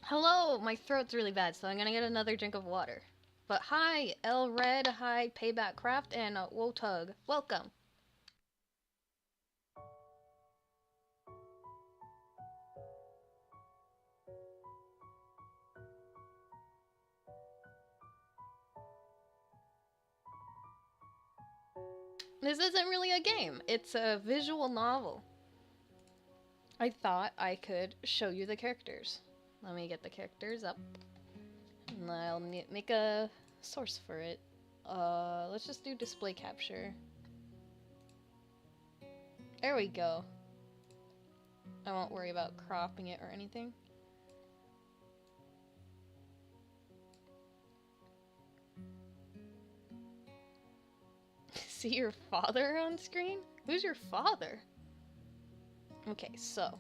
Hello, my throat's really bad, so I'm gonna get another drink of water. But hi, L Red, hi, Payback Craft, and Wotug. Welcome. This isn't really a game, it's a visual novel. I thought I could show you the characters. Let me get the characters up. And I'll make a source for it. Let's just do display capture. There we go. I won't worry about cropping it or anything. See your father on screen? Who's your father? Okay, so.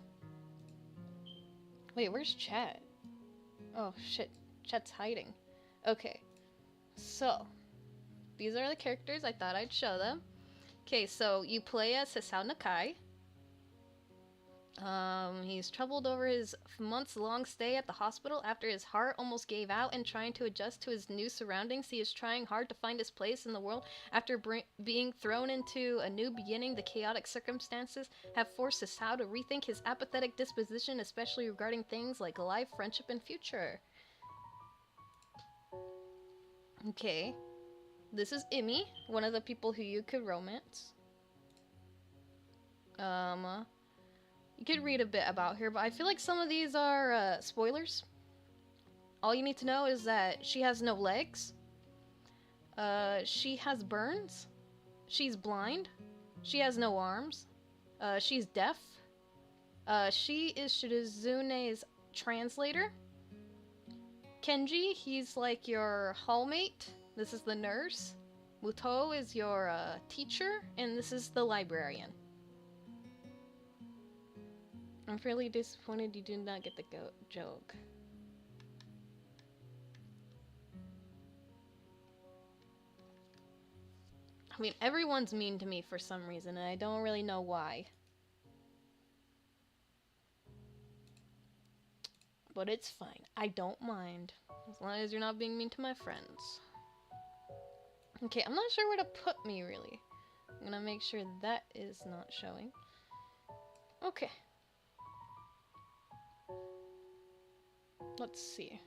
Wait, where's chat? Oh shit, chat's hiding. Okay, so. These are the characters, I thought I'd show them. Okay, so you play as Hisao Nakai. He's troubled over his months-long stay at the hospital after his heart almost gave out and trying to adjust to his new surroundings. He is trying hard to find his place in the world after being thrown into a new beginning. The chaotic circumstances have forced Hisao to rethink his apathetic disposition, especially regarding things like life, friendship, and future. Okay. This is Imi, one of the people who you could romance. You could read a bit about her, but I feel like some of these are spoilers. All you need to know is that she has no legs. She has burns. She's blind. She has no arms. She's deaf. She is Shizune's translator. Kenji, he's like your hallmate. This is the nurse. Muto is your teacher, and this is the librarian. I'm fairly disappointed you did not get the joke. I mean, everyone's mean to me for some reason, and I don't really know why. But it's fine. I don't mind. As long as you're not being mean to my friends. Okay, I'm not sure where to put me, really. I'm gonna make sure that is not showing. Okay. Let's see.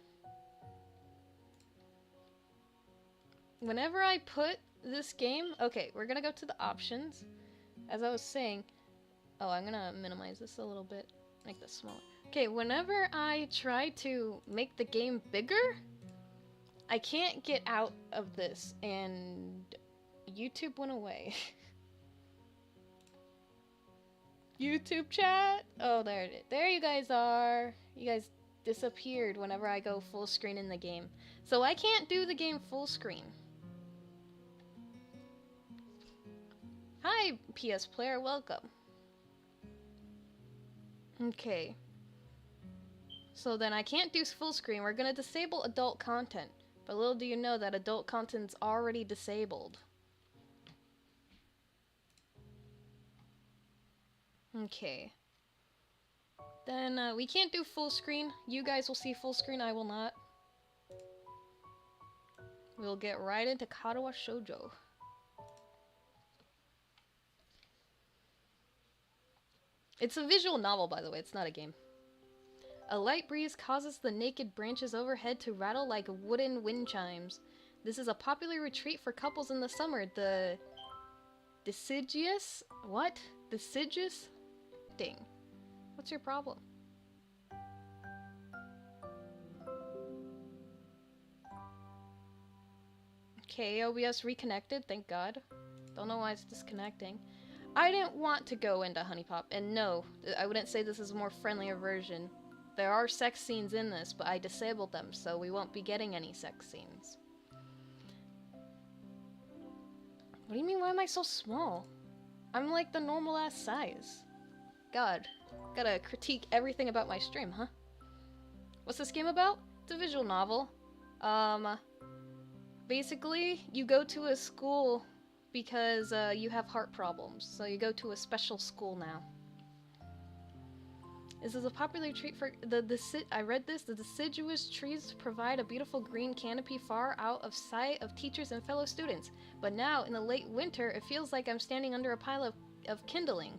Whenever I put this game... Okay, we're gonna go to the options. As I was saying... Oh, I'm gonna minimize this a little bit. Make this smaller. Okay, whenever I try to make the game bigger... I can't get out of this, and YouTube went away. YouTube chat? Oh, there it is. There you guys are. You guys disappeared whenever I go full screen in the game. So I can't do the game full screen. Hi, PS player, welcome. Okay. So then I can't do full screen. We're gonna disable adult content. But little do you know that adult content's already disabled. Okay. Then we can't do full screen. You guys will see full screen, I will not. We'll get right into Katawa Shoujo. It's a visual novel, by the way, it's not a game. A light breeze causes the naked branches overhead to rattle like wooden wind chimes. This is a popular retreat for couples in the summer. The deciduous... What? Deciduous? Ding. What's your problem? Okay, OBS reconnected, thank God. Don't know why it's disconnecting. I didn't want to go into Honey Pop, and no, I wouldn't say this is a more friendlier version. There are sex scenes in this, but I disabled them, so we won't be getting any sex scenes. What do you mean, why am I so small? I'm like the normal ass size. God, gotta critique everything about my stream, huh? What's this game about? It's a visual novel. Basically, you go to a school because you have heart problems, so you go to a special school now. This is a popular treat for I read this. The deciduous trees provide a beautiful green canopy far out of sight of teachers and fellow students. But now, in the late winter, it feels like I'm standing under a pile of kindling.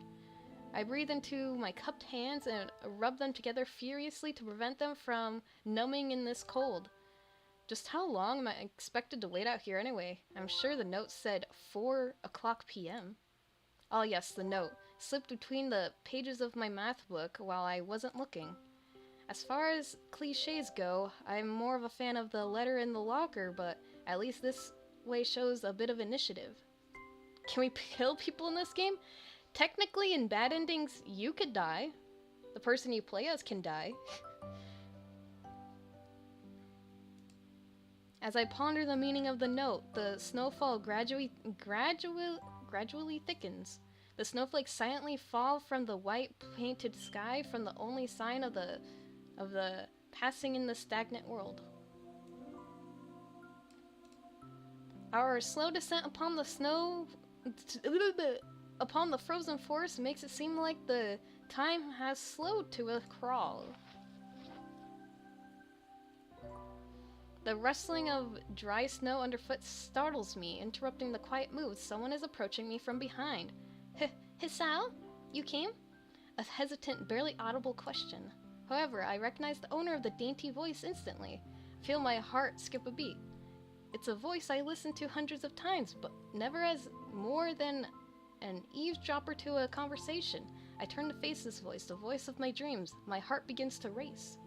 I breathe into my cupped hands and rub them together furiously to prevent them from numbing in this cold. Just how long am I expected to wait out here anyway? I'm sure the note said 4 o'clock p.m. Oh yes, the note. Slipped between the pages of my math book while I wasn't looking. As far as cliches go, I'm more of a fan of the letter in the locker, but at least this way shows a bit of initiative. Can we kill people in this game? Technically, in bad endings, you could die. The person you play as can die. As I ponder the meaning of the note, the snowfall gradually thickens. The snowflakes silently fall from the white painted sky from the only sign of the passing in the stagnant world. Our slow descent upon the frozen forest makes it seem like the time has slowed to a crawl. The rustling of dry snow underfoot startles me, interrupting the quiet mood. Someone is approaching me from behind. Hisao? You came? A hesitant, barely audible question. However, I recognize the owner of the dainty voice instantly. Feel my heart skip a beat. It's a voice I listened to hundreds of times, but never as more than an eavesdropper to a conversation. I turn to face this voice, the voice of my dreams. My heart begins to race.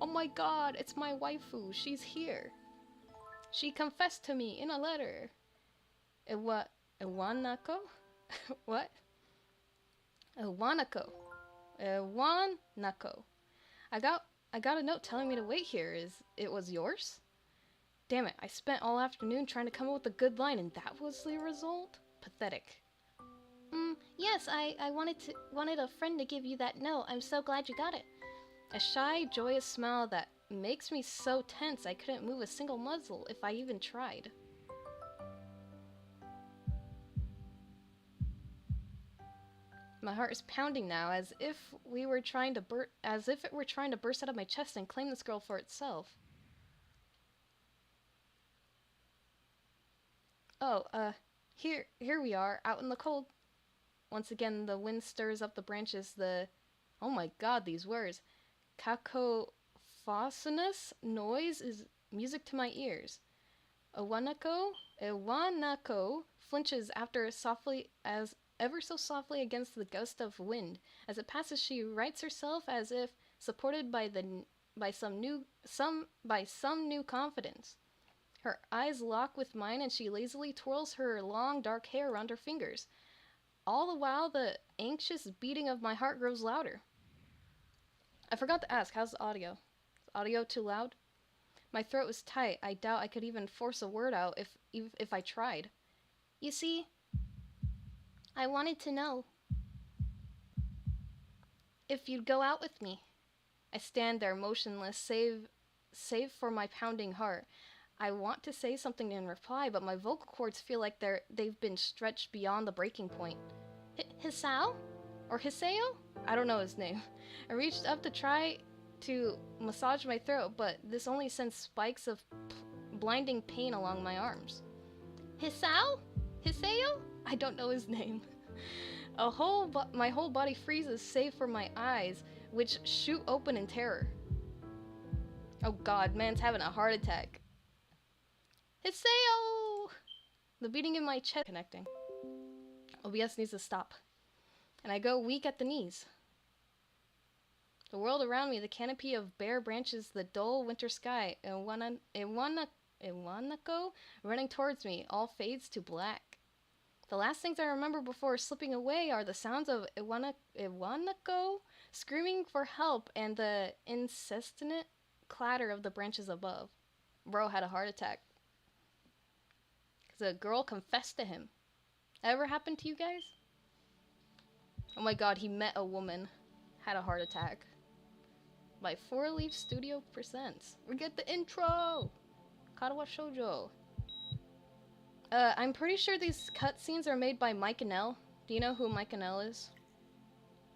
Oh my god, it's my waifu. She's here. She confessed to me in a letter. Iwanako? What? Iwanako. Iwanako. I got a note telling me to wait here. It was yours? Damn it, I spent all afternoon trying to come up with a good line and that was the result? Pathetic. Yes, I wanted a friend to give you that note. I'm so glad you got it. A shy, joyous smile that makes me so tense I couldn't move a single muscle if I even tried. My heart is pounding now, as if it were trying to burst out of my chest and claim this girl for itself. Oh, here we are, out in the cold. Once again, the wind stirs up the branches. Oh my god, these words. Cacophonous noise is music to my ears. Iwanako flinches ever so softly against the gust of wind. As it passes, she rights herself as if supported by some new confidence. Her eyes lock with mine and she lazily twirls her long dark hair around her fingers. All the while, the anxious beating of my heart grows louder. I forgot to ask, how's the audio? Is the audio too loud? My throat is tight. I doubt I could even force a word out if I tried. You see, I wanted to know if you'd go out with me. I stand there motionless, save for my pounding heart. I want to say something in reply, but my vocal cords feel like they've been stretched beyond the breaking point. Hisao? Or Hiseo? I don't know his name. I reached up to try to massage my throat, but this only sends spikes of blinding pain along my arms. Hisao? Hiseo? I don't know his name. My whole body freezes save for my eyes, which shoot open in terror. Oh god, man's having a heart attack. Hiseo! The beating in my chest connecting. OBS needs to stop. And I go weak at the knees. The world around me, the canopy of bare branches, the dull winter sky, Iwanako running towards me, all fades to black. The last things I remember before slipping away are the sounds of Iwanako screaming for help and the incessant clatter of the branches above. Bro had a heart attack. Because a girl confessed to him. That ever happened to you guys? Oh my god, he met a woman. Had a heart attack. By 4 Leaf Studio presents. We get the intro! Katawa Shoujo. I'm pretty sure these cutscenes are made by Mike and L. Do you know who Mike and L is?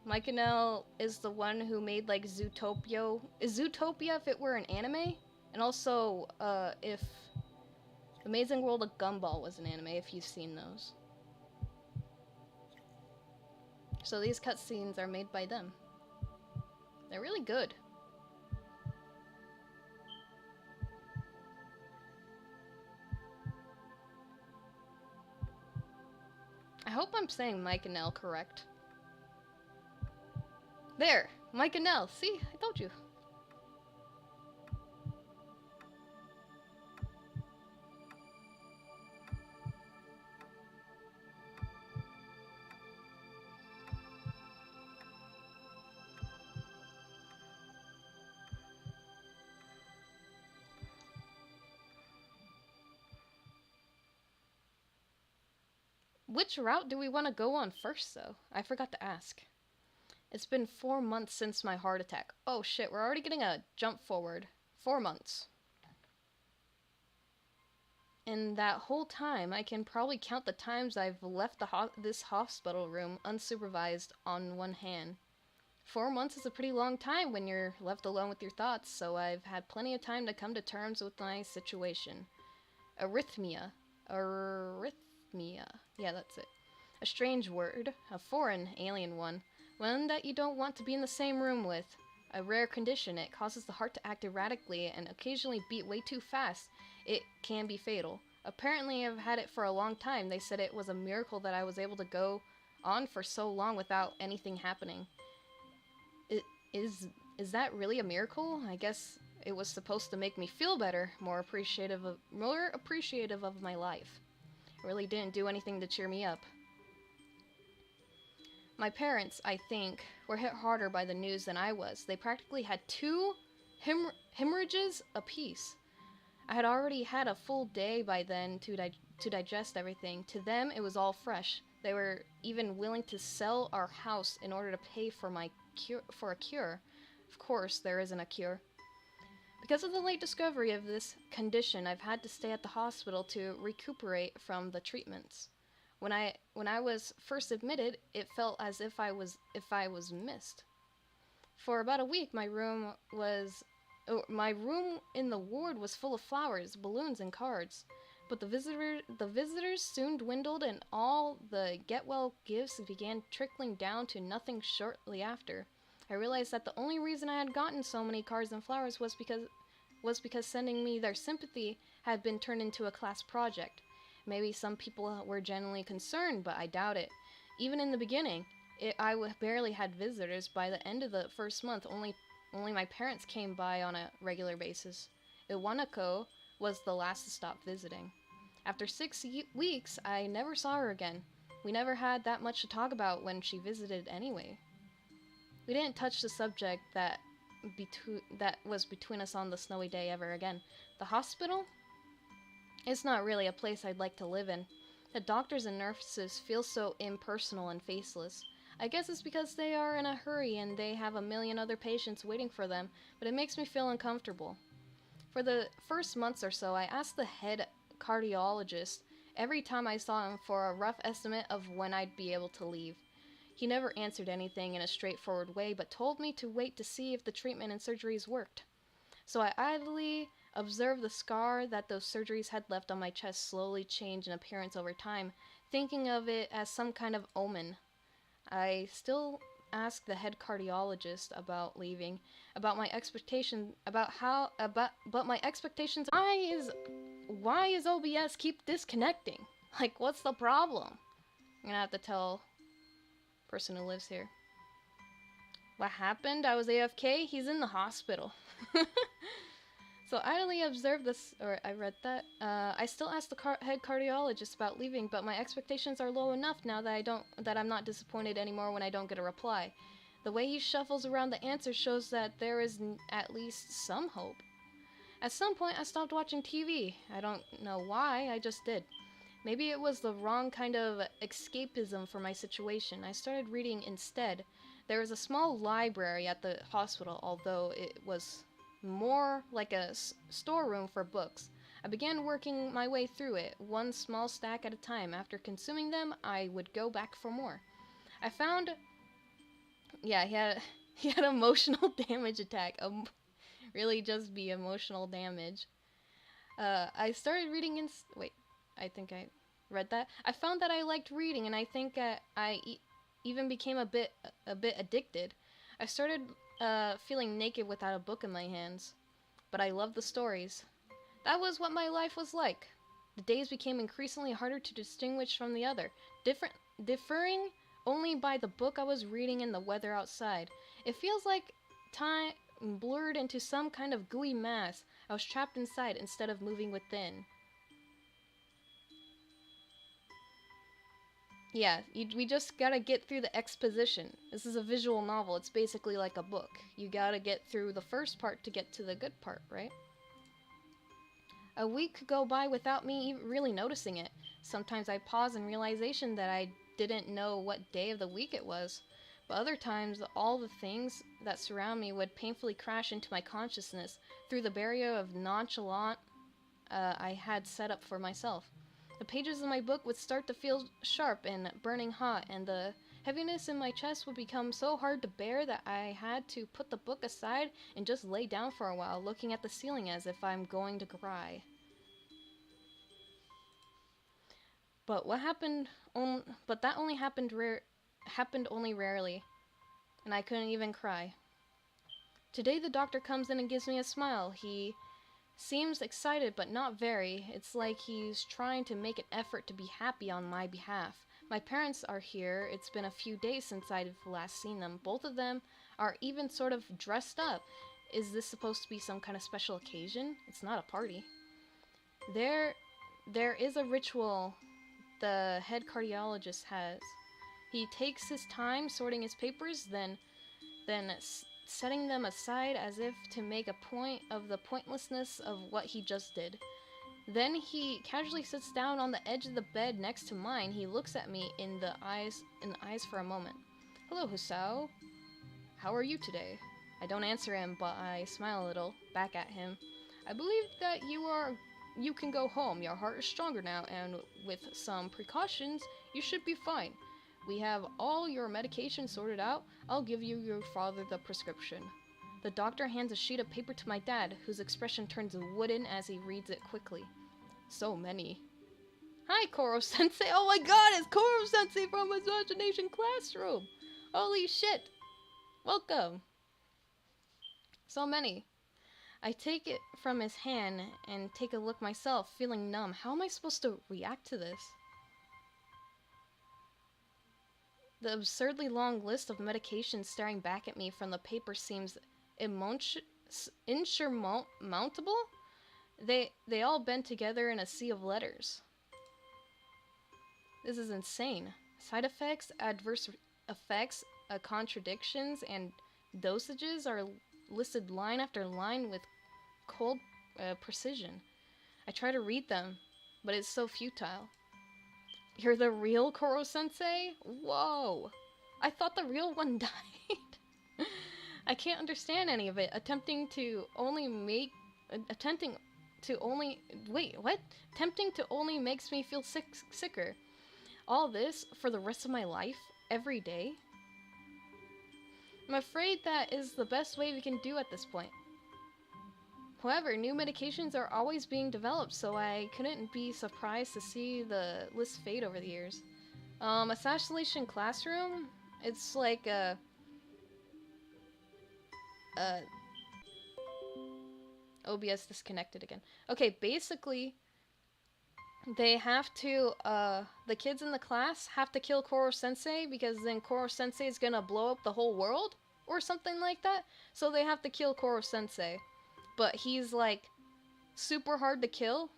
Mike Annell is the one who made like Zootopia. Is Zootopia if it were an anime? And also, if Amazing World of Gumball was an anime, if you've seen those. So these cutscenes are made by them. They're really good. I hope I'm saying Mike Annell correct. There! Mike Annell! See? I told you. Which route do we want to go on first, though? I forgot to ask. It's been 4 months since my heart attack. Oh shit, we're already getting a jump forward. 4 months. In that whole time, I can probably count the times I've left this hospital room unsupervised on one hand. 4 months is a pretty long time when you're left alone with your thoughts, so I've had plenty of time to come to terms with my situation. Arrhythmia. Arrhythmia. Yeah, that's it. A strange word. A foreign, alien one. One that you don't want to be in the same room with. A rare condition. It causes the heart to act erratically and occasionally beat way too fast. It can be fatal. Apparently, I've had it for a long time. They said it was a miracle that I was able to go on for so long without anything happening. Is that really a miracle? I guess it was supposed to make me feel better, more appreciative of my life. It really didn't do anything to cheer me up. My parents, I think, were hit harder by the news than I was. They practically had 2 hemorrhages apiece. I had already had a full day by then to digest everything. To them, it was all fresh. They were even willing to sell our house in order to pay for a cure. Of course, there isn't a cure. Because of the late discovery of this condition, I've had to stay at the hospital to recuperate from the treatments. When I was first admitted, it felt as if I was missed. For about a week, my room in the ward was full of flowers, balloons, and cards. But the visitors soon dwindled, and all the get well gifts began trickling down to nothing shortly after. I realized that the only reason I had gotten so many cards and flowers was because sending me their sympathy had been turned into a class project. Maybe some people were genuinely concerned, but I doubt it. Even in the beginning, I barely had visitors. By the end of the first month, only my parents came by on a regular basis. Iwanako was the last to stop visiting. After 6 weeks, I never saw her again. We never had that much to talk about when she visited anyway. We didn't touch the subject that was between us on the snowy day ever again. The hospital? It's not really a place I'd like to live in. The doctors and nurses feel so impersonal and faceless. I guess it's because they are in a hurry and they have a million other patients waiting for them, but it makes me feel uncomfortable. For the first months or so, I asked the head cardiologist every time I saw him for a rough estimate of when I'd be able to leave. He never answered anything in a straightforward way, but told me to wait to see if the treatment and surgeries worked. So I idly observed the scar that those surgeries had left on my chest slowly change in appearance over time, thinking of it as some kind of omen. I still asked the head cardiologist about leaving, about my expectations, but my expectations. Why is OBS keep disconnecting? Like, what's the problem? I'm gonna have to tell person who lives here. What happened? I was AFK. He's in the hospital. So I idly observed this, or I read that. I still asked the head cardiologist about leaving, but my expectations are low enough now that I'm not disappointed anymore when I don't get a reply. The way he shuffles around the answers shows that there is at least some hope. At some point, I stopped watching TV. I don't know why, I just did. Maybe it was the wrong kind of escapism for my situation. I started reading instead. There was a small library at the hospital, although it was more like a storeroom for books. I began working my way through it, one small stack at a time. After consuming them, I would go back for more. I found Yeah, he had emotional damage attack. Really just be emotional damage. I started reading in. Wait, I think I read that. I found that I liked reading, and I think even became a bit addicted. I started feeling naked without a book in my hands, but I loved the stories. That was what my life was like. The days became increasingly harder to distinguish from the other, differing only by the book I was reading and the weather outside. It feels like time blurred into some kind of gooey mass. I was trapped inside instead of moving within. Yeah, we just gotta get through the exposition. This is a visual novel. It's basically like a book. You gotta get through the first part to get to the good part, right? A week could go by without me even really noticing it. Sometimes I pause in realization that I didn't know what day of the week it was. But other times, all the things that surround me would painfully crash into my consciousness through the barrier of nonchalant I had set up for myself. The pages of my book would start to feel sharp and burning hot, and the heaviness in my chest would become so hard to bear that I had to put the book aside and just lay down for a while, looking at the ceiling as if I'm going to cry. But but that only happened only rarely, and I couldn't even cry. Today the doctor comes in and gives me a smile. He seems excited, but not very. It's like he's trying to make an effort to be happy on my behalf. My parents are here. It's been a few days since I've last seen them. Both of them are even sort of dressed up. Is this supposed to be some kind of special occasion? It's not a party. There is a ritual the head cardiologist has. He takes his time sorting his papers, then setting them aside as if to make a point of the pointlessness of what he just did. Then he casually sits down on the edge of the bed next to mine. He looks at me in the eyes for a moment. "Hello, Husao. How are you today?" I don't answer him, but I smile a little back at him. "I believe that you can go home. Your heart is stronger now, and with some precautions, you should be fine. We have all your medication sorted out. I'll give your father the prescription." The doctor hands a sheet of paper to my dad, whose expression turns wooden as he reads it quickly. So many. "Hi, Koro-sensei." Oh my god, it's Koro-sensei from Imagination Classroom. Holy shit. Welcome. So many. I take it from his hand and take a look myself, feeling numb. How am I supposed to react to this? The absurdly long list of medications staring back at me from the paper seems insurmountable. They all bend together in a sea of letters. This is insane. Side effects, adverse effects, contradictions, and dosages are listed line after line with cold precision. I try to read them, but it's so futile. "You're the real Koro-sensei? Whoa! I thought the real one died." I can't understand any of it. Attempting to only makes me feel sicker. All this for the rest of my life, every day? I'm afraid that is the best way we can do at this point. However, new medications are always being developed, so I couldn't be surprised to see the list fade over the years. Assassination Classroom? It's like OBS disconnected again. Okay, basically, they have to, the kids in the class have to kill Koro-sensei because then Koro-sensei is gonna blow up the whole world? Or something like that? So they have to kill Koro-sensei. But he's, like, super hard to kill.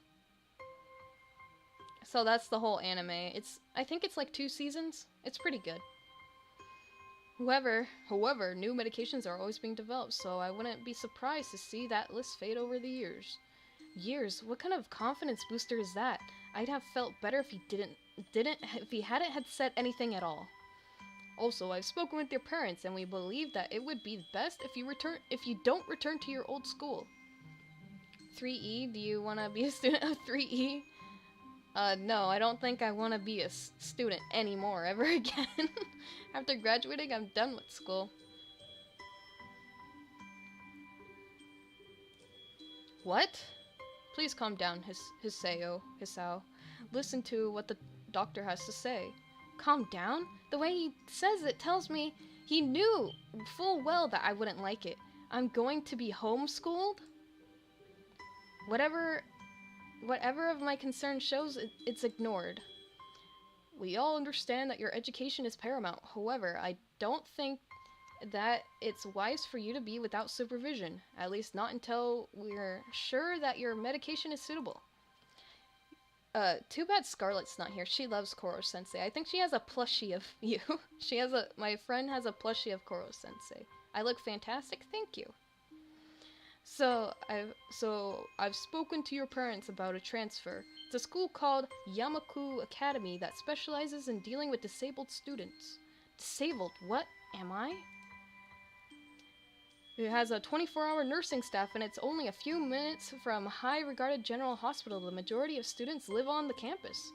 So that's the whole anime. I think it's like 2 seasons. It's pretty good. However, new medications are always being developed, so I wouldn't be surprised to see that list fade over the years. Years? What kind of confidence booster is that? I'd have felt better if he hadn't had said anything at all. Also, I've spoken with your parents, and we believe that it would be best if you don't return to your old school. 3E? Do you want to be a student of 3E? No, I don't think I want to be a student anymore ever again. After graduating, I'm done with school. What? Please calm down, Hisao. Listen to what the doctor has to say. Calm down? The way he says it tells me he knew full well that I wouldn't like it. I'm going to be homeschooled? Whatever of my concern shows, it's ignored. We all understand that your education is paramount. However, I don't think that it's wise for you to be without supervision, at least not until we're sure that your medication is suitable. Too bad Scarlett's not here. She loves Koro-sensei. I think she has a plushie of you. My friend has a plushie of Koro-sensei. I look fantastic, thank you. So I've spoken to your parents about a transfer. It's a school called Yamaku Academy that specializes in dealing with disabled students. Disabled? What am I? It has a 24-hour nursing staff, and it's only a few minutes from high-regarded General Hospital. The majority of students live on the campus.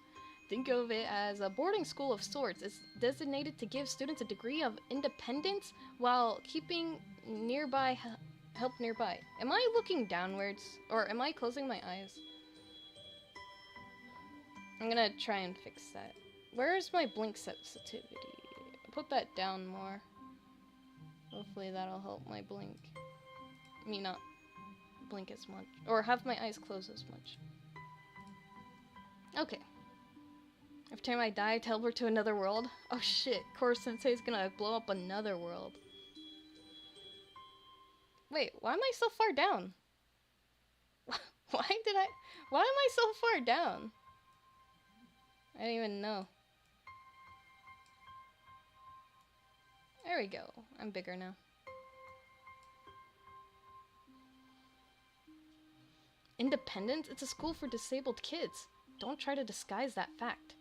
Think of it as a boarding school of sorts. It's designated to give students a degree of independence while keeping help nearby. Am I looking downwards, or am I closing my eyes? I'm gonna try and fix that. Where's my blink sensitivity? Put that down more. Hopefully that'll help my blink. Me not blink as much. Or have my eyes closed as much. Okay. Every time I die, teleport to another world. Oh shit, Koro-sensei's gonna blow up another world. Wait, why am I so far down? Why am I so far down? I don't even know. There we go. I'm bigger now. Independence? It's a school for disabled kids. Don't try to disguise that fact.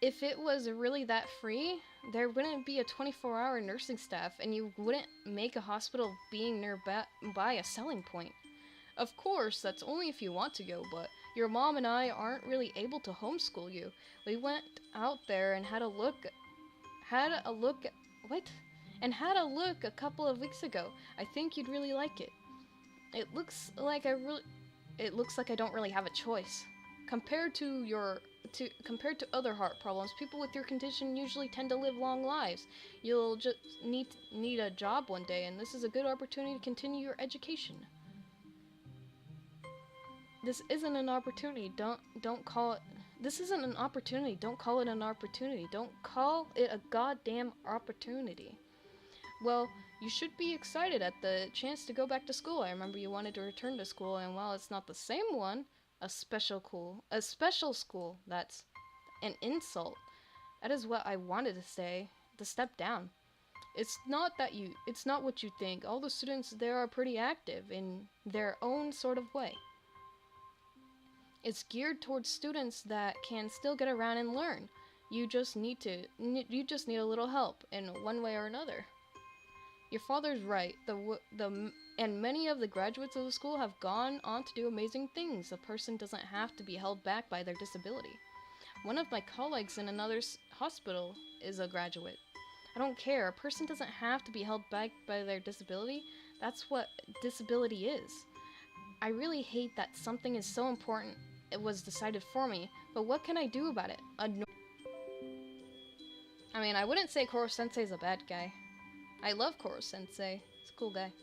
If it was really that free, there wouldn't be a 24-hour nursing staff, and you wouldn't make a hospital being nearby a selling point. Of course, that's only if you want to go, but your mom and I aren't really able to homeschool you. We went out there and had a look a couple of weeks ago. I think you'd really like it. It looks like I don't really have a choice. Compared to other heart problems, people with your condition usually tend to live long lives. You'll just need a job one day, and this is a good opportunity to continue your education. This isn't an opportunity. Don't call it. This isn't an opportunity. Don't call it an opportunity. Don't call it a goddamn opportunity. Well, you should be excited at the chance to go back to school. I remember you wanted to return to school, and while it's not the same one, a special school, that's an insult. That is what I wanted to say. To step down. It's not what you think. All the students there are pretty active in their own sort of way. It's geared towards students that can still get around and learn. You just need a little help in one way or another. Your father's right. And many of the graduates of the school have gone on to do amazing things. A person doesn't have to be held back by their disability. One of my colleagues in another hospital is a graduate. I don't care. A person doesn't have to be held back by their disability. That's what disability is. I really hate that something is so important it was decided for me, but what can I do about it? I mean, I wouldn't say Koro-sensei's a bad guy. I love Koro-sensei. He's a cool guy.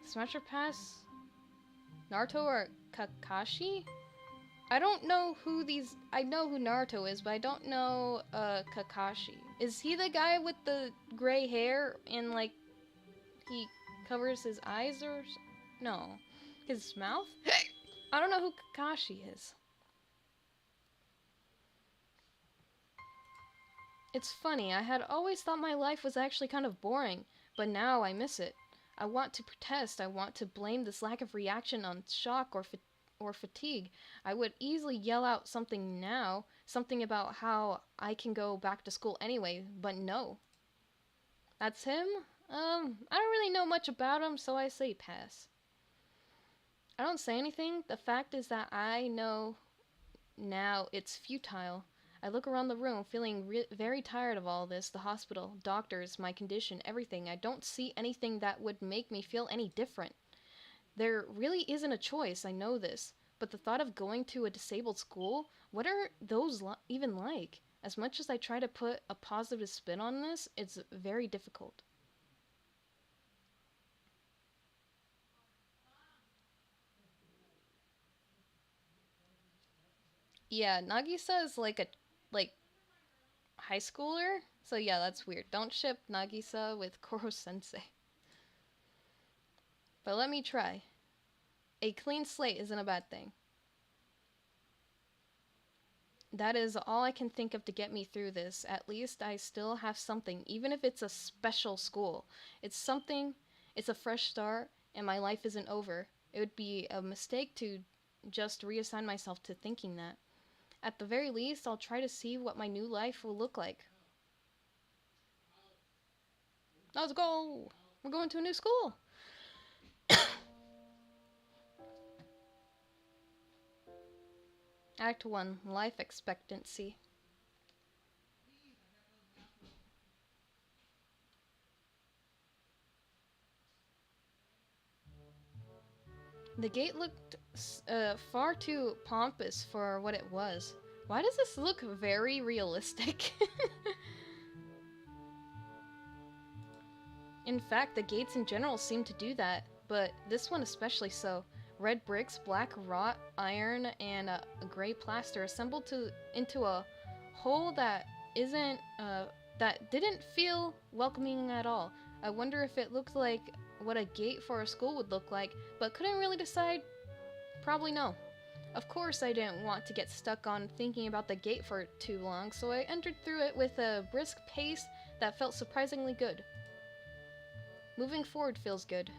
Smasher Pass? Naruto or Kakashi? I don't know I know who Naruto is, but I don't know, Kakashi. Is he the guy with the gray hair and, like, he covers his eyes or... No. His mouth? I don't know who Kakashi is. It's funny, I had always thought my life was actually kind of boring, but now I miss it. I want to protest, I want to blame this lack of reaction on shock or fatigue. I would easily yell out something about how I can go back to school anyway, but no. That's him? I don't really know much about him, so I say pass. I don't say anything. The fact is that I know now it's futile. I look around the room, feeling very tired of all this. The hospital, doctors, my condition, everything. I don't see anything that would make me feel any different. There really isn't a choice, I know this. But the thought of going to a disabled school, what are those even like? As much as I try to put a positive spin on this, it's very difficult. Yeah, Nagisa is like high schooler. So yeah, that's weird. Don't ship Nagisa with Koro Sensei. But let me try. A clean slate isn't a bad thing. That is all I can think of to get me through this. At least I still have something, even if it's a special school. It's something, it's a fresh start, and my life isn't over. It would be a mistake to just reassign myself to thinking that. At the very least, I'll try to see what my new life will look like. Let's go! We're going to a new school! Act 1, Life Expectancy. The gate looked far too pompous for what it was. Why does this look very realistic? In fact, the gates in general seem to do that, but this one especially so. Red bricks, black wrought iron, and a gray plaster assembled into a whole that isn't that didn't feel welcoming at all. I wonder if it looked like what a gate for a school would look like, but couldn't really decide. Probably no. Of course, I didn't want to get stuck on thinking about the gate for too long, so I entered through it with a brisk pace that felt surprisingly good. Moving forward feels good.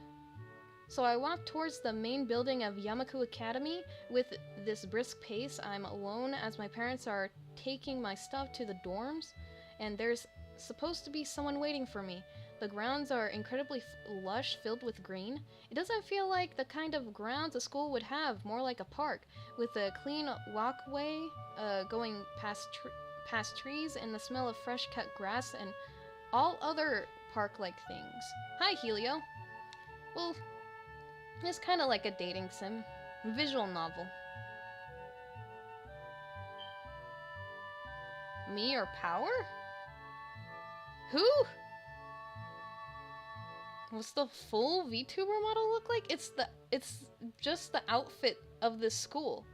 So I walked towards the main building of Yamaku Academy with this brisk pace. I'm alone as my parents are taking my stuff to the dorms, and there's supposed to be someone waiting for me. The grounds are incredibly lush, filled with green. It doesn't feel like the kind of grounds a school would have, more like a park, with a clean walkway going past trees and the smell of fresh cut grass and all other park-like things. Hi, Helio. Well, it's kind of like a dating sim. Visual novel. Me or Power? Who? What's the full VTuber model look like? It's just the outfit of this school.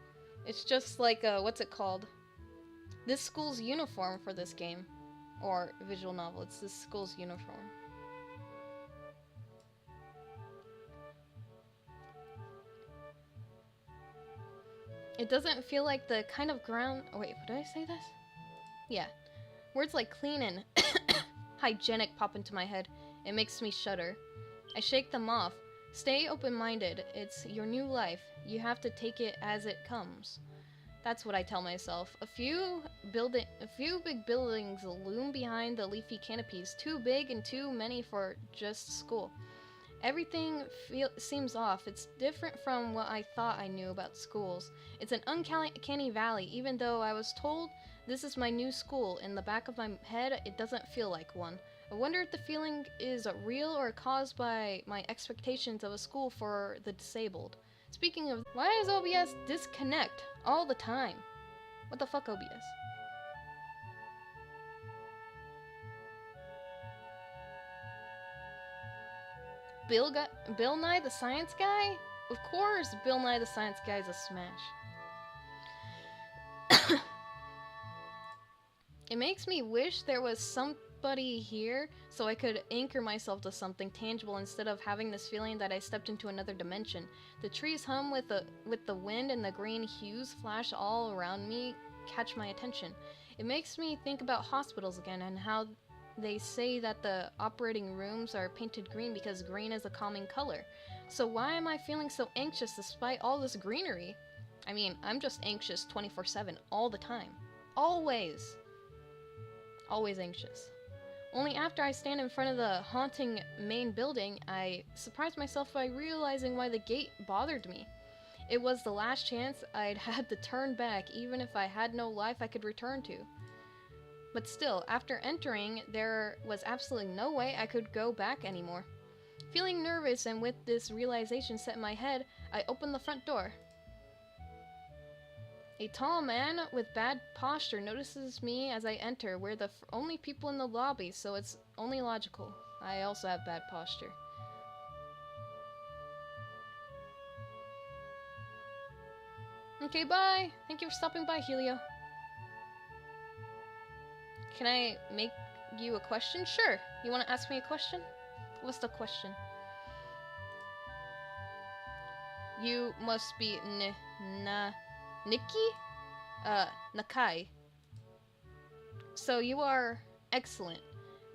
It's just like what's it called? This school's uniform for this game. Or visual novel. It's this school's uniform. It doesn't feel like the kind of ground... Oh wait, did I say this? Yeah. Words like clean and hygienic pop into my head. It makes me shudder. I shake them off. Stay open-minded. It's your new life. You have to take it as it comes. That's what I tell myself. A few big buildings loom behind the leafy canopies. Too big and too many for just school. Everything seems off. It's different from what I thought I knew about schools. It's an uncanny valley, even though I was told this is my new school. In the back of my head, it doesn't feel like one. I wonder if the feeling is real or caused by my expectations of a school for the disabled. Speaking of, why does OBS disconnect all the time? What the fuck, OBS? Bill Nye the Science Guy? Of course, Bill Nye the Science Guy is a smash. It makes me wish there was somebody here so I could anchor myself to something tangible instead of having this feeling that I stepped into another dimension. The trees hum with the wind and the green hues flash all around me catch my attention. It makes me think about hospitals again and how they say that the operating rooms are painted green because green is a calming color. So why am I feeling so anxious despite all this greenery? I mean, I'm just anxious 24/7 all the time. Always. Always anxious. Only after I stand in front of the haunting main building, I surprise myself by realizing why the gate bothered me. It was the last chance I'd had to turn back, even if I had no life I could return to. But still, after entering, there was absolutely no way I could go back anymore. Feeling nervous and with this realization set in my head, I opened the front door. A tall man with bad posture notices me as I enter. We're the only people in the lobby, so it's only logical. I also have bad posture. Okay, bye! Thank you for stopping by, Helio. Can I make you a question? Sure. You want to ask me a question? What's the question? You must be Nikki? Nakai. So you are excellent.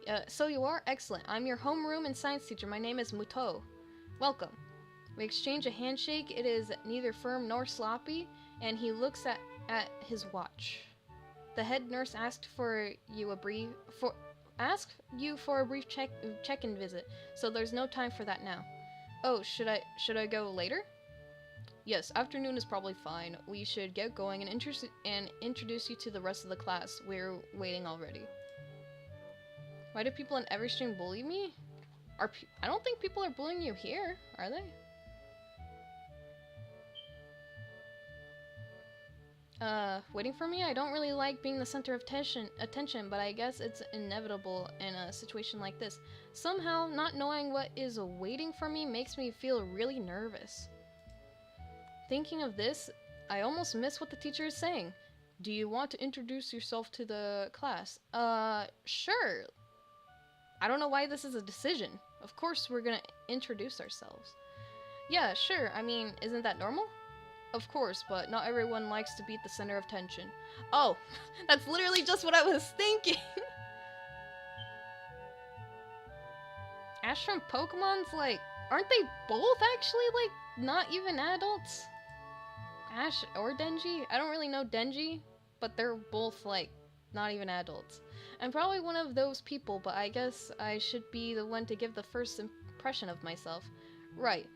I'm your homeroom and science teacher. My name is Muto. Welcome. We exchange a handshake. It is neither firm nor sloppy, and he looks at his watch. The head nurse asked you for a brief check-in visit, so there's no time for that now. Oh, should I go later? Yes, afternoon is probably fine. We should get going and introduce you to the rest of the class. We're waiting already. Why do people in every stream bully me? I don't think people are bullying you here, are they? Waiting for me? I don't really like being the center of attention, but I guess it's inevitable in a situation like this. Somehow, not knowing what is waiting for me makes me feel really nervous. Thinking of this, I almost miss what the teacher is saying. Do you want to introduce yourself to the class? Sure. I don't know why this is a decision. Of course we're gonna introduce ourselves. Yeah, sure. I mean, isn't that normal? Of course, but not everyone likes to be at the center of attention. Oh, that's literally just what I was thinking! Ash from Pokemon's like, aren't they both actually like not even adults? Ash or Denji? I don't really know Denji, but they're both like not even adults. I'm probably one of those people, but I guess I should be the one to give the first impression of myself. Right,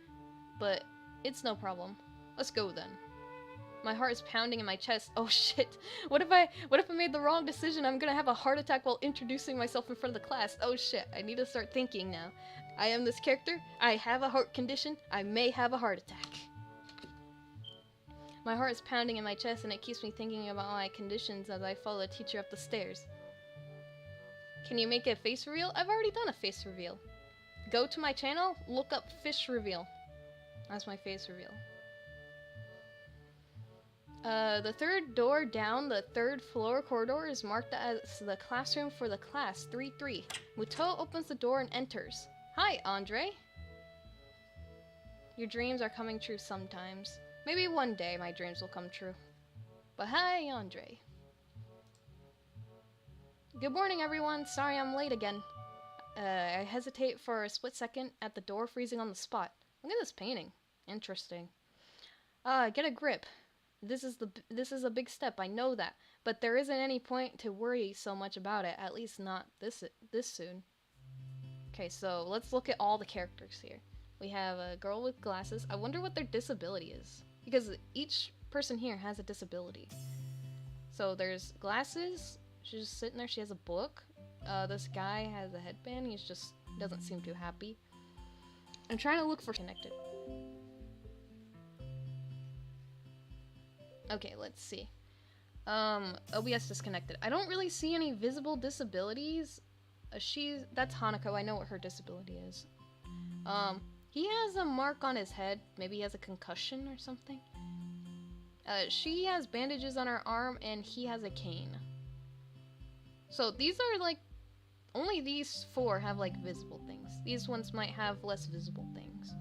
but it's no problem. Let's go then. My heart is pounding in my chest. Oh shit. What if I made the wrong decision? I'm gonna have a heart attack while introducing myself in front of the class. Oh shit. I need to start thinking now. I am this character. I have a heart condition. I may have a heart attack. My heart is pounding in my chest and it keeps me thinking about my conditions as I follow the teacher up the stairs. Can you make a face reveal? I've already done a face reveal. Go to my channel, look up fish reveal. That's my face reveal. The third door down the third floor corridor is marked as the classroom for the class 3-3. Muto opens the door and enters. Hi, Andre. Your dreams are coming true sometimes. Maybe one day my dreams will come true. But hi, Andre. Good morning, everyone. Sorry I'm late again. I hesitate for a split second at the door, freezing on the spot. Look at this painting. Interesting. Get a grip. This is a big step, I know that, but there isn't any point to worry so much about it, at least not this soon. Okay, so let's look at all the characters here. We have a girl with glasses. I wonder what their disability is, because each person here has a disability. So there's glasses, she's just sitting there, she has a book. This guy has a headband, he's just doesn't seem too happy. I'm trying to look for connected. Okay, let's see. OBS disconnected. I don't really see any visible disabilities. That's Hanako. I know what her disability is. He has a mark on his head. Maybe he has a concussion or something. She has bandages on her arm and he has a cane. So these are like, only these four have like visible things. These ones might have less visible things.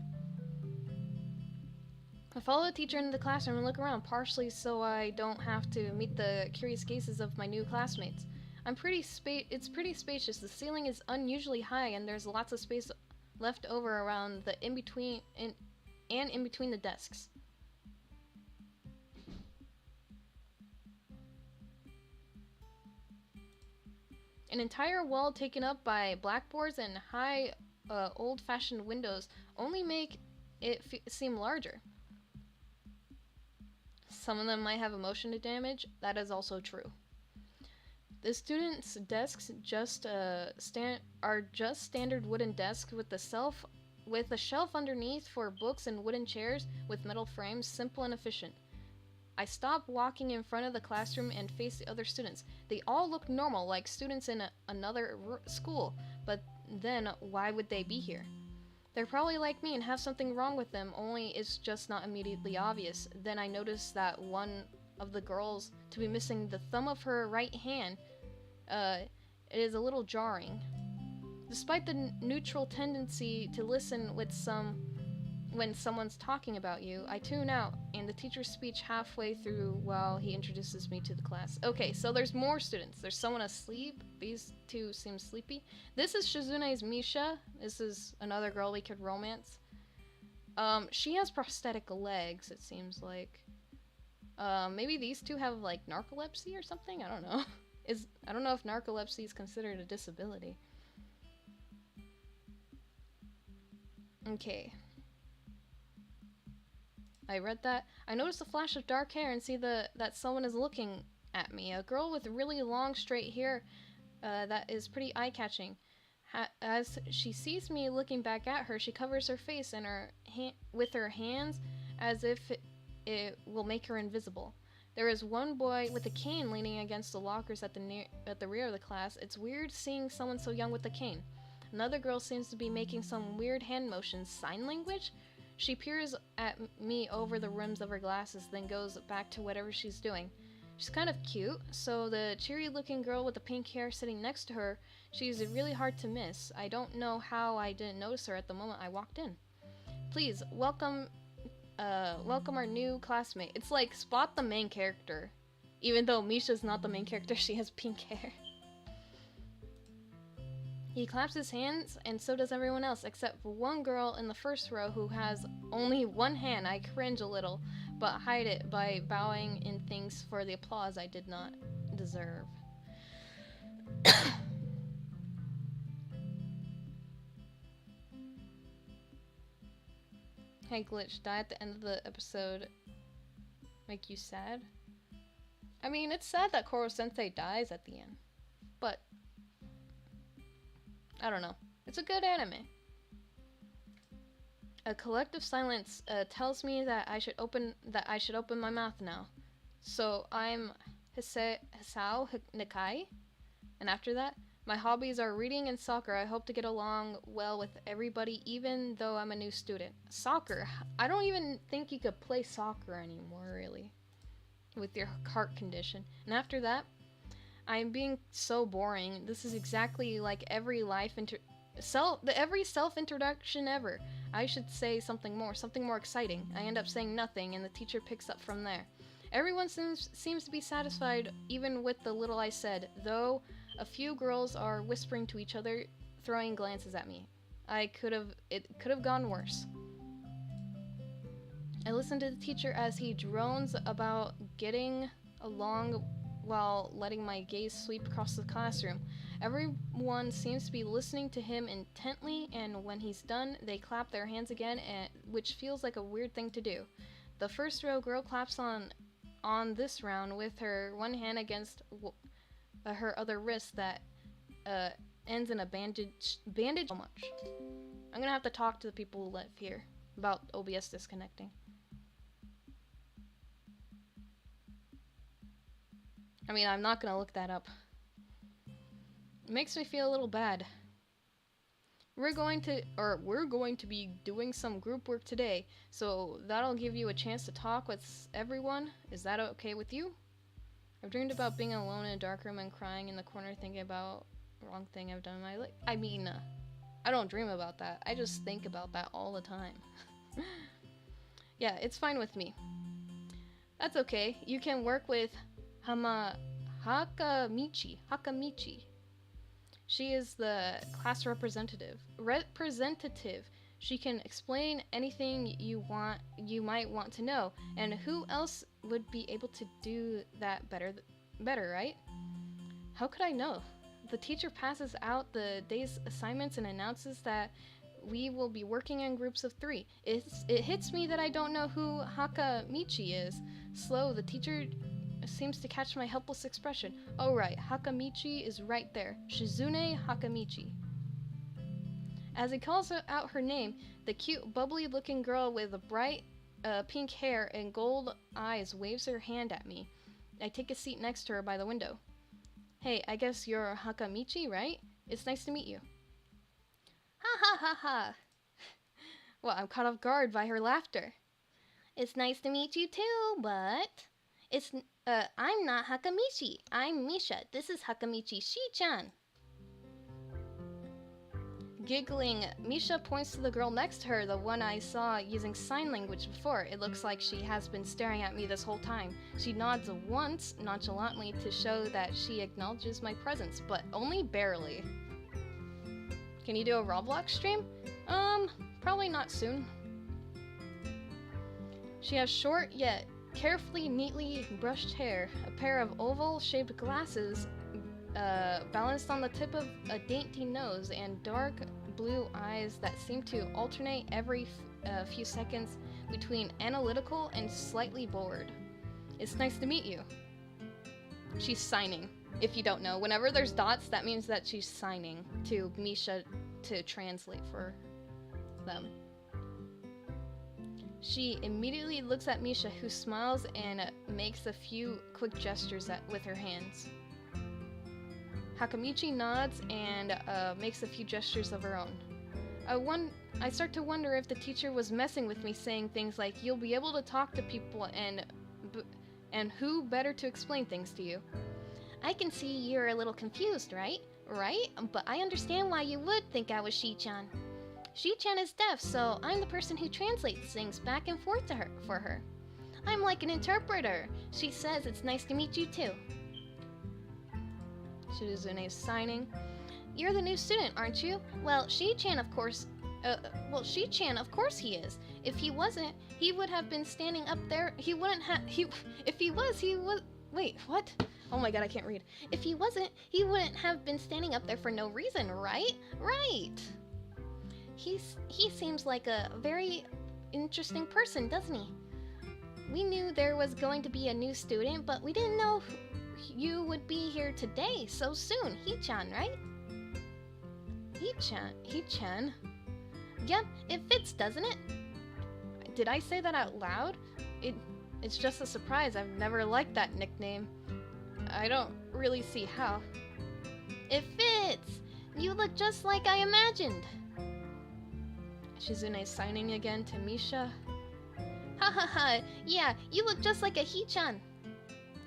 I follow the teacher into the classroom and look around, partially so I don't have to meet the curious gazes of my new classmates. It's pretty spacious. The ceiling is unusually high, and there's lots of space left over around the in between the desks. An entire wall taken up by blackboards and high, old-fashioned windows only make it seem larger. some of them might have emotion damage. That is also true. The students' desks are just standard wooden desks with a shelf underneath for books and wooden chairs with metal frames, simple and efficient. I stopped walking in front of the classroom and faced the other students. They all looked normal, like students in another school, but then why would they be here? They're probably like me and have something wrong with them, only it's just not immediately obvious. Then I noticed that one of the girls to be missing the thumb of her right hand. It is a little jarring. Despite the neutral tendency to listen when someone's talking about you, I tune out, and the teacher's speech halfway through while he introduces me to the class. Okay, so there's more students. There's someone asleep. These two seem sleepy. This is Shizune's Misha. This is another girl we could romance. She has prosthetic legs, it seems like. Maybe these two have, like, narcolepsy or something? I don't know. I don't know if narcolepsy is considered a disability. Okay. I read that. I noticed a flash of dark hair and see that someone is looking at me. A girl with really long, straight hair that is pretty eye-catching. As she sees me looking back at her, she covers her face in with her hands as if it will make her invisible. There is one boy with a cane leaning against the lockers at the rear of the class. It's weird seeing someone so young with a cane. Another girl seems to be making some weird hand motions. Sign language? She peers at me over the rims of her glasses, then goes back to whatever she's doing. She's kind of cute, so the cheery-looking girl with the pink hair sitting next to her, she's really hard to miss. I don't know how I didn't notice her at the moment I walked in. Please, welcome our new classmate. It's like, spot the main character. Even though Misha's not the main character, she has pink hair. He claps his hands, and so does everyone else, except for one girl in the first row who has only one hand. I cringe a little, but hide it by bowing in thanks for the applause I did not deserve. Hey Glitch, die at the end of the episode make you sad? I mean, it's sad that Koro-sensei dies at the end, but I don't know. It's a good anime. A collective silence tells me that I should open my mouth now. So I'm Hisao Nikai, and after that, my hobbies are reading and soccer. I hope to get along well with everybody, even though I'm a new student. Soccer? I don't even think you could play soccer anymore, really, with your heart condition. And after that, I'm being so boring. This is exactly like every every self-introduction ever. I should say something more exciting. I end up saying nothing, and the teacher picks up from there. Everyone seems to be satisfied, even with the little I said, though a few girls are whispering to each other, throwing glances at me. It could have gone worse. I listen to the teacher as he drones about getting along while letting my gaze sweep across the classroom. Everyone seems to be listening to him intently, and when he's done, they clap their hands again, which feels like a weird thing to do. The first row girl claps on this round with her one hand against her other wrist that ends in a bandage so much. I'm gonna have to talk to the people who live here about OBS disconnecting. I mean, I'm not gonna look that up. It makes me feel a little bad. We're going to be doing some group work today, so that'll give you a chance to talk with everyone. Is that okay with you? I've dreamed about being alone in a dark room and crying in the corner thinking about the wrong thing I've done in my life. I mean, I don't dream about that. I just think about that all the time. Yeah, it's fine with me. That's okay. You can work with Hakamichi. She is the class representative. She can explain anything you might want to know. And who else would be able to do that better, right? How could I know? The teacher passes out the day's assignments and announces that we will be working in groups of 3. It hits me that I don't know who Hakamichi is, slow, the teacher seems to catch my helpless expression. Oh right, Hakamichi is right there. Shizune Hakamichi. As he calls out her name, the cute, bubbly-looking girl with the bright pink hair and gold eyes waves her hand at me. I take a seat next to her by the window. Hey, I guess you're Hakamichi, right? It's nice to meet you. Ha ha ha ha! Well, I'm caught off guard by her laughter. It's nice to meet you too, but... I'm not Hakamichi. I'm Misha. This is Hakamichi Shi-chan. Giggling, Misha points to the girl next to her, the one I saw using sign language before. It looks like she has been staring at me this whole time. She nods once, nonchalantly, to show that she acknowledges my presence, but only barely. Can you do a Roblox stream? Probably not soon. She has short yet carefully, neatly brushed hair, a pair of oval-shaped glasses balanced on the tip of a dainty nose, and dark blue eyes that seem to alternate every few seconds between analytical and slightly bored. It's nice to meet you. She's signing. If you don't know, whenever there's dots, that means that she's signing to Misha to translate for them. She immediately looks at Misha, who smiles and makes a few quick gestures with her hands. Hakamichi nods and makes a few gestures of her own. I start to wonder if the teacher was messing with me, saying things like, "You'll be able to talk to people, and who better to explain things to you?" I can see you're a little confused, right? Right? But I understand why you would think I was Shi-chan. Shi-chan is deaf, so I'm the person who translates things back and forth for her. I'm like an interpreter. She says it's nice to meet you too. Shizune is signing. You're the new student, aren't you? Well, Shi-chan, of course. Shi-chan, of course he is. If he wasn't, he would have been standing up there. He wouldn't have. If he was, he would. Wait, what? Oh my god, I can't read. If he wasn't, he wouldn't have been standing up there for no reason, right? Right. He seems like a very interesting person, doesn't he? We knew there was going to be a new student, but we didn't know you would be here today so soon. He-chan, right? He-chan? Yep, it fits, doesn't it? Did I say that out loud? It's just a surprise. I've never liked that nickname. I don't really see how. It fits! You look just like I imagined. Shizune signing again to Misha. Ha ha ha! Yeah, you look just like a He-chan.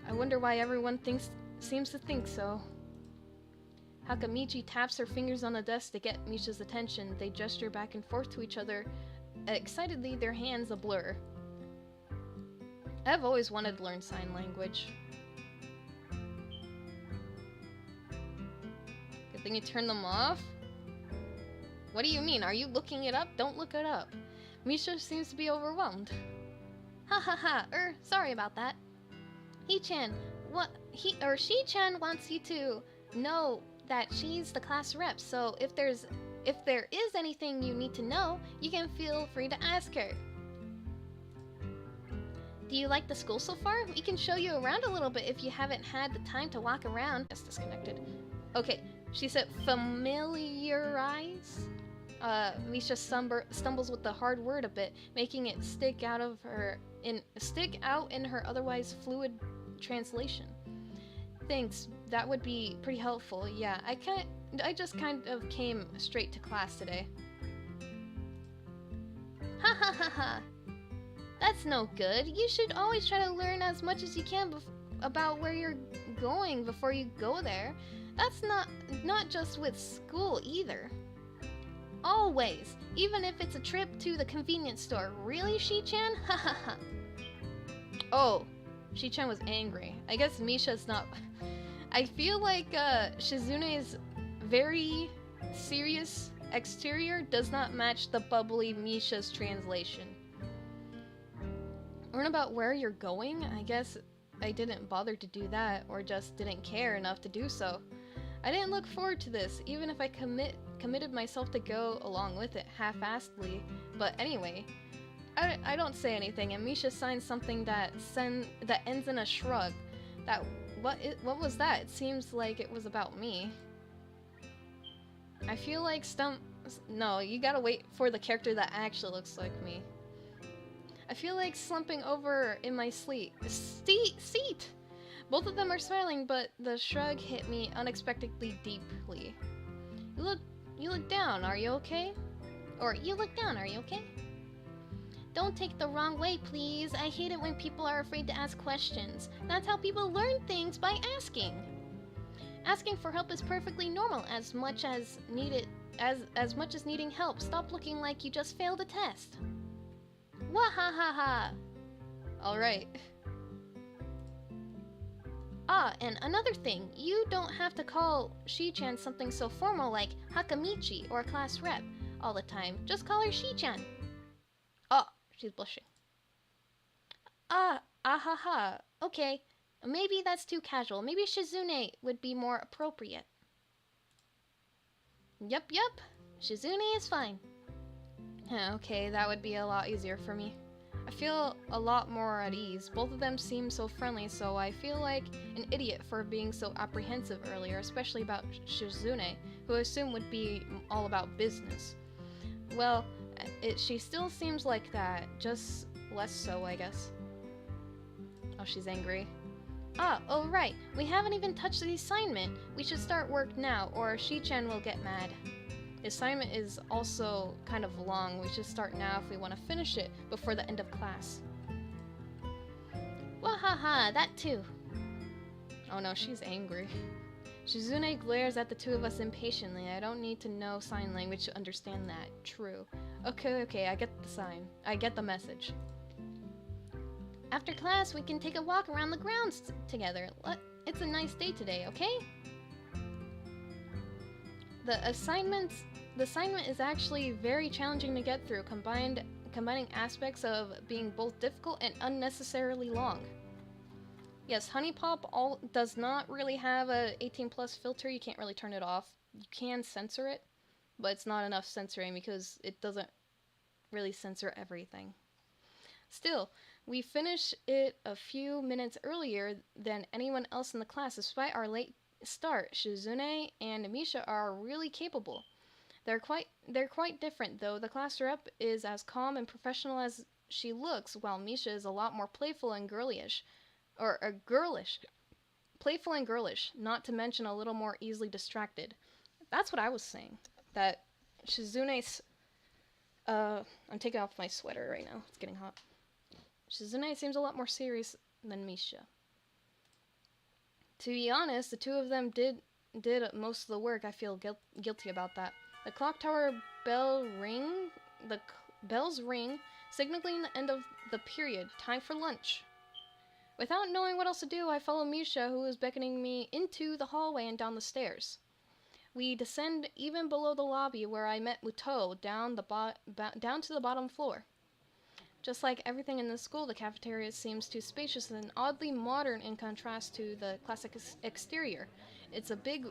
I wonder why everyone seems to think so. Hakamichi taps her fingers on the desk to get Misha's attention. They gesture back and forth to each other, excitedly, their hands a blur. I've always wanted to learn sign language. Good thing you turned them off? What do you mean? Are you looking it up? Don't look it up. Misha seems to be overwhelmed. Ha ha ha, sorry about that. He-chan, She-chan wants you to know that she's the class rep, so if there is anything you need to know, you can feel free to ask her. Do you like the school so far? We can show you around a little bit if you haven't had the time to walk around. Just disconnected. Okay, she said familiarize? Misha stumbles with the hard word a bit, making it stick out in her otherwise fluid translation. Thanks, that would be pretty helpful. Yeah, I just kind of came straight to class today. Ha ha ha ha! That's no good. You should always try to learn as much as you can about where you're going before you go there. That's not just with school either. Always, even if it's a trip to the convenience store. Really, Shi-chan? Ha ha ha. Oh, Shi-chan was angry. I guess Misha's not. I feel like Shizune's very serious exterior does not match the bubbly Misha's translation. Learn about where you're going? I guess I didn't bother to do that, or just didn't care enough to do so. I didn't look forward to this, even if I committed myself to go along with it half-assedly. But anyway, I don't say anything, and Misha signs something that ends in a shrug. What was that? It seems like it was about me. I feel like No, you gotta wait for the character that actually looks like me. I feel like slumping over in my seat! Both of them are smiling, but the shrug hit me unexpectedly deeply. You look down, are you okay? Or, you look down, are you okay? Don't take the wrong way, please. I hate it when people are afraid to ask questions. That's how people learn things, by asking. Asking for help is perfectly normal, as much as needing help. Stop looking like you just failed a test. Wahahaha. Alright. Ah, and another thing, you don't have to call Shi-chan something so formal like Hakamichi or class rep all the time. Just call her Shi-chan. Oh, she's blushing. Ahaha. Okay, maybe that's too casual. Maybe Shizune would be more appropriate. Yep. Shizune is fine. Okay, that would be a lot easier for me. I feel a lot more at ease. Both of them seem so friendly, so I feel like an idiot for being so apprehensive earlier, especially about Shizune, who I assumed would be all about business. Well, she still seems like that, just less so, I guess. Oh, she's angry. Oh right, we haven't even touched the assignment. We should start work now, or Shi-chan will get mad. The assignment is also kind of long. We should start now if we want to finish it before the end of class. Wahaha, that too. Oh no, she's angry. Shizune glares at the two of us impatiently. I don't need to know sign language to understand that. True. Okay, I get the sign. I get the message. After class, we can take a walk around the grounds together. It's a nice day today, okay? The assignment is actually very challenging to get through, combining aspects of being both difficult and unnecessarily long. Yes, Honey Pop does not really have a 18+ filter. You can't really turn it off. You can censor it, but it's not enough censoring because it doesn't really censor everything. Still, we finished it a few minutes earlier than anyone else in the class, despite our late start. Shizune and Misha are really capable. They're quite different, though. The class rep is as calm and professional as she looks, while Misha is a lot more playful and girlish. Playful and girlish, not to mention a little more easily distracted. That's what I was saying. That Shizune's... I'm taking off my sweater right now. It's getting hot. Shizune seems a lot more serious than Misha. To be honest, the two of them did most of the work. I feel guilty about that. The clock tower bells ring, signaling the end of the period. Time for lunch. Without knowing what else to do, I follow Misha, who is beckoning me into the hallway and down the stairs. We descend even below the lobby where I met Muto, down to the bottom floor. Just like everything in the school, the cafeteria seems too spacious and oddly modern in contrast to the classic exterior. The big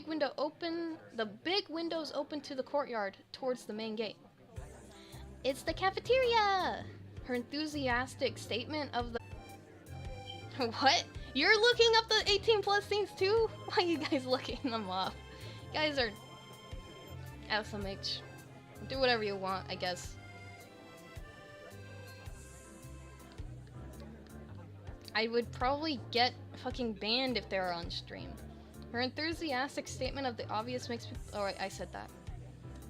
windows open to the courtyard towards the main gate. It's the cafeteria! Her enthusiastic statement of the... What? You're looking up the 18+ scenes too? Why are you guys looking them up? You guys are... SMH. Do whatever you want, I guess. I would probably get fucking banned if they were on stream. Her enthusiastic statement of the obvious makes me... Oh, I said that.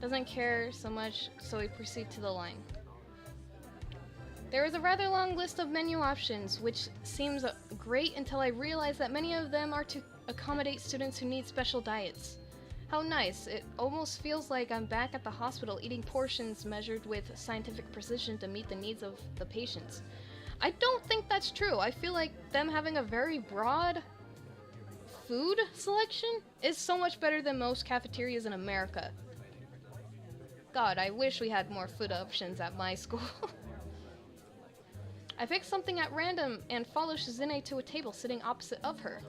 Doesn't care so much, so we proceed to the line. There is a rather long list of menu options, which seems great until I realize that many of them are to accommodate students who need special diets. How nice. It almost feels like I'm back at the hospital eating portions measured with scientific precision to meet the needs of the patients. I don't think that's true. I feel like them having a very broad food selection is so much better than most cafeterias in America. God, I wish we had more food options at my school. I pick something at random and follow Shizune to a table sitting opposite of her.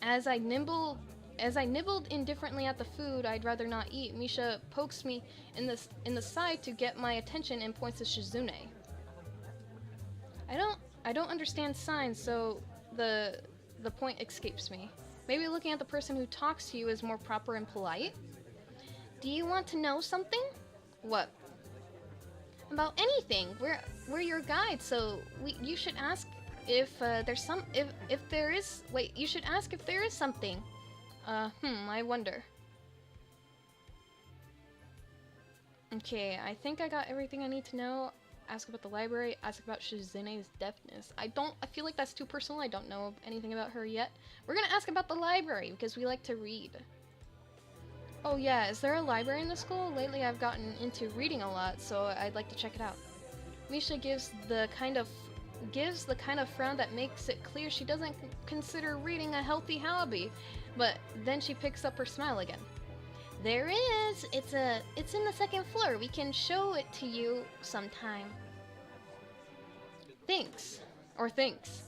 As I nibble As I nibbled indifferently at the food I'd rather not eat, Misha pokes me in the side to get my attention and points to Shizune. I don't understand signs, so the point escapes me. Maybe looking at the person who talks to you is more proper and polite? Do you want to know something? What? About anything. We're your guides, so you should ask if there's some if there is. Wait, you should ask if there is something. I wonder. Okay, I think I got everything I need to know. Ask about the library, ask about Shizune's deafness. I feel like that's too personal. I don't know anything about her yet. We're gonna ask about the library because we like to read. Oh yeah, is there a library in the school? Lately I've gotten into reading a lot, so I'd like to check it out. Misha gives the kind of frown that makes it clear she doesn't consider reading a healthy hobby, but then she picks up her smile again. There is! It's in the second floor. We can show it to you sometime. Thanks. Or thanks.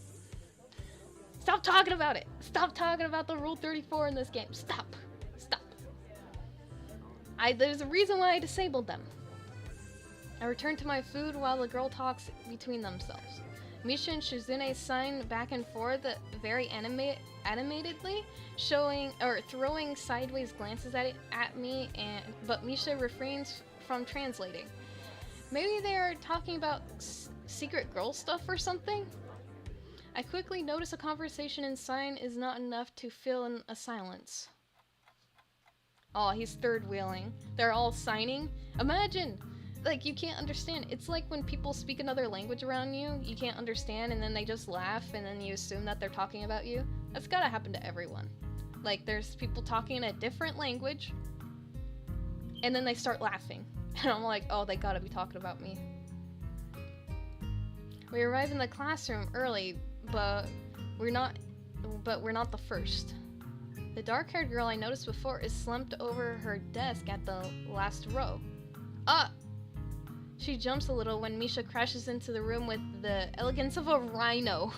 Stop talking about it! Stop talking about the Rule 34 in this game. Stop. Stop. There's a reason why I disabled them. I return to my food while the girl talks between themselves. Misha and Shizune sign back and forth very animatedly, throwing sideways glances at me, but Misha refrains from translating. Maybe they are talking about secret girl stuff or something? I quickly notice a conversation in sign is not enough to fill in a silence. Oh, he's third wheeling. They're all signing. Imagine! Like, you can't understand. It's like when people speak another language around you, you can't understand, and then they just laugh, and then you assume that they're talking about you. That's gotta happen to everyone. Like, there's people talking in a different language, and then they start laughing. And I'm like, oh, they gotta be talking about me. We arrive in the classroom early, but we're not the first. The dark-haired girl I noticed before is slumped over her desk at the last row. Ah! She jumps a little when Misha crashes into the room with the elegance of a rhino.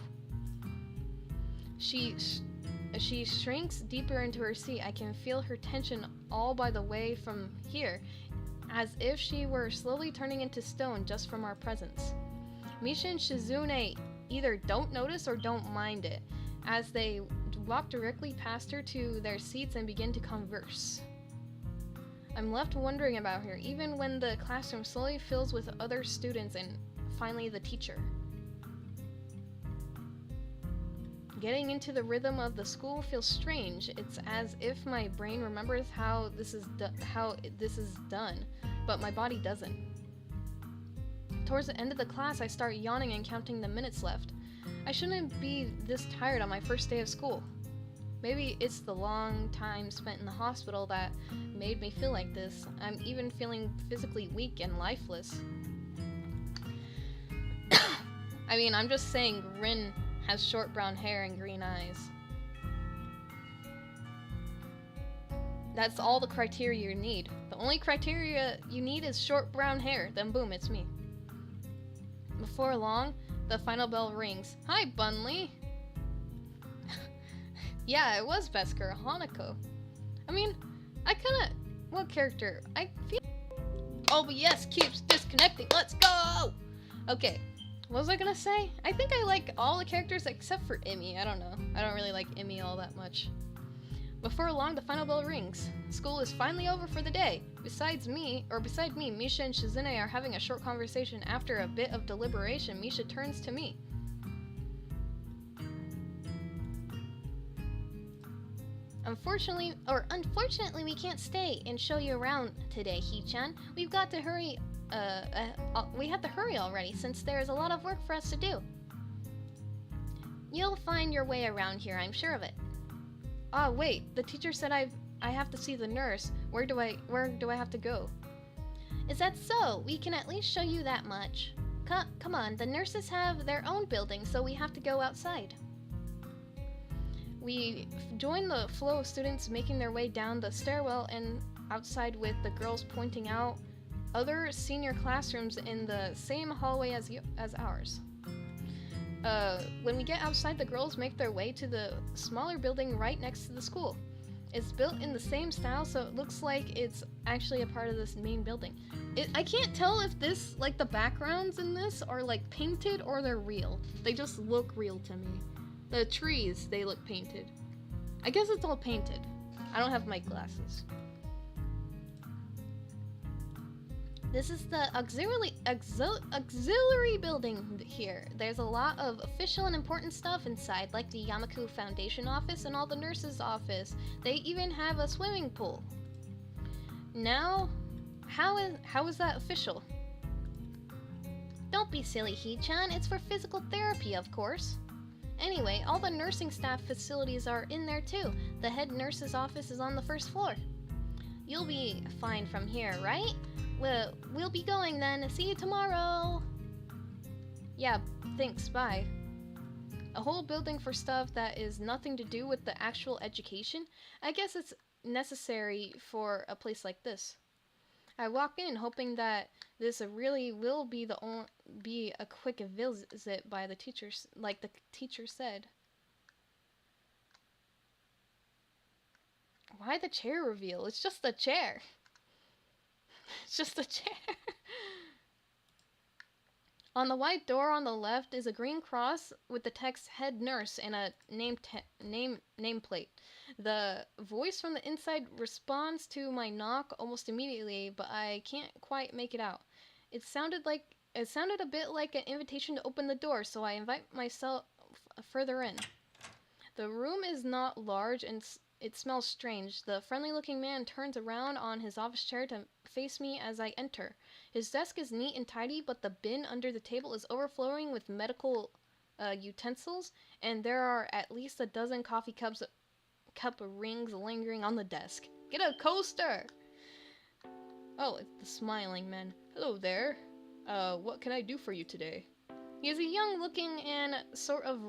She shrinks deeper into her seat. I can feel her tension all by the way from here, as if she were slowly turning into stone just from our presence. Misha and Shizune either don't notice or don't mind it, as they walk directly past her to their seats and begin to converse. I'm left wondering about her, even when the classroom slowly fills with other students and finally the teacher. Getting into the rhythm of the school feels strange. It's as if my brain remembers how this is done, but my body doesn't. Towards the end of the class, I start yawning and counting the minutes left. I shouldn't be this tired on my first day of school. Maybe it's the long time spent in the hospital that made me feel like this. I'm even feeling physically weak and lifeless. I mean, I'm just saying Rin has short brown hair and green eyes. That's all the criteria you need. The only criteria you need is short brown hair, then boom, it's me. Before long, the final bell rings. Hi, Bunley! Yeah, it was Vesker, Hanako. I mean, what character? I feel... Oh, but yes, keeps disconnecting. Let's go! Okay, what was I gonna say? I think I like all the characters except for Emmy. I don't know. I don't really like Emmy all that much. Before long, the final bell rings. School is finally over for the day. Beside me, Misha and Shizune are having a short conversation. After a bit of deliberation, Misha turns to me. Unfortunately, we can't stay and show you around today, Hee-chan. We have to hurry already, since there is a lot of work for us to do. You'll find your way around here, I'm sure of it. Ah, wait, the teacher said I have to see the nurse. Where do I have to go? Is that so? We can at least show you that much. Come on, the nurses have their own building, so we have to go outside. We join the flow of students making their way down the stairwell and outside, with the girls pointing out other senior classrooms in the same hallway as ours. When we get outside, the girls make their way to the smaller building right next to the school. It's built in the same style, so it looks like it's actually a part of this main building. I can't tell if this, like the backgrounds in this are like painted or they're real. They just look real to me. The trees, they look painted. I guess it's all painted. I don't have my glasses. This is the auxiliary building here. There's a lot of official and important stuff inside, like the Yamaku Foundation office and all the nurses' office. They even have a swimming pool. Now, how is that official? Don't be silly, Hee-chan. It's for physical therapy, of course. Anyway, all the nursing staff facilities are in there too. The head nurse's office is on the first floor. You'll be fine from here, right? We'll be going then. See you tomorrow. Yeah, thanks, bye. A whole building for stuff that is nothing to do with the actual education? I guess it's necessary for a place like this. I walk in hoping that this really will be a quick visit by the teachers, like the teacher said. Why the chair reveal? It's just a chair. It's just a chair. On the white door on the left is a green cross with the text head nurse and a nameplate. The voice from the inside responds to my knock almost immediately, but I can't quite make it out. It sounded a bit like an invitation to open the door, so I invite myself further in. The room is not large and it smells strange. The friendly-looking man turns around on his office chair to face me as I enter. His desk is neat and tidy, but the bin under the table is overflowing with medical utensils, and there are at least a dozen coffee cup rings lingering on the desk. Get a coaster! Oh, it's the smiling man. Hello there. What can I do for you today? He is young looking and sort of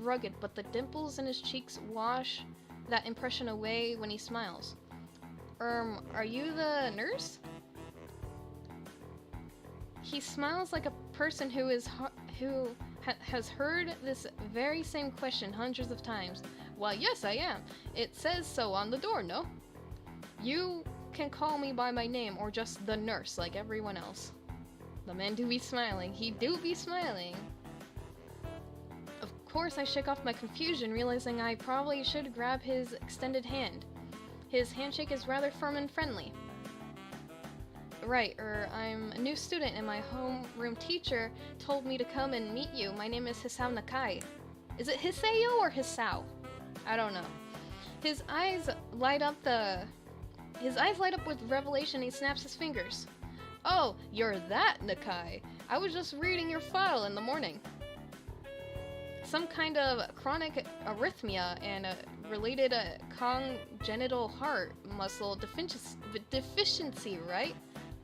rugged, but the dimples in his cheeks wash that impression away when he smiles. Are you the nurse? He smiles like a person who has heard this very same question hundreds of times. Well, yes, I am. It says so on the door, no? You can call me by my name or just the nurse like everyone else. The man do be smiling. He do be smiling. Of course, I shake off my confusion, realizing I probably should grab his extended hand. His handshake is rather firm and friendly. Right, I'm a new student and my homeroom teacher told me to come and meet you. My name is Hisao Nakai. Is it Hiseo or Hisao? I don't know. His eyes light up with revelation. He snaps his fingers. Oh, you're that Nakai. I was just reading your file in the morning. Some kind of chronic arrhythmia and a related congenital heart muscle deficiency, right?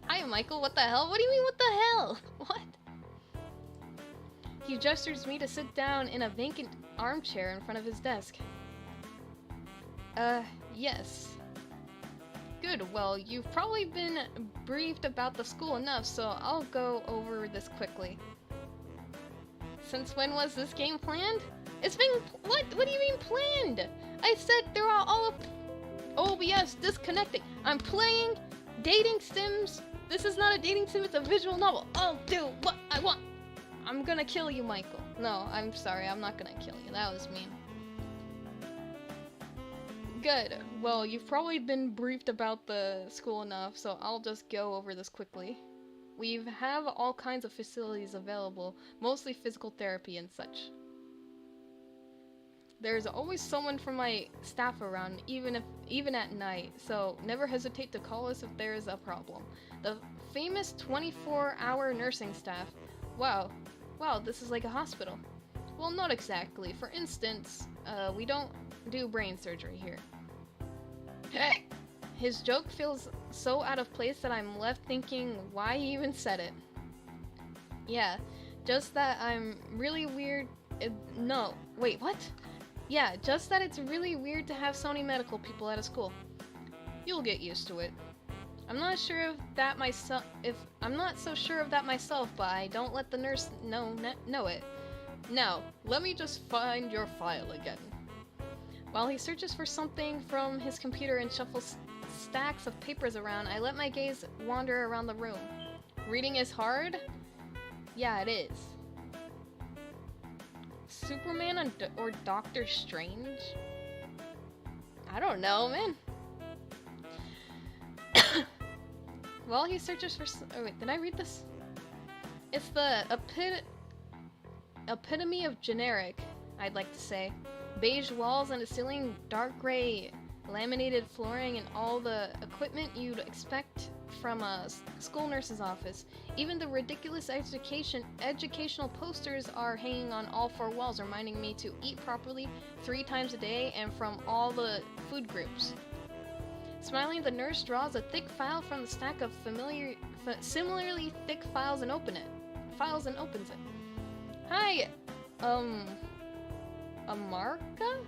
Hi, Michael, what the hell? What do you mean, what the hell? What? He gestures me to sit down in a vacant armchair in front of his desk. Yes. Good, well, you've probably been briefed about the school enough, so I'll go over this quickly. Since when was this game planned? It's been, what? What do you mean planned? I said they're all OBS disconnecting. I'm playing dating sims. This is not a dating sim, it's a visual novel. I'll do what I want. I'm gonna kill you, Michael. No, I'm sorry, I'm not gonna kill you. That was mean. Good. Well, you've probably been briefed about the school enough, so I'll just go over this quickly. We have all kinds of facilities available, mostly physical therapy and such. There's always someone from my staff around, even at night, so never hesitate to call us if there is a problem. The famous 24-hour nursing staff. Wow, this is like a hospital. Well, not exactly. For instance, we don't do brain surgery here. His joke feels so out of place that I'm left thinking why he even said it. Yeah, just that I'm really weird. No, wait, what? Yeah, just that it's really weird to have so many medical people at a school. You'll get used to it. I'm not sure of that myself. I'm not so sure of that myself, but I don't let the nurse know it. Now, let me just find your file again. While he searches for something from his computer and shuffles stacks of papers around, I let my gaze wander around the room. Reading is hard? Yeah, it is. Superman or Doctor Strange? I don't know, man. While he searches for... Oh wait, did I read this? It's the epitome of generic, I'd like to say. Beige walls and a ceiling, dark gray laminated flooring, and all the equipment you'd expect from a school nurse's office. Even the ridiculous educational posters are hanging on all four walls, reminding me to eat properly 3 times a day and from all the food groups. Smiling, the nurse draws a thick file from the stack of similarly thick files and opens it. Hi, Amarka?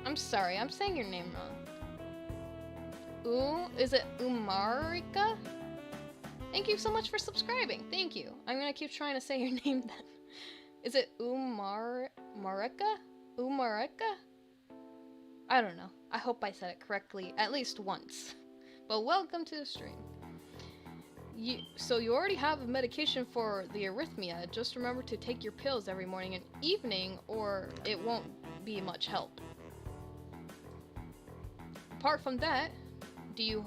I'm sorry, I'm saying your name wrong. Is it Umarika? Thank you so much for subscribing. Thank you. I'm gonna keep trying to say your name then. Is it Umarika? Umarika? I don't know. I hope I said it correctly at least once. But welcome to the stream. So you already have a medication for the arrhythmia. Just remember to take your pills every morning and evening or it won't be much help. Apart from that, do you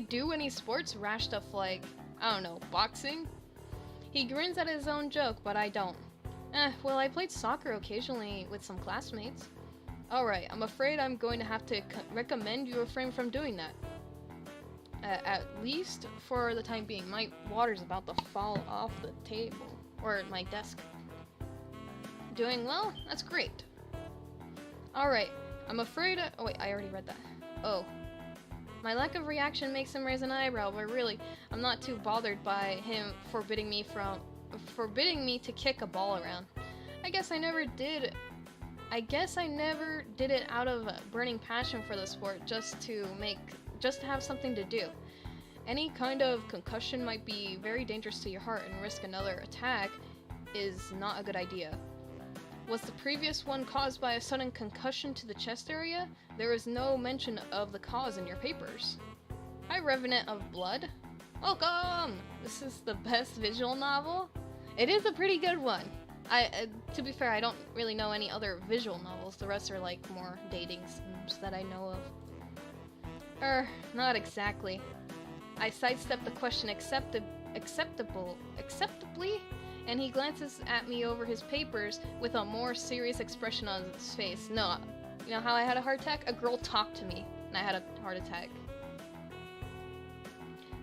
do any sports? Rash stuff like, I don't know, boxing? He grins at his own joke, but I don't. Well, I played soccer occasionally with some classmates. Alright, I'm afraid I'm going to have to recommend you refrain from doing that. At least for the time being. My water's about to fall off the table. Or my desk. Doing well? That's great. Alright, I'm afraid oh wait, I already read that. Oh. My lack of reaction makes him raise an eyebrow, but really, I'm not too bothered by him forbidding me to kick a ball around. I guess I never did it out of a burning passion for the sport, just to have something to do. Any kind of concussion might be very dangerous to your heart, and risk another attack is not a good idea. Was the previous one caused by a sudden concussion to the chest area? There is no mention of the cause in your papers. Hi, Revenant of Blood. Welcome! This is the best visual novel? It is a pretty good one. To be fair, I don't really know any other visual novels. The rest are like more dating sims that I know of. Not exactly. I sidestepped the question acceptably, and he glances at me over his papers with a more serious expression on his face. No, you know how I had a heart attack? A girl talked to me, and I had a heart attack.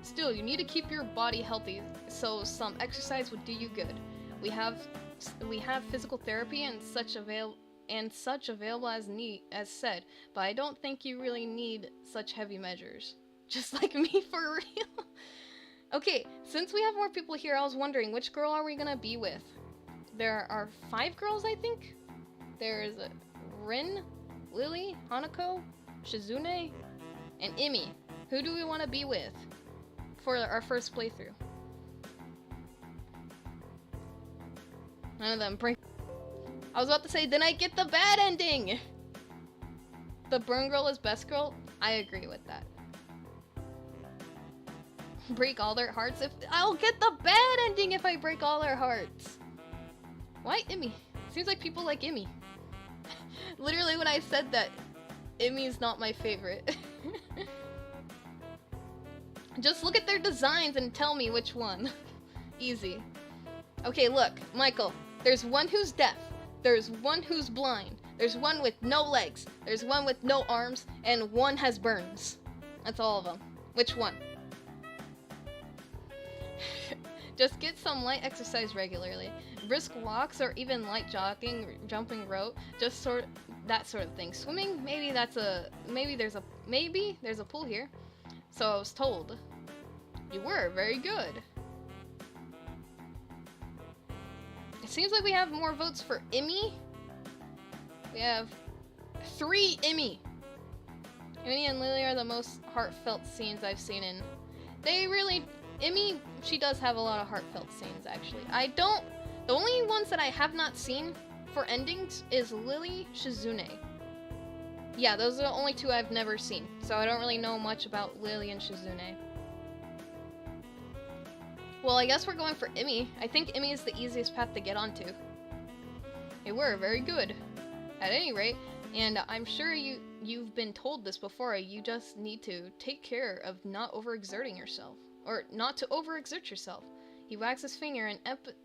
Still, you need to keep your body healthy, so some exercise would do you good. We have physical therapy and such available as said, but I don't think you really need such heavy measures. Just like me, for real. Okay, since we have more people here, I was wondering, which girl are we gonna be with? There are 5 girls, I think? There's Rin, Lily, Hanako, Shizune, and Imi. Who do we want to be with for our first playthrough? None of them bring... I was about to say, then I get the bad ending! The burn girl is best girl? I agree with that. Break all their hearts? I'll get the bad ending if I break all their hearts! Why Imi? Seems like people like Imi. Literally when I said that, Imi's not my favorite. Just look at their designs and tell me which one. Easy. Okay, look, Michael. There's one who's deaf. There's one who's blind. There's one with no legs. There's one with no arms. And one has burns. That's all of them. Which one? Just get some light exercise regularly. Brisk walks or even light jogging, jumping rope, just that sort of thing. Swimming, maybe there's a pool here. So I was told. You were very good. It seems like we have more votes for Imi. We have 3 Imi. Imi and Lily are the most heartfelt scenes I've seen in. Imi, she does have a lot of heartfelt scenes, actually. The only ones that I have not seen for endings is Lily Shizune. Yeah, those are the only two I've never seen, so I don't really know much about Lily and Shizune. Well, I guess we're going for Imi. I think Imi is the easiest path to get onto. They were very good. At any rate, and I'm sure you've been told this before, you just need to take care of not overexerting yourself. Or not to overexert yourself. He wags his finger and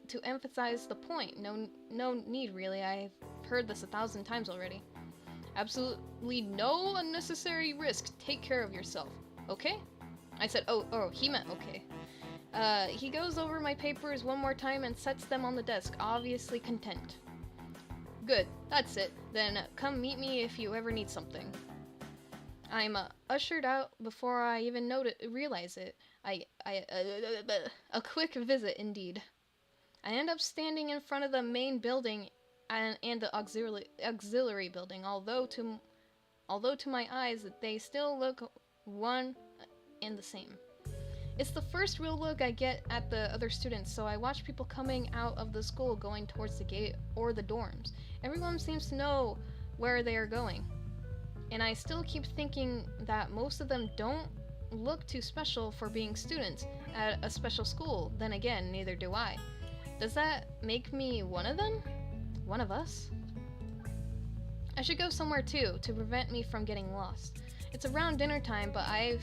to emphasize the point. No need, really. I've heard this 1,000 times already. Absolutely no unnecessary risk. Take care of yourself. Okay? I said, oh, he meant okay. He goes over my papers one more time and sets them on the desk, obviously content. Good, that's it. Then come meet me if you ever need something. I'm ushered out before I even realize it. A quick visit indeed. I end up standing in front of the main building and the auxiliary building, although to my eyes they still look one and the same. It's the first real look I get at the other students, so I watch people coming out of the school going towards the gate or the dorms. Everyone seems to know where they are going. And I still keep thinking that most of them don't look too special for being students at a special school. Then again, neither do I. Does that make me one of them? One of us? I should go somewhere too, to prevent me from getting lost. It's around dinner time, but I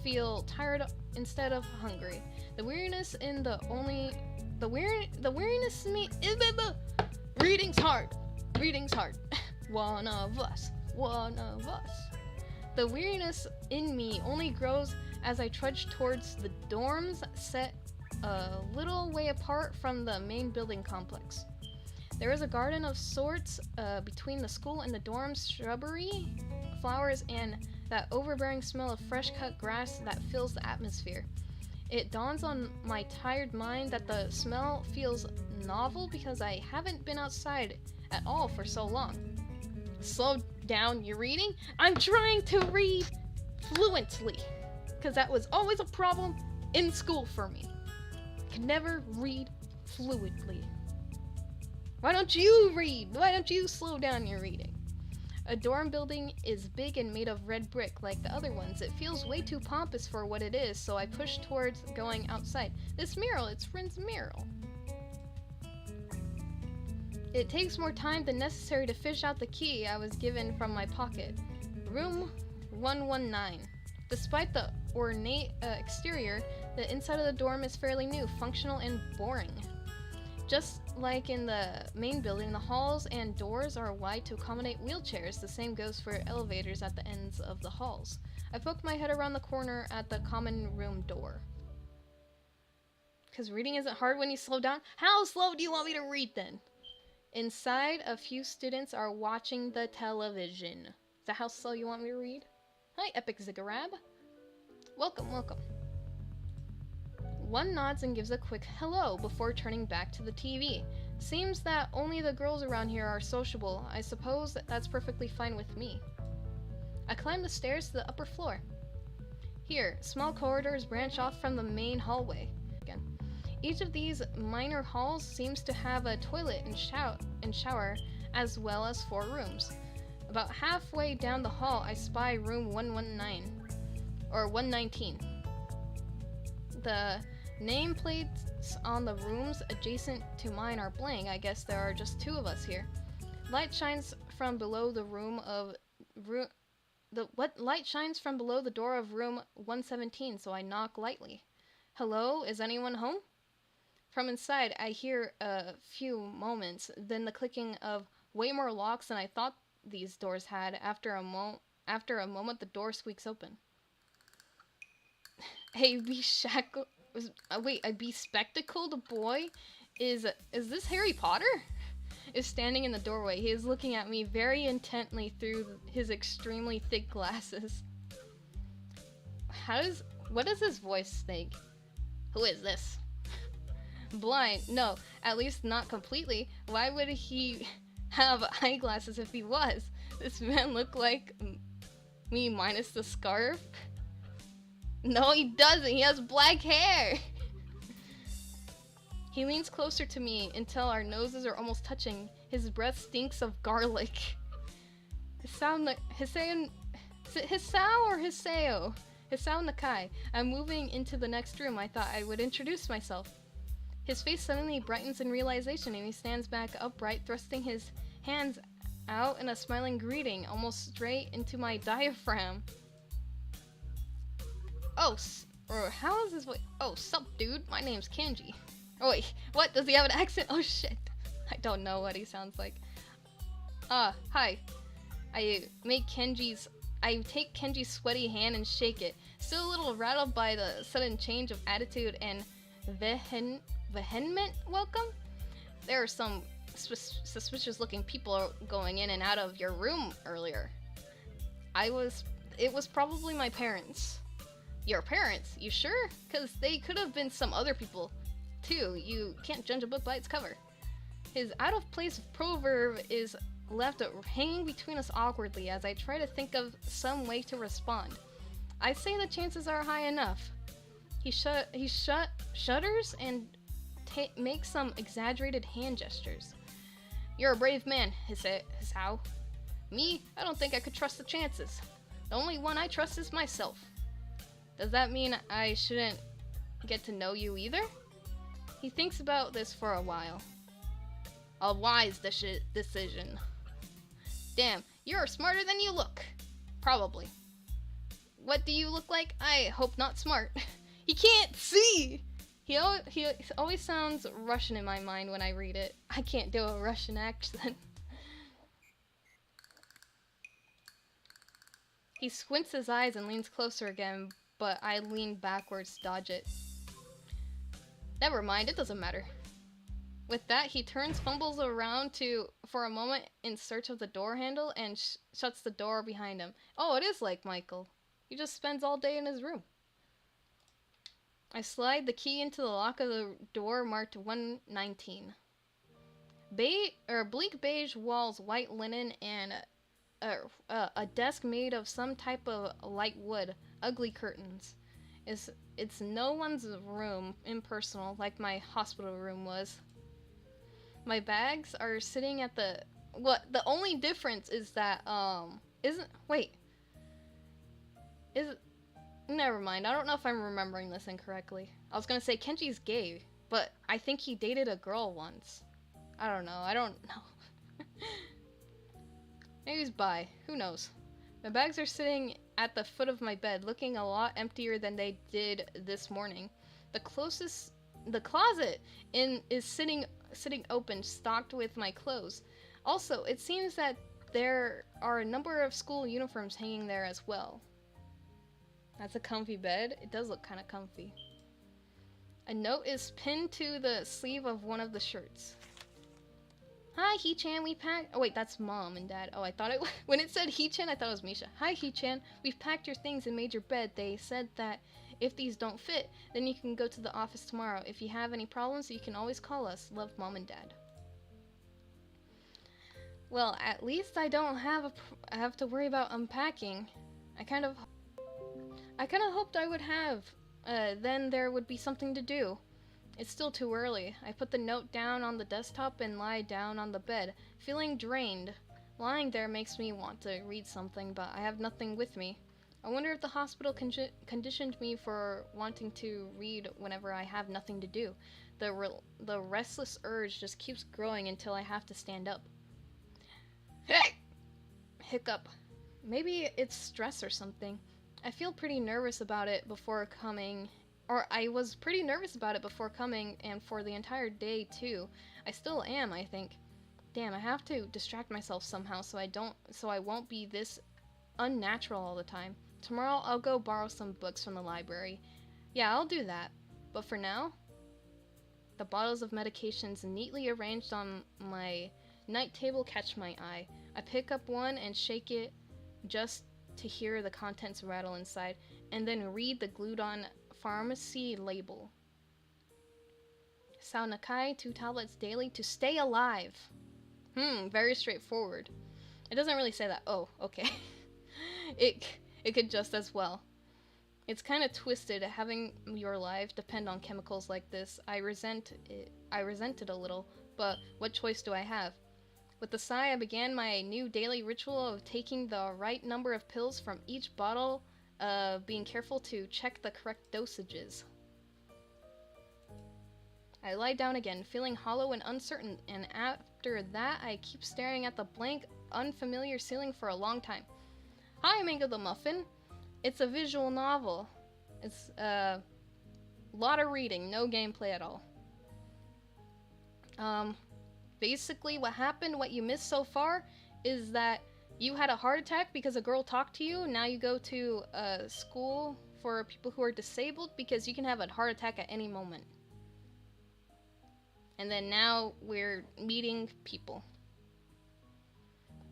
feel tired instead of hungry. The weariness in the weariness in me is reading's hard. Reading's hard. One of us. One of us. The weariness in me only grows as I trudge towards the dorms set a little way apart from the main building complex. There is a garden of sorts between the school and the dorms, shrubbery, flowers, and that overbearing smell of fresh cut grass that fills the atmosphere. It dawns on my tired mind that the smell feels novel because I haven't been outside at all for so long. Slow down, you're reading? I'm trying to read fluently, because that was always a problem in school for me. Could never read fluently. Why don't you read? Why don't you slow down your reading? A dorm building is big and made of red brick like the other ones. It feels way too pompous for what it is, so I push towards going outside. This mural, it's Friend's mural. It takes more time than necessary to fish out the key I was given from my pocket. Room 119. Despite the ornate exterior, the inside of the dorm is fairly new, functional, and boring. Just like in the main building, the halls and doors are wide to accommodate wheelchairs. The same goes for elevators at the ends of the halls. I poke my head around the corner at the common room door. Because reading isn't hard when you slow down? How slow do you want me to read then? Inside, a few students are watching the television. Is that how slow you want me to read? Hi, Epic Ziggarab. Welcome, welcome. One nods and gives a quick hello before turning back to the TV. Seems that only the girls around here are sociable. I suppose that's perfectly fine with me. I climb the stairs to the upper floor. Here, small corridors branch off from the main hallway. Again. Each of these minor halls seems to have a toilet and shower, as well as 4 rooms. About halfway down the hall, I spy room 119, or 119. The nameplates on the rooms adjacent to mine are blank. I guess there are just 2 of us here. Light shines from below the light shines from below the door of room 117, so I knock lightly. Hello, is anyone home? From inside, I hear a few moments, then the clicking of way more locks than I thought these doors had. After a moment, the door squeaks open. A bespectacled boy is this Harry Potter? Is standing in the doorway. He is looking at me very intently through his extremely thick glasses. What does his voice think? Who is this? Blind? No, at least not completely. Why would he have eyeglasses if he was? This man look like me minus the scarf? No, he doesn't. He has black hair. He leans closer to me until our noses are almost touching. His breath stinks of garlic. Hisao Nakai. I'm moving into the next room. I thought I would introduce myself. His face suddenly brightens in realization and he stands back upright, thrusting his hands out in a smiling greeting, almost straight into my diaphragm. Oh, or how is his voice? Oh, sup, dude? My name's Kenji. Oh, wait, what? Does he have an accent? Oh, shit. I don't know what he sounds like. Hi. I take Kenji's sweaty hand and shake it, still a little rattled by the sudden change of attitude and vehement welcome. There are some suspicious-looking people going in and out of your room earlier. It was probably my parents. Your parents? You sure? Because they could have been some other people, too. You can't judge a book by its cover. His out-of-place proverb is left hanging between us awkwardly as I try to think of some way to respond. I say the chances are high enough. He shudders and makes some exaggerated hand gestures. You're a brave man, Hisao. Me? I don't think I could trust the chances. The only one I trust is myself. Does that mean I shouldn't get to know you either? He thinks about this for a while. A wise decision. Damn, you're smarter than you look. Probably. What do you look like? I hope not smart. He can't see! He always sounds Russian in my mind when I read it. I can't do a Russian accent. He squints his eyes and leans closer again, but I lean backwards to dodge it. Never mind, it doesn't matter. With that, he fumbles around for a moment in search of the door handle and shuts the door behind him. Oh, it is like Michael. He just spends all day in his room. I slide the key into the lock of the door marked 119. Bleak beige walls, white linen, and a desk made of some type of light wood. Ugly curtains. It's no one's room, impersonal, like my hospital room was. My bags are sitting at the only difference is that, never mind, I don't know if I'm remembering this incorrectly. I was gonna say Kenji's gay, but I think he dated a girl once. I don't know. Maybe he's bi, who knows. My bags are sitting at the foot of my bed, looking a lot emptier than they did this morning. The closet is sitting open, stocked with my clothes. Also, it seems that there are a number of school uniforms hanging there as well. That's a comfy bed. It does look kind of comfy. A note is pinned to the sleeve of one of the shirts. Hi, He-chan, we packed... Oh, wait, that's Mom and Dad. Oh, I thought it... When it said He-chan, I thought it was Misha. Hi, He-chan. We've packed your things and made your bed. They said that if these don't fit, then you can go to the office tomorrow. If you have any problems, you can always call us. Love, Mom and Dad. Well, at least I don't have to worry about unpacking. I kind of hoped I would have. Then there would be something to do. It's still too early. I put the note down on the desktop and lie down on the bed, feeling drained. Lying there makes me want to read something, but I have nothing with me. I wonder if the hospital conditioned me for wanting to read whenever I have nothing to do. The restless urge just keeps growing until I have to stand up. Hiccup. Maybe it's stress or something. I feel pretty nervous about it before coming. Or I was pretty nervous about it before coming, and for the entire day, too. I still am, I think. Damn, I have to distract myself somehow so I won't be this unnatural all the time. Tomorrow, I'll go borrow some books from the library. Yeah, I'll do that. But for now, the bottles of medications neatly arranged on my night table catch my eye. I pick up one and shake it just to hear the contents rattle inside, and then read the glued-on pharmacy label. Sao Nakai, 2 tablets daily to stay alive. Very straightforward. It doesn't really say that. Oh, okay. It could just as well. It's kind of twisted having your life depend on chemicals like this. I resent it a little, but what choice do I have? With a sigh, I began my new daily ritual of taking the right number of pills from each bottle, being careful to check the correct dosages. I lie down again, feeling hollow and uncertain, and after that, I keep staring at the blank, unfamiliar ceiling for a long time. Hi, Mango the Muffin. It's a visual novel. It's a lot of reading, no gameplay at all. Basically what happened, what you missed so far, is that you had a heart attack because a girl talked to you. Now you go to a school for people who are disabled because you can have a heart attack at any moment. And then now we're meeting people.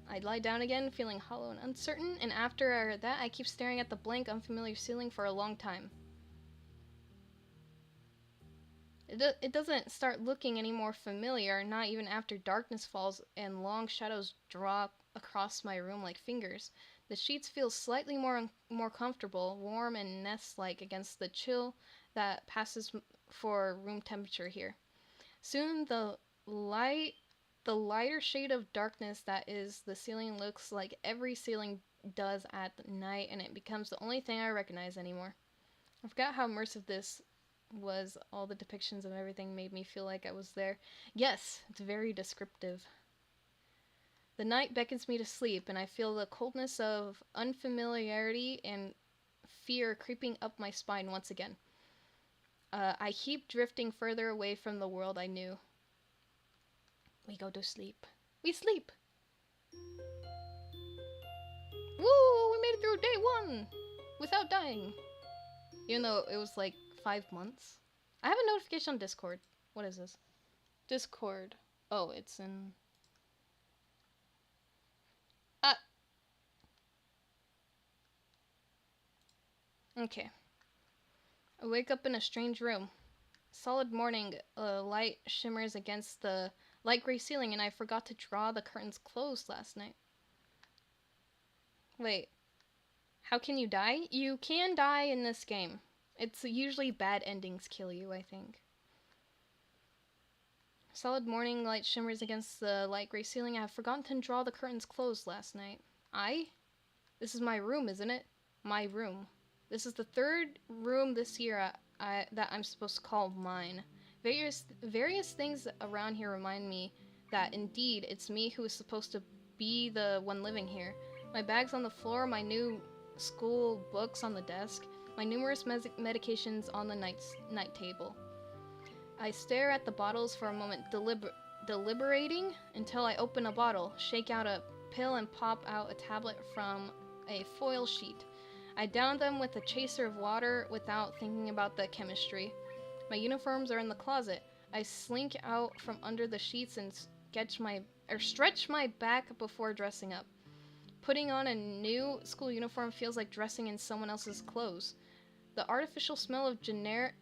I lie down again, feeling hollow and uncertain, and after that I keep staring at the blank, unfamiliar ceiling for a long time. It doesn't start looking any more familiar, not even after darkness falls and long shadows draw across my room like fingers. The sheets feel slightly more comfortable, warm and nest-like against the chill that passes for room temperature here. Soon the lighter shade of darkness that is the ceiling looks like every ceiling does at night, and it becomes the only thing I recognize anymore. I forgot how immersive this was. All the depictions of everything made me feel like I was there. Yes, it's very descriptive. The night beckons me to sleep, and I feel the coldness of unfamiliarity and fear creeping up my spine once again. I keep drifting further away from the world I knew. We go to sleep. We sleep! Woo! We made it through day 1! Without dying. Even though it was like 5 months. I have a notification on Discord. What is this? Discord. Oh, it's in... Okay. I wake up in a strange room. Solid morning, light shimmers against the light gray ceiling, and I forgot to draw the curtains closed last night. Wait. How can you die? You can die in this game. It's usually bad endings kill you, I think. Solid morning, light shimmers against the light gray ceiling. I have forgotten to draw the curtains closed last night. This is my room, isn't it? My room. This is the 3rd room this year that I'm supposed to call mine. Various things around here remind me that indeed it's me who is supposed to be the one living here. My bag's on the floor, my new school books on the desk, my numerous medications on the night table. I stare at the bottles for a moment, deliberating until I open a bottle, shake out a pill, and pop out a tablet from a foil sheet. I down them with a chaser of water without thinking about the chemistry. My uniforms are in the closet. I slink out from under the sheets and stretch my back before dressing up. Putting on a new school uniform feels like dressing in someone else's clothes. The artificial smell of generic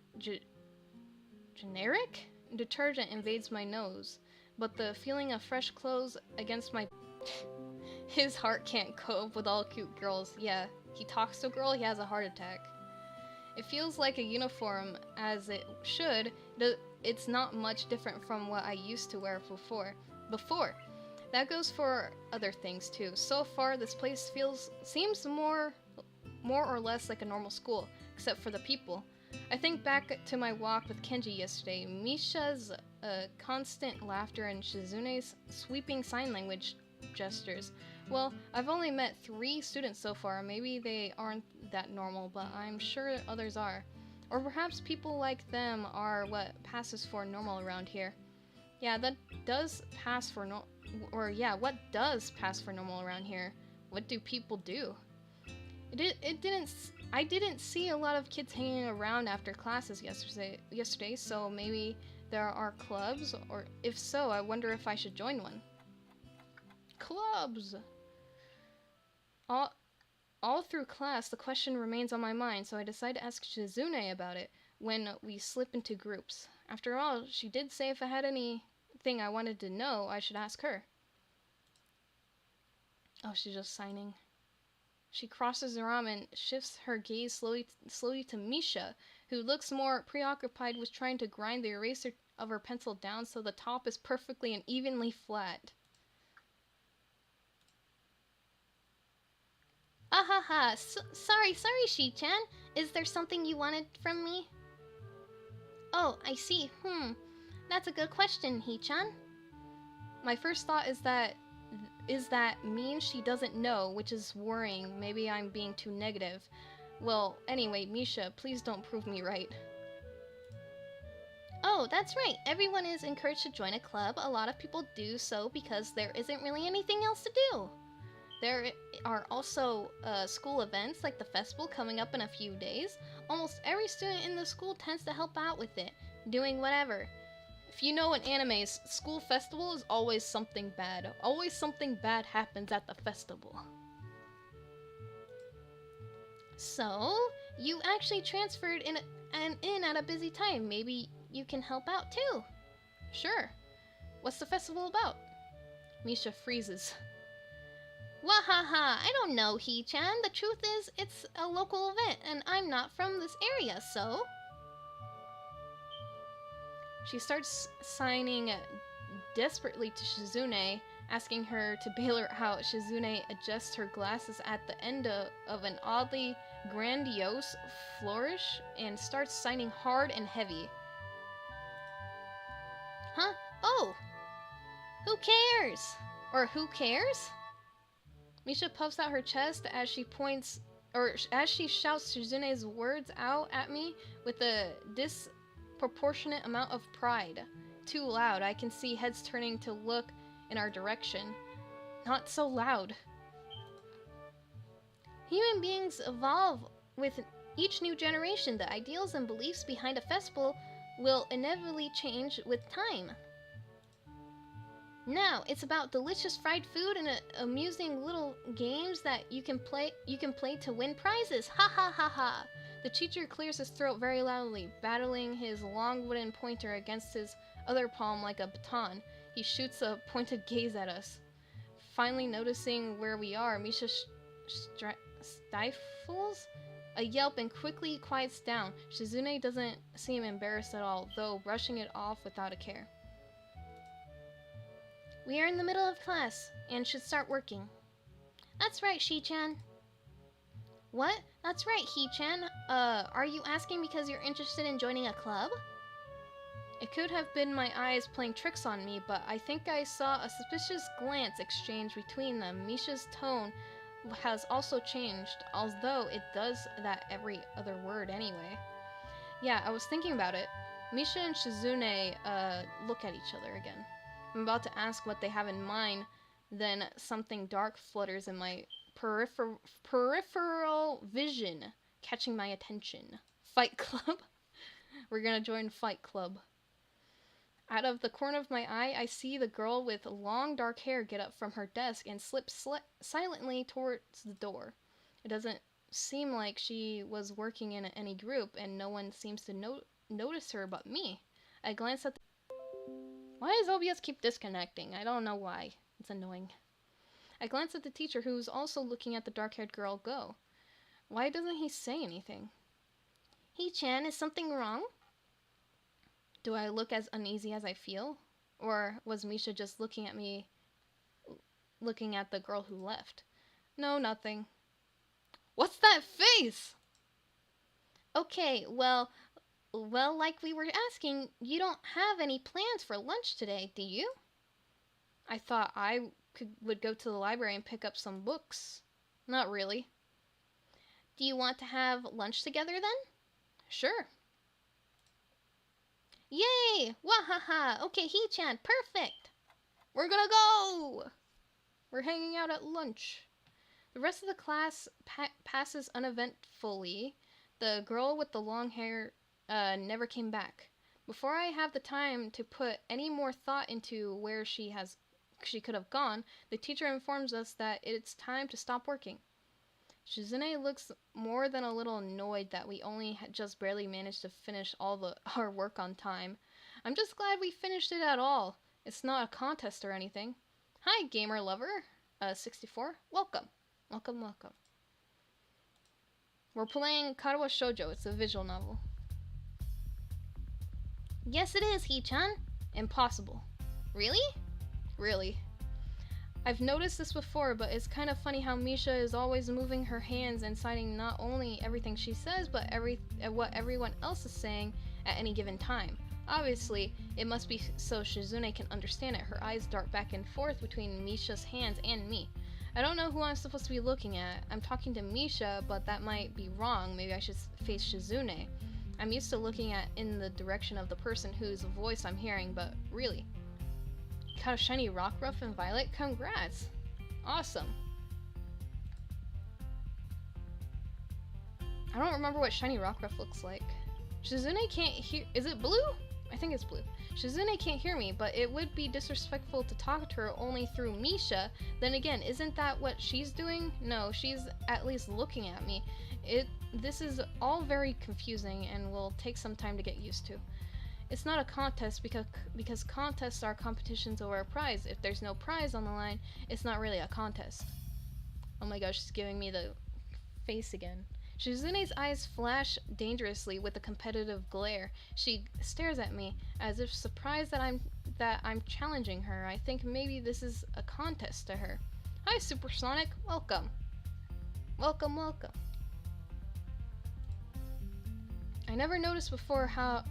detergent invades my nose, but the feeling of fresh clothes against my... His heart can't cope with all cute girls. Yeah, he talks to a girl, he has a heart attack. It feels like a uniform, as it should. It's not much different from what I used to wear before. That goes for other things too. So far, this place seems more or less like a normal school, except for the people. I think back to my walk with Kenji yesterday, Misha's constant laughter, and Shizune's sweeping sign language gestures. Well, I've only met 3 students so far. Maybe they aren't that normal, but I'm sure others are. Or perhaps people like them are what passes for normal around here. Yeah, that does pass for what does pass for normal around here? What do people do? I didn't see a lot of kids hanging around after classes yesterday, so maybe there are clubs, or if so, I wonder if I should join one. Clubs! All through class, the question remains on my mind, so I decide to ask Shizune about it when we slip into groups. After all, she did say if I had anything I wanted to know, I should ask her. Oh, she's just signing. She crosses her arm and shifts her gaze slowly to Misha, who looks more preoccupied with trying to grind the eraser of her pencil down so the top is perfectly and evenly flat. Ahaha, sorry, Shi-chan. Is there something you wanted from me? Oh, I see. That's a good question, Hee-chan. My first thought is that means she doesn't know, which is worrying. Maybe I'm being too negative. Well, anyway, Misha, please don't prove me right. Oh, that's right. Everyone is encouraged to join a club. A lot of people do so because there isn't really anything else to do. There are also school events like the festival coming up in a few days. Almost every student in the school tends to help out with it, doing whatever. If you know in animes, school festival is always something bad. Always something bad happens at the festival. So, you actually transferred in at a busy time. Maybe you can help out too. Sure. What's the festival about? Misha freezes. Wahaha, I don't know, Hee-chan. The truth is, it's a local event, and I'm not from this area, so... She starts signing desperately to Shizune, asking her to bail her out. Shizune adjusts her glasses at the end of an oddly grandiose flourish and starts signing hard and heavy. Huh? Oh! Who cares? Or who cares? Misha puffs out her chest as she shouts Shizune's words out at me with a disproportionate amount of pride. Too loud. I can see heads turning to look in our direction. Not so loud. Human beings evolve with each new generation. The ideals and beliefs behind a festival will inevitably change with time. Now, it's about delicious fried food and amusing little games that you can play to win prizes. Ha ha ha ha. The teacher clears his throat very loudly, battling his long wooden pointer against his other palm like a baton. He shoots a pointed gaze at us. Finally noticing where we are, Misha stifles a yelp and quickly quiets down. Shizune doesn't seem embarrassed at all, though brushing it off without a care. We are in the middle of class, and should start working. That's right, Shi-chan. What? That's right, Hee-chan. Are you asking because you're interested in joining a club? It could have been my eyes playing tricks on me, but I think I saw a suspicious glance exchanged between them. Misha's tone has also changed, although it does that every other word anyway. Yeah, I was thinking about it. Misha and Shizune, look at each other again. I'm about to ask what they have in mind, then something dark flutters in my peripheral vision, catching my attention. Fight Club? We're gonna join Fight Club. Out of the corner of my eye, I see the girl with long dark hair get up from her desk and slip silently towards the door. It doesn't seem like she was working in any group, and no one seems to notice her but me. I glance at the... Why does OBS keep disconnecting? I don't know why. It's annoying. I glance at the teacher, who's also looking at the dark-haired girl go. Why doesn't he say anything? Hee-chan, is something wrong? Do I look as uneasy as I feel? Or was Misha just looking at me, looking at the girl who left? No, nothing. What's that face? Okay, well, like we were asking, you don't have any plans for lunch today, do you? I thought I would go to the library and pick up some books. Not really. Do you want to have lunch together then? Sure. Yay! Wahaha! Okay, Hee-chan, perfect! We're gonna go! We're hanging out at lunch. The rest of the class passes uneventfully. The girl with the long hair never came back. Before I have the time to put any more thought into where she could have gone, the teacher informs us that it's time to stop working. Shizune looks more than a little annoyed that we only just barely managed to finish all our work on time. I'm just glad we finished it at all. It's not a contest or anything. Hi, gamer lover. 64. Welcome. Welcome, welcome. We're playing Katawa Shoujo. It's a visual novel. Yes, it is, Hee-chan. Impossible. Really? Really. I've noticed this before, but it's kind of funny how Misha is always moving her hands and citing not only everything she says, but what everyone else is saying at any given time. Obviously, it must be so Shizune can understand it. Her eyes dart back and forth between Misha's hands and me. I don't know who I'm supposed to be looking at. I'm talking to Misha, but that might be wrong. Maybe I should face Shizune. I'm used to looking in the direction of the person whose voice I'm hearing, but really. Got a shiny rock ruff and violet? Congrats! Awesome. I don't remember what shiny rock ruff looks like. Shizune can't hear- is it blue? I think it's blue. Shizune can't hear me, but it would be disrespectful to talk to her only through Misha. Then again, isn't that what she's doing? No, she's at least looking at me. This is all very confusing and will take some time to get used to. It's not a contest because contests are competitions over a prize. If there's no prize on the line, it's not really a contest. Oh my gosh, she's giving me the face again. Shizune's eyes flash dangerously with a competitive glare. She stares at me as if surprised that I'm challenging her. I think maybe this is a contest to her. Hi, Supersonic. Welcome. Welcome, welcome. I never noticed before how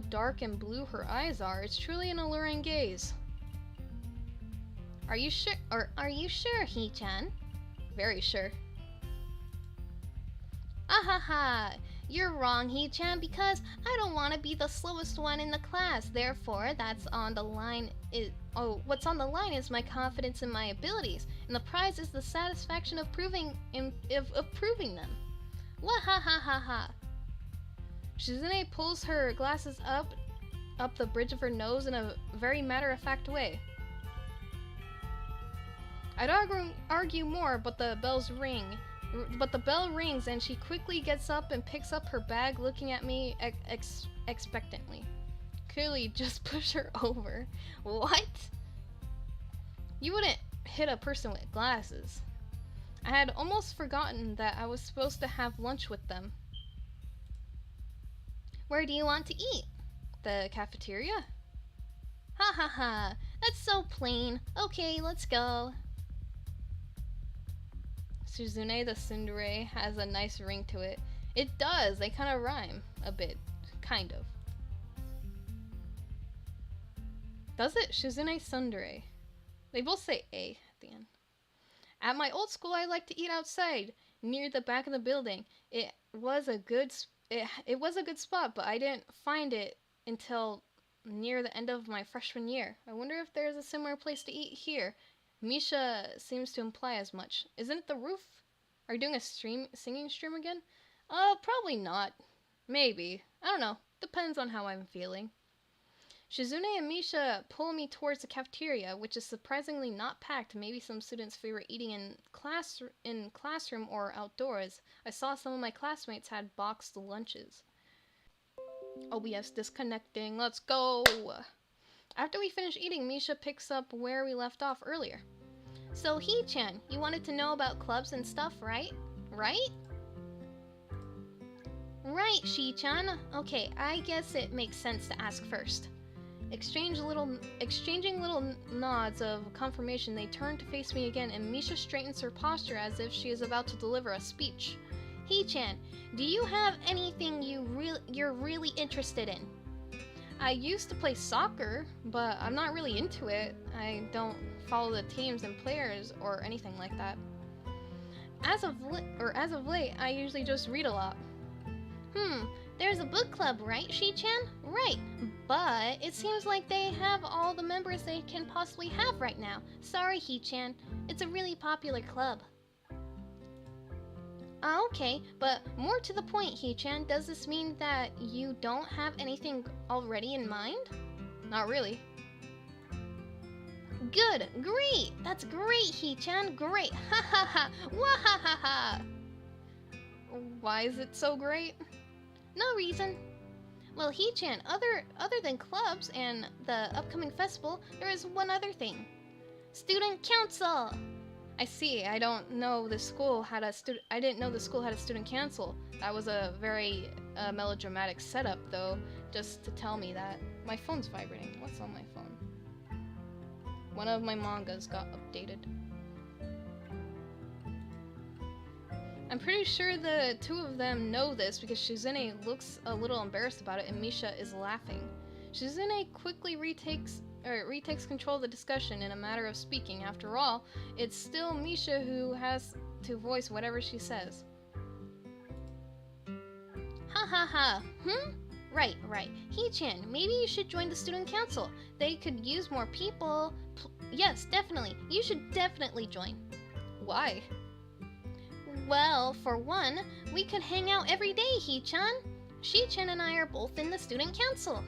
dark and blue her eyes are. It's truly an alluring gaze. Are you sure, Hee-chan? Very sure. Ahaha! You're wrong, Hee-chan, because I don't want to be the slowest one in the class. Therefore, what's on the line is my confidence in my abilities, and the prize is the satisfaction of proving them. Wahahaha! Shizune pulls her glasses up the bridge of her nose in a very matter-of-fact way. I'd argue more, but the bell rings and she quickly gets up and picks up her bag, looking at me expectantly. Clearly just push her over. What? You wouldn't hit a person with glasses. I had almost forgotten that I was supposed to have lunch with them. Where do you want to eat? The cafeteria? Ha ha ha, that's so plain. Okay, let's go. Shizune the tsundere has a nice ring to it. It does, they kind of rhyme a bit. Kind of. Does it? Shizune tsundere. They both say A at the end. At my old school, I liked to eat outside, near the back of the building. It was a good spot, but I didn't find it until near the end of my freshman year. I wonder if there's a similar place to eat here. Misha seems to imply as much. Isn't it the roof? Are you doing a singing stream again? Probably not. Maybe. I don't know. Depends on how I'm feeling. Shizune and Misha pull me towards the cafeteria, which is surprisingly not packed. Maybe some students favor eating in classroom or outdoors. I saw some of my classmates had boxed lunches. OBS disconnecting. Let's go! After we finish eating, Misha picks up where we left off earlier. So, Hee-chan, you wanted to know about clubs and stuff, right? Right? Right, Shi-chan. Okay, I guess it makes sense to ask first. Exchanging little nods of confirmation, they turn to face me again, and Misha straightens her posture as if she is about to deliver a speech. Hee-chan, do you have anything you're really interested in? I used to play soccer, but I'm not really into it. I don't follow the teams and players or anything like that. As of late, I usually just read a lot. There's a book club, right, Shi-chan? Right, but it seems like they have all the members they can possibly have right now. Sorry, Hee-chan. It's a really popular club. Okay, but more to the point, Hee-chan, does this mean that you don't have anything already in mind? Not really. Good, great! That's great, Hee-chan, great! Ha ha ha! Wah ha ha ha! Why is it so great? No reason. Well, Hee-chan, other than clubs and the upcoming festival, there is one other thing. Student council! I see. I didn't know the school had a student council. That was a very melodramatic setup, though, just to tell me that. My phone's vibrating. What's on my phone? One of my mangas got updated. I'm pretty sure the two of them know this because Shizune looks a little embarrassed about it and Misha is laughing. Shizune quickly retakes control of the discussion in a matter of speaking. After all, it's still Misha who has to voice whatever she says. Ha ha ha. Right. Hee-chan, maybe you should join the student council. They could use more people. Yes, definitely. You should definitely join. Why? Well, for one, we could hang out every day, Hee-chan. Shi-chan and I are both in the student council.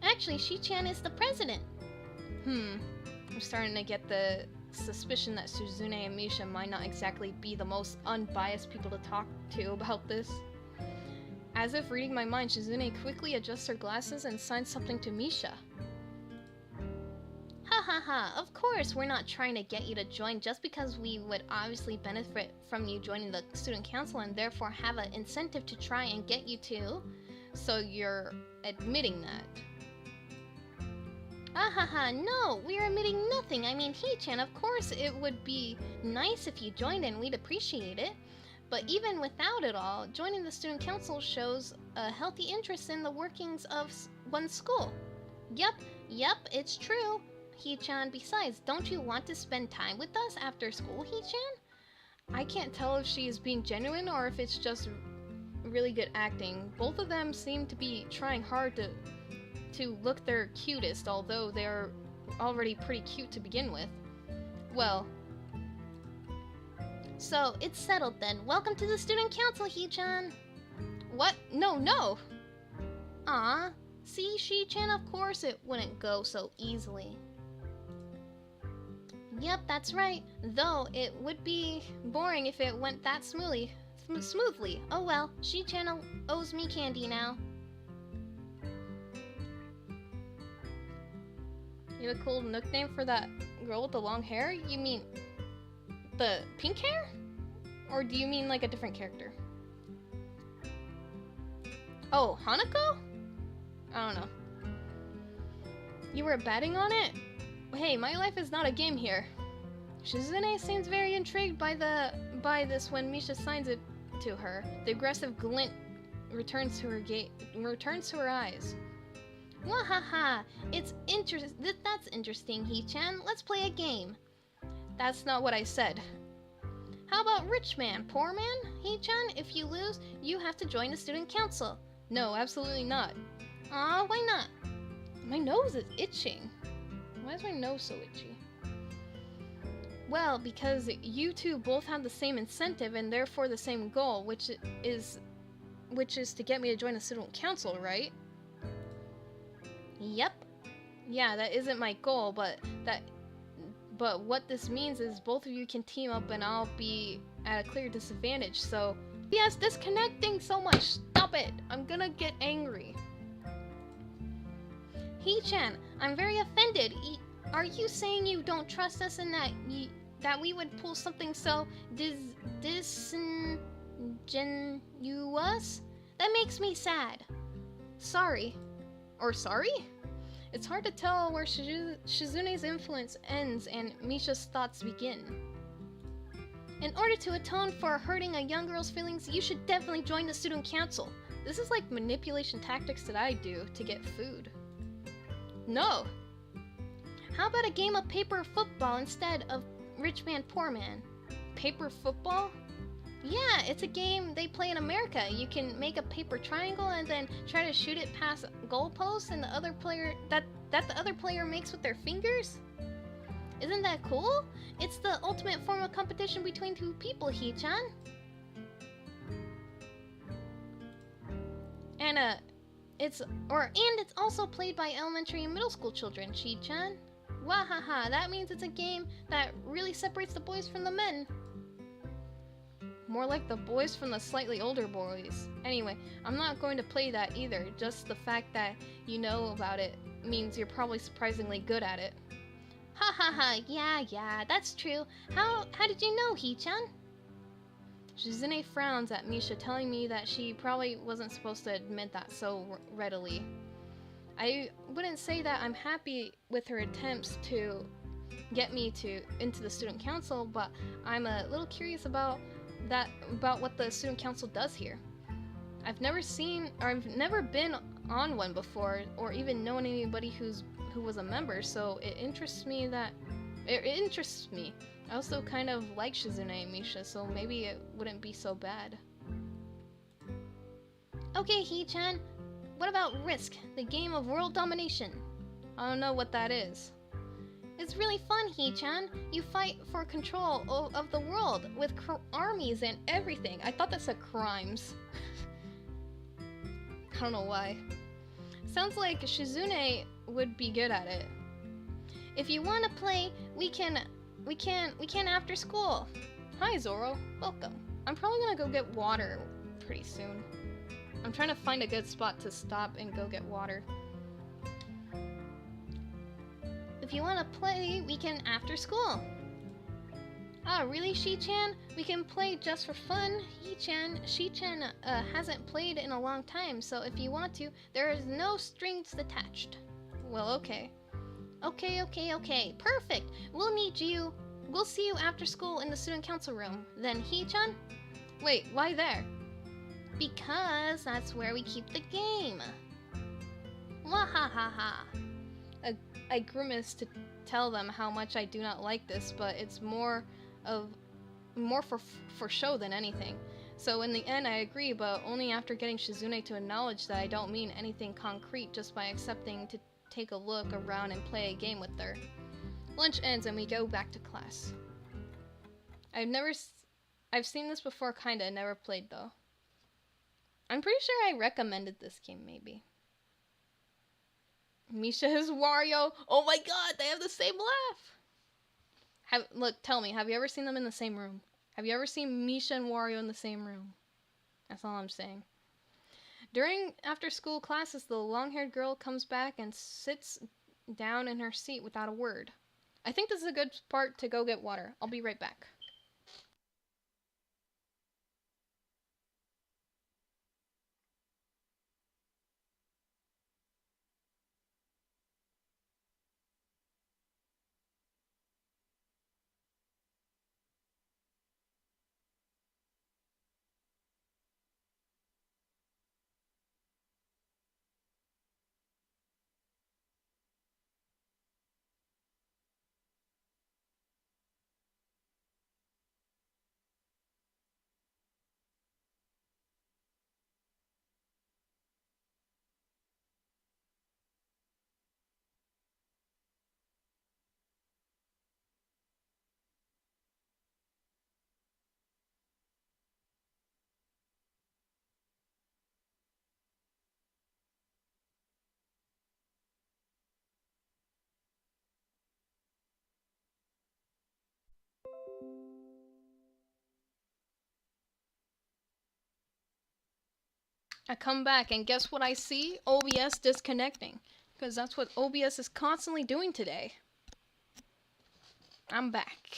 Actually, Shi-chan is the president. I'm starting to get the suspicion that Shizune and Misha might not exactly be the most unbiased people to talk to about this. As if reading my mind, Shizune quickly adjusts her glasses and signs something to Misha. Ha, of course we're not trying to get you to join just because we would obviously benefit from you joining the student council and therefore have an incentive to try and get you to. So you're admitting that. No, we're admitting nothing. I mean, Hee-chan, of course it would be nice if you joined and we'd appreciate it. But even without it all, joining the student council shows a healthy interest in the workings of one's school. Yep, it's true. Hee-chan, besides, don't you want to spend time with us after school, Hee-chan? I can't tell if she is being genuine or if it's just really good acting. Both of them seem to be trying hard to look their cutest, although they're already pretty cute to begin with. Well, so it's settled then. Welcome to the student council, Hee-chan. What? No. Ah, see, Shi-chan, of course it wouldn't go so easily. Yep, that's right. Though it would be boring if it went that smoothly. Oh well, Shi-chan owes me candy now. You have a cool nickname for that girl with the long hair? You mean the pink hair? Or do you mean like a different character? Oh, Hanako? I don't know. You were betting on it? Hey, my life is not a game here. Shizune seems very intrigued by this when Misha signs it to her. The aggressive glint returns to her eyes. Wahaha! That's interesting, Hee-chan. Let's play a game. That's not what I said. How about rich man, poor man? Hee-chan, if you lose, you have to join the student council. No, absolutely not. Aw, why not? My nose is itching. Why is my nose so itchy? Well, because you two both have the same incentive and therefore the same goal, which is to get me to join the student council, right? Yep. Yeah, that isn't my goal, but what this means is both of you can team up and I'll be at a clear disadvantage, so... Yes, disconnecting so much! Stop it! I'm gonna get angry. Hee-chan, I'm very offended. Are you saying you don't trust us and that we would pull something so disingenuous? That makes me sad. Sorry. Or sorry? It's hard to tell where Shizune's influence ends and Misha's thoughts begin. In order to atone for hurting a young girl's feelings, you should definitely join the student council. This is like manipulation tactics that I do to get food. No! How about a game of paper football instead of rich man, poor man? Paper football? Yeah, it's a game they play in America. You can make a paper triangle and then try to shoot it past goalposts and the other player that the other player makes with their fingers. Isn't that cool? It's the ultimate form of competition between two people, Hee-chan. And it's also played by elementary and middle school children, Shi-chan. Wahaha, that means it's a game that really separates the boys from the men. More like the boys from the slightly older boys. Anyway, I'm not going to play that either. Just the fact that you know about it means you're probably surprisingly good at it. Ha ha ha, yeah, that's true. How did you know, Hee-chan? Shizune frowns at Misha, telling me that she probably wasn't supposed to admit that so readily. I wouldn't say that I'm happy with her attempts to get me into the student council, but I'm a little curious about what the student council does here. I've never been on one before, or even known anybody who was a member, so it interests me. I also kind of like Shizune and Misha, so maybe it wouldn't be so bad. Okay, Hee-chan, what about Risk, the game of world domination? I don't know what that is. It's really fun, Hee-chan. You fight for control of the world with armies and everything. I thought that said crimes. I don't know why. Sounds like Shizune would be good at it. If you want to play, we can after school. Hi, Zoro. Welcome. I'm probably gonna go get water pretty soon. I'm trying to find a good spot to stop and go get water. If you want to play, we can after school. Ah, really, Shi-chan? We can play just for fun. Shi-chan hasn't played in a long time, so if you want to, there is no strings attached. Well, okay. Okay. Perfect. We'll see you after school in the student council room. Then, Hee-chan? Wait, why there? Because that's where we keep the game. Wahahaha. I grimace to tell them how much I do not like this, but it's more for show than anything. So in the end I agree, but only after getting Shizune to acknowledge that I don't mean anything concrete just by accepting to take a look around and play a game with her. Lunch ends and we go back to class. I've seen this before kinda, never played though. I'm pretty sure I recommended this game maybe. Misha is Wario. Oh my god, they have the same laugh. Look, tell me, have you ever seen them in the same room? Have you ever seen Misha and Wario in the same room? That's all I'm saying. During after-school classes, the long-haired girl comes back and sits down in her seat without a word. I think this is a good part to go get water. I'll be right back. I come back and guess what I see? OBS disconnecting. Because that's what OBS is constantly doing today. I'm back.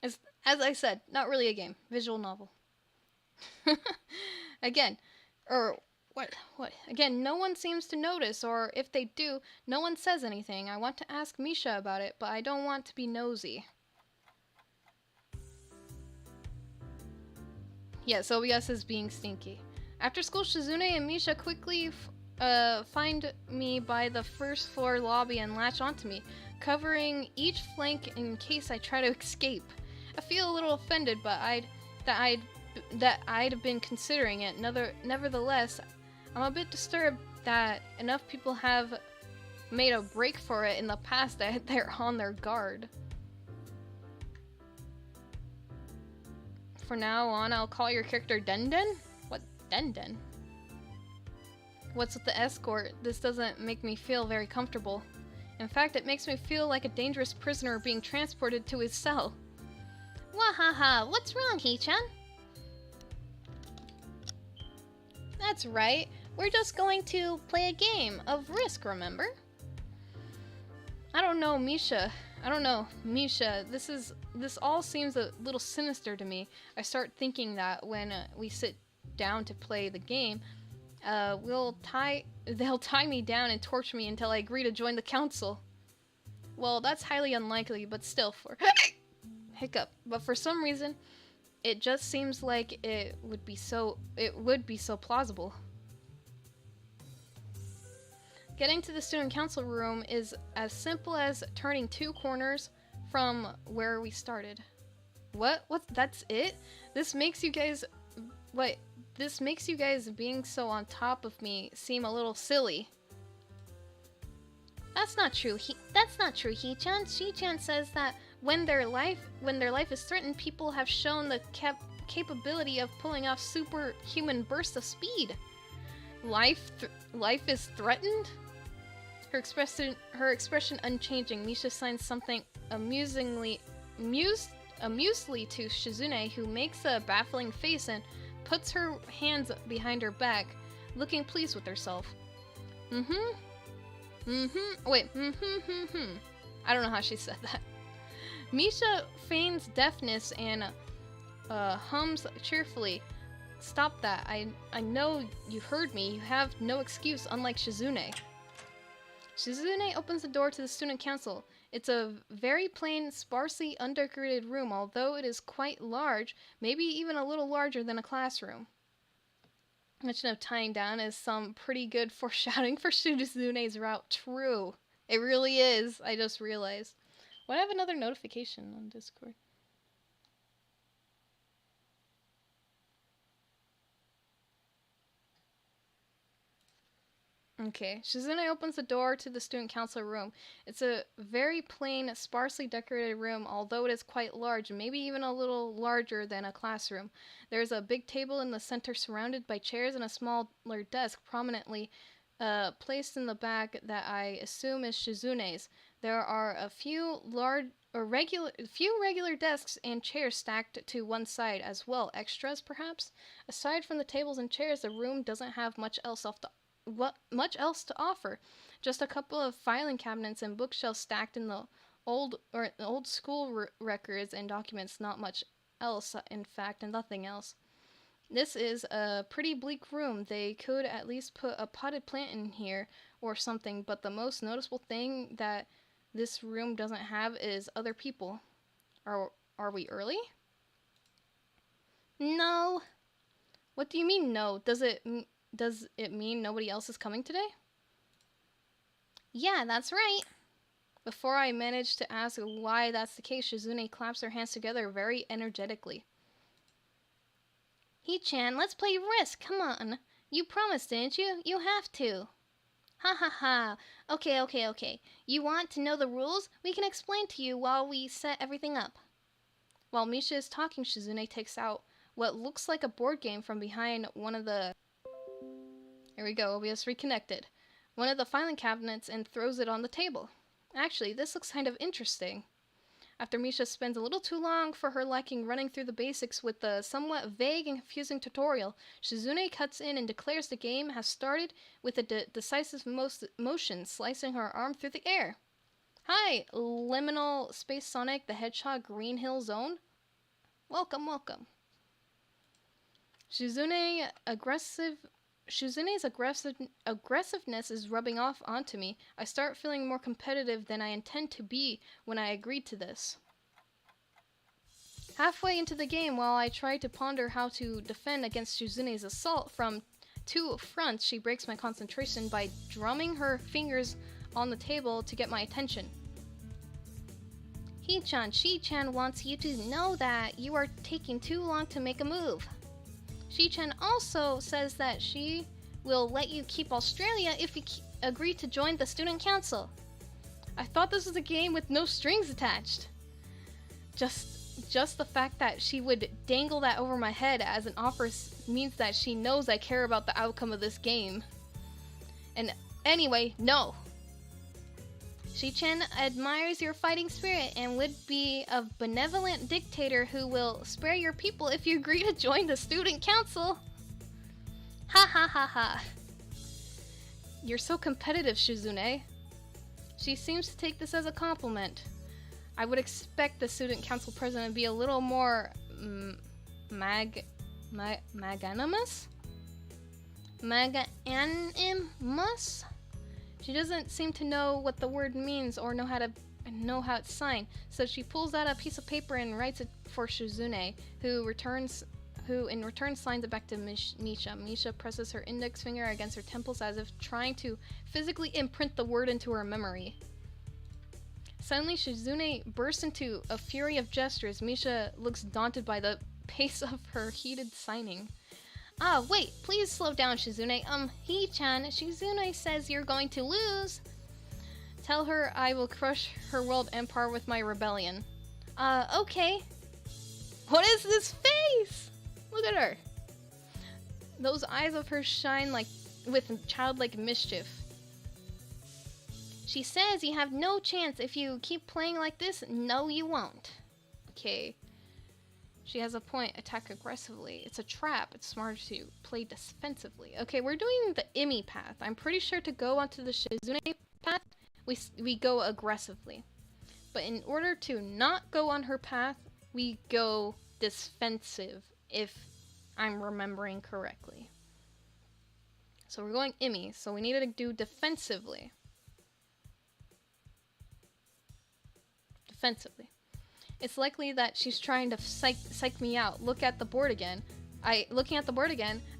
As I said, not really a game. Visual novel. Again. Again, no one seems to notice, or if they do, no one says anything. I want to ask Misha about it, but I don't want to be nosy. Yes, OBS is being stinky. After school, Shizune and Misha quickly find me by the first floor lobby and latch onto me, covering each flank in case I try to escape. I feel a little offended, but that I'd been considering it. Nevertheless, I'm a bit disturbed that enough people have made a break for it in the past that they're on their guard. For now on, I'll call your character Denden? What Denden? What's with the escort? This doesn't make me feel very comfortable. In fact, it makes me feel like a dangerous prisoner being transported to his cell. Wahaha, what's wrong, Hee-chan? That's right. We're just going to play a game of Risk, remember? I don't know, Misha. This all seems a little sinister to me. I start thinking that when we sit down to play the game, they'll tie me down and torture me until I agree to join the council. Well, that's highly unlikely, but still hiccup. But for some reason, it just seems like it would be so plausible. Getting to the student council room is as simple as turning 2 corners from where we started. What? That's it? This makes you guys being so on top of me seem a little silly. That's not true. Hee-chan. Shi-chan says that when their life is threatened, people have shown the capability of pulling off superhuman bursts of speed. Life is threatened? Her expression unchanging. Misha signs something amusingly to Shizune, who makes a baffling face and puts her hands behind her back, looking pleased with herself. Wait, I don't know how she said that. Misha feigns deafness and hums cheerfully. Stop that. I know you heard me. You have no excuse, unlike Shizune. Shizune opens the door to the student council. It's a very plain, sparsely undecorated room, although it is quite large, maybe even a little larger than a classroom. Mention of tying down is some pretty good foreshadowing for Shizune's route. True. It really is. I just realized. Why do I have another notification on Discord? Okay, Shizune opens the door to the student council room. It's a very plain, sparsely decorated room, although it is quite large, maybe even a little larger than a classroom. There's a big table in the center surrounded by chairs and a smaller desk prominently placed in the back that I assume is Shizune's. There are a few regular desks and chairs stacked to one side as well, extras perhaps. Aside from the tables and chairs, the room doesn't have much else to offer. Just a couple of filing cabinets and bookshelves stacked in the old school records and documents. Not much else, in fact, and nothing else. This is a pretty bleak room. They could at least put a potted plant in here or something, but the most noticeable thing that this room doesn't have is other people. Are we early? No. What do you mean no? Does it mean nobody else is coming today? Yeah, that's right. Before I manage to ask why that's the case, Shizune claps her hands together very energetically. Hee-chan, let's play Risk. Come on. You promised, didn't you? You have to. Ha ha ha. Okay. You want to know the rules? We can explain to you while we set everything up. While Misha is talking, Shizune takes out what looks like a board game from behind one of the... Here we go, we just reconnected. One of the filing cabinets and throws it on the table. Actually, this looks kind of interesting. After Misha spends a little too long for her liking running through the basics with the somewhat vague and confusing tutorial, Shizune cuts in and declares the game has started with a decisive motion, slicing her arm through the air. Hi, Liminal Space Sonic the Hedgehog Green Hill Zone. Welcome. Shizune's aggressiveness is rubbing off onto me. I start feeling more competitive than I intend to be when I agreed to this. Halfway into the game, while I try to ponder how to defend against Shizune's assault from 2 fronts, she breaks my concentration by drumming her fingers on the table to get my attention. Hee-chan, Shi-chan wants you to know that you are taking too long to make a move. Shi-chan also says that she will let you keep Australia if you agree to join the student council. I thought this was a game with no strings attached. Just the fact that she would dangle that over my head as an offer means that she knows I care about the outcome of this game. And anyway, no. Shi-chan admires your fighting spirit and would be a benevolent dictator who will spare your people if you agree to join the student council. Ha ha ha ha. You're so competitive, Shizune. She seems to take this as a compliment. I would expect the student council president to be a little more magnanimous? Magnanimous? She doesn't seem to know what the word means or know how it's signed, so she pulls out a piece of paper and writes it for Shizune, who in return signs it back to Misha. Misha presses her index finger against her temples as if trying to physically imprint the word into her memory. Suddenly, Shizune bursts into a fury of gestures. Misha looks daunted by the pace of her heated signing. Ah, wait, please slow down, Shizune. Hee-chan, Shizune says you're going to lose. Tell her I will crush her world empire with my rebellion. Okay. What is this face? Look at her. Those eyes of hers shine like with childlike mischief. She says you have no chance if you keep playing like this. No, you won't. Okay. She has a point. Attack aggressively. It's a trap. It's smarter to play defensively. Okay, we're doing the Imi path. I'm pretty sure to go onto the Shizune path, we go aggressively. But in order to not go on her path, we go defensive, if I'm remembering correctly. So we're going Imi, so we need to do defensively. Defensively. It's likely that she's trying to psych me out. Looking at the board again, I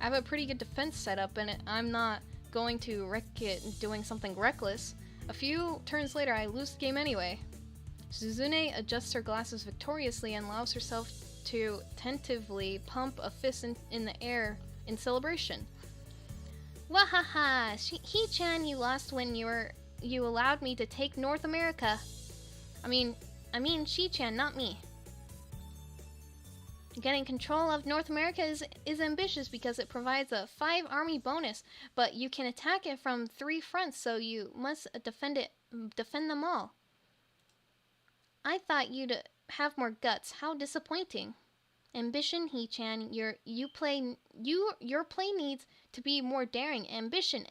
have a pretty good defense setup, and I'm not going to wreck it doing something reckless. A few turns later, I lose the game anyway. Shizune adjusts her glasses victoriously and allows herself to tentatively pump a fist in the air in celebration. Wahaha! Hee-chan, you lost when you allowed me to take North America. I mean, Shi-chan, not me. Getting control of North America is ambitious because it provides a 5-army bonus, but you can attack it from 3 fronts, so you must defend them all. I thought you'd have more guts. How disappointing. Ambition, Hee-chan, your play needs to be more daring. Ambition.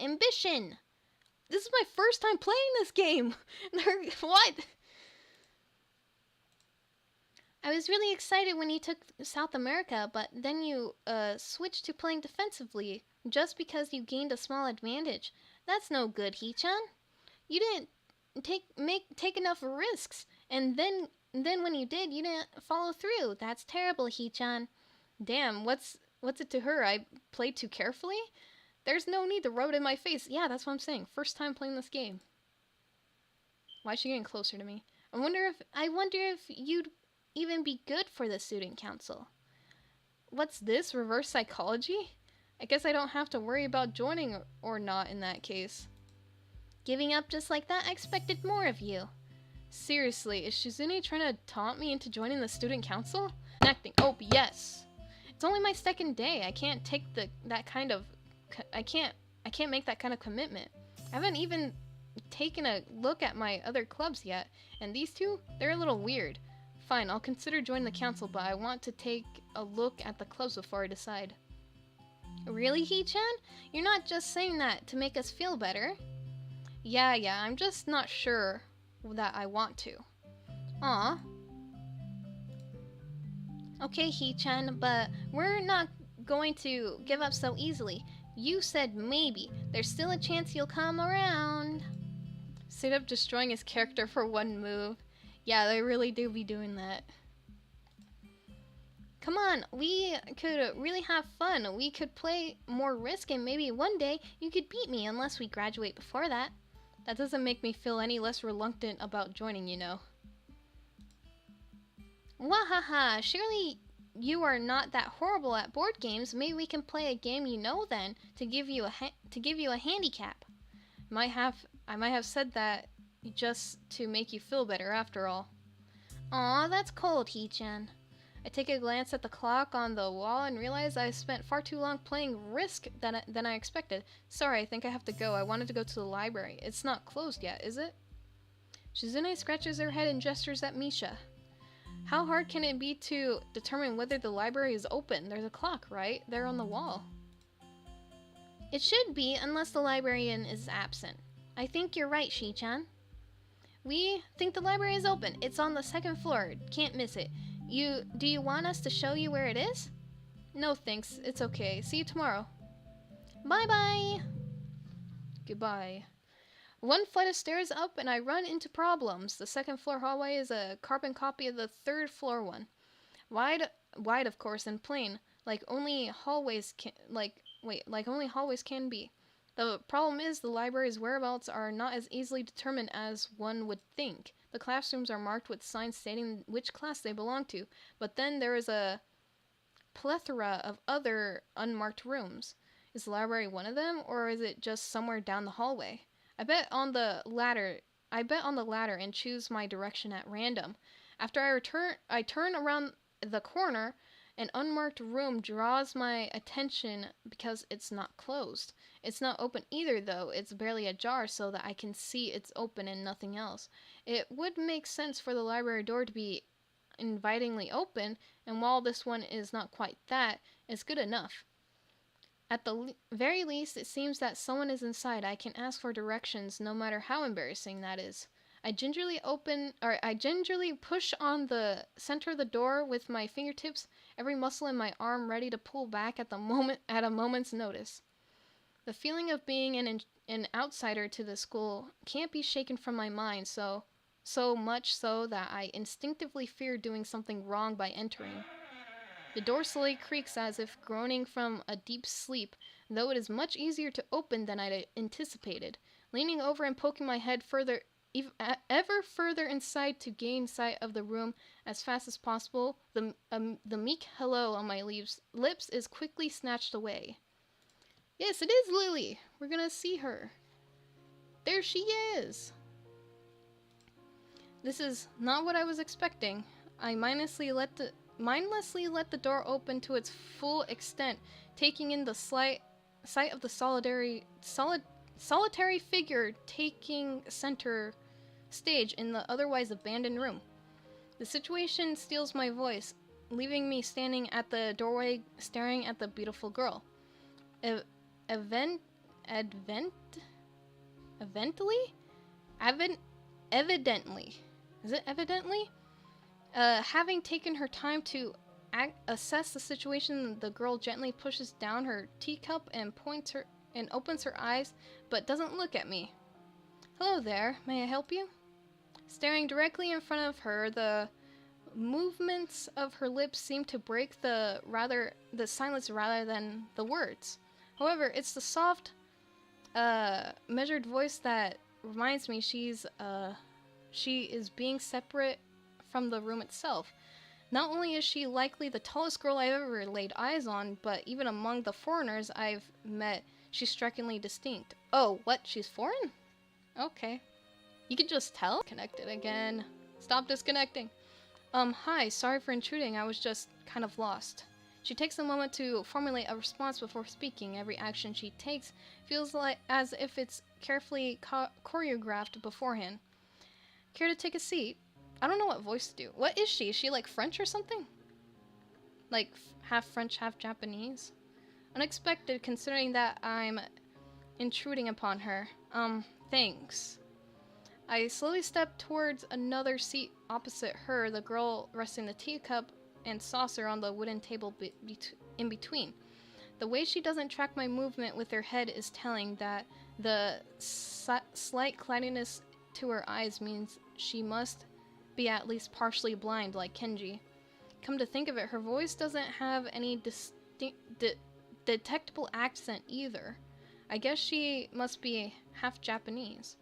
This is my first time playing this game. What? I was really excited when you took South America, but then you switched to playing defensively just because you gained a small advantage. That's no good, Hee-chan. You didn't take enough risks, and then when you did, you didn't follow through. That's terrible, Hee-chan. Damn, what's it to her? I played too carefully? There's no need to rub it in my face. Yeah, that's what I'm saying. First time playing this game. Why is she getting closer to me? I wonder if you'd even be good for the student council. What's this? Reverse psychology? I guess I don't have to worry about joining or not in that case. Giving up just like that? I expected more of you. Seriously, is Shizune trying to taunt me into joining the student council? Acting. Oh, yes. It's only my second day. I can't take that kind of... I can't make that kind of commitment. I haven't even taken a look at my other clubs yet, and these two, they're a little weird. Fine, I'll consider joining the council, but I want to take a look at the clubs before I decide. Really, Hee-chan? You're not just saying that to make us feel better. Yeah, I'm just not sure that I want to. Aw. Okay, Hee-chan, but we're not going to give up so easily. You said maybe. There's still a chance you'll come around. Straight up destroying his character for one move. Yeah, they really do be doing that. Come on, we could really have fun. We could play more Risk, and maybe one day you could beat me unless we graduate before that. That doesn't make me feel any less reluctant about joining, you know. Wahaha, surely you are not that horrible at board games. Maybe we can play a game you know then, to give you a handicap. I might have said that just to make you feel better after all. Aw, that's cold, Hee-chan. I take a glance at the clock on the wall and realize I spent far too long playing Risk than I expected. Sorry, I think I have to go. I wanted to go to the library. It's not closed yet, is it? Shizune scratches her head and gestures at Misha. How hard can it be to determine whether the library is open? There's a clock, right? There on the wall. It should be, unless the librarian is absent. I think you're right, Shi-chan. We think the library is open. It's on the second floor. Can't miss it. Do you want us to show you where it is? No thanks. It's okay. See you tomorrow. Bye-bye. Goodbye. One flight of stairs up and I run into problems. The second floor hallway is a carbon copy of the third floor one. Wide of course, and plain, like only hallways can be. The problem is the library's whereabouts are not as easily determined as one would think. The classrooms are marked with signs stating which class they belong to, but then there is a plethora of other unmarked rooms. Is the library one of them, or is it just somewhere down the hallway? I bet on the latter and choose my direction at random. After I turn around the corner. An unmarked room draws my attention because it's not closed. It's not open either, though. It's barely ajar so that I can see it's open and nothing else. It would make sense for the library door to be invitingly open, and while this one is not quite that, it's good enough. At the very least, it seems that someone is inside. I can ask for directions, no matter how embarrassing that is. I gingerly push on the center of the door with my fingertips, every muscle in my arm ready to pull back at a moment's notice. The feeling of being an outsider to the school can't be shaken from my mind, so much so that I instinctively fear doing something wrong by entering. The door slowly creaks as if groaning from a deep sleep, though it is much easier to open than I'd anticipated. Leaning over and poking my head ever further inside to gain sight of the room as fast as possible, the meek hello on my lips is quickly snatched away. Yes, it is Lily. We're gonna see her. There she is. This is not what I was expecting. I mindlessly let the door open to its full extent, taking in the sight of the solitary figure taking center stage in the otherwise abandoned room. The situation steals my voice, leaving me standing at the doorway staring at the beautiful girl. Evidently? Is it evidently? Having taken her time to assess the situation, the girl gently pushes down her teacup and opens her eyes, but doesn't look at me. Hello there, may I help you? Staring directly in front of her, the movements of her lips seem to break the silence rather than the words. However, it's the soft, measured voice that reminds me she is being separate from the room itself. Not only is she likely the tallest girl I've ever laid eyes on, but even among the foreigners I've met, she's strikingly distinct. Oh, what? She's foreign? Okay. You can just tell? Connected again. Stop disconnecting. Hi, sorry for intruding. I was just kind of lost. She takes a moment to formulate a response before speaking. Every action she takes feels as if it's carefully choreographed beforehand. Care to take a seat? I don't know what voice to do. What is she? Is she like French or something? Like half French, half Japanese? Unexpected considering that I'm intruding upon her. Thanks. I slowly step towards another seat opposite her, the girl resting the teacup and saucer on the wooden table in between. The way she doesn't track my movement with her head is telling that the slight cloudiness to her eyes means she must be at least partially blind like Kenji. Come to think of it, her voice doesn't have any detectable accent either. I guess she must be half Japanese.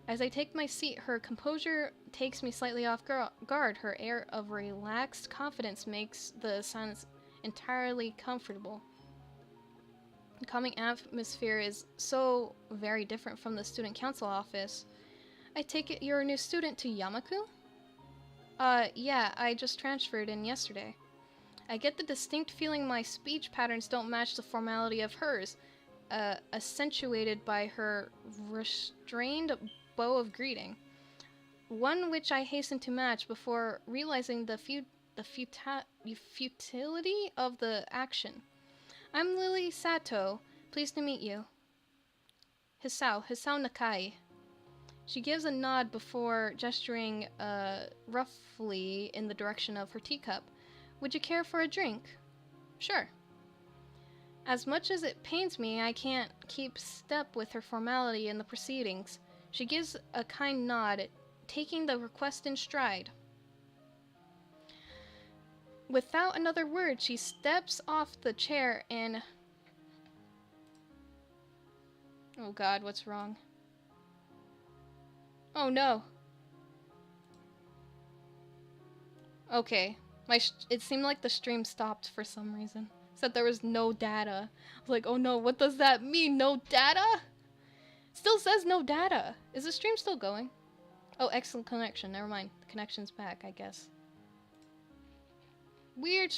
As I take my seat, her composure takes me slightly off guard. Her air of relaxed confidence makes the silence entirely comfortable. The calming atmosphere is so very different from the student council office. I take it you're a new student to Yamaku? Yeah, I just transferred in yesterday. I get the distinct feeling my speech patterns don't match the formality of hers, accentuated by her restrained bow of greeting. One which I hasten to match before realizing the futility of the action. I'm Lily Sato, Pleased to meet you. Hisao Nakai. She gives a nod before gesturing roughly in the direction of her teacup. Would you care for a drink? Sure. As much as it pains me, I can't keep step with her formality in the proceedings. She gives a kind nod, taking the request in stride. Without another word, she steps off the chair and... Oh god, what's wrong? Oh no. Okay. It seemed like the stream stopped for some reason. Said there was no data. I was like, oh no, what does that mean? No data? Still says no data. Is the stream still going? Oh, excellent connection. Never mind. The connection's back, I guess. Weird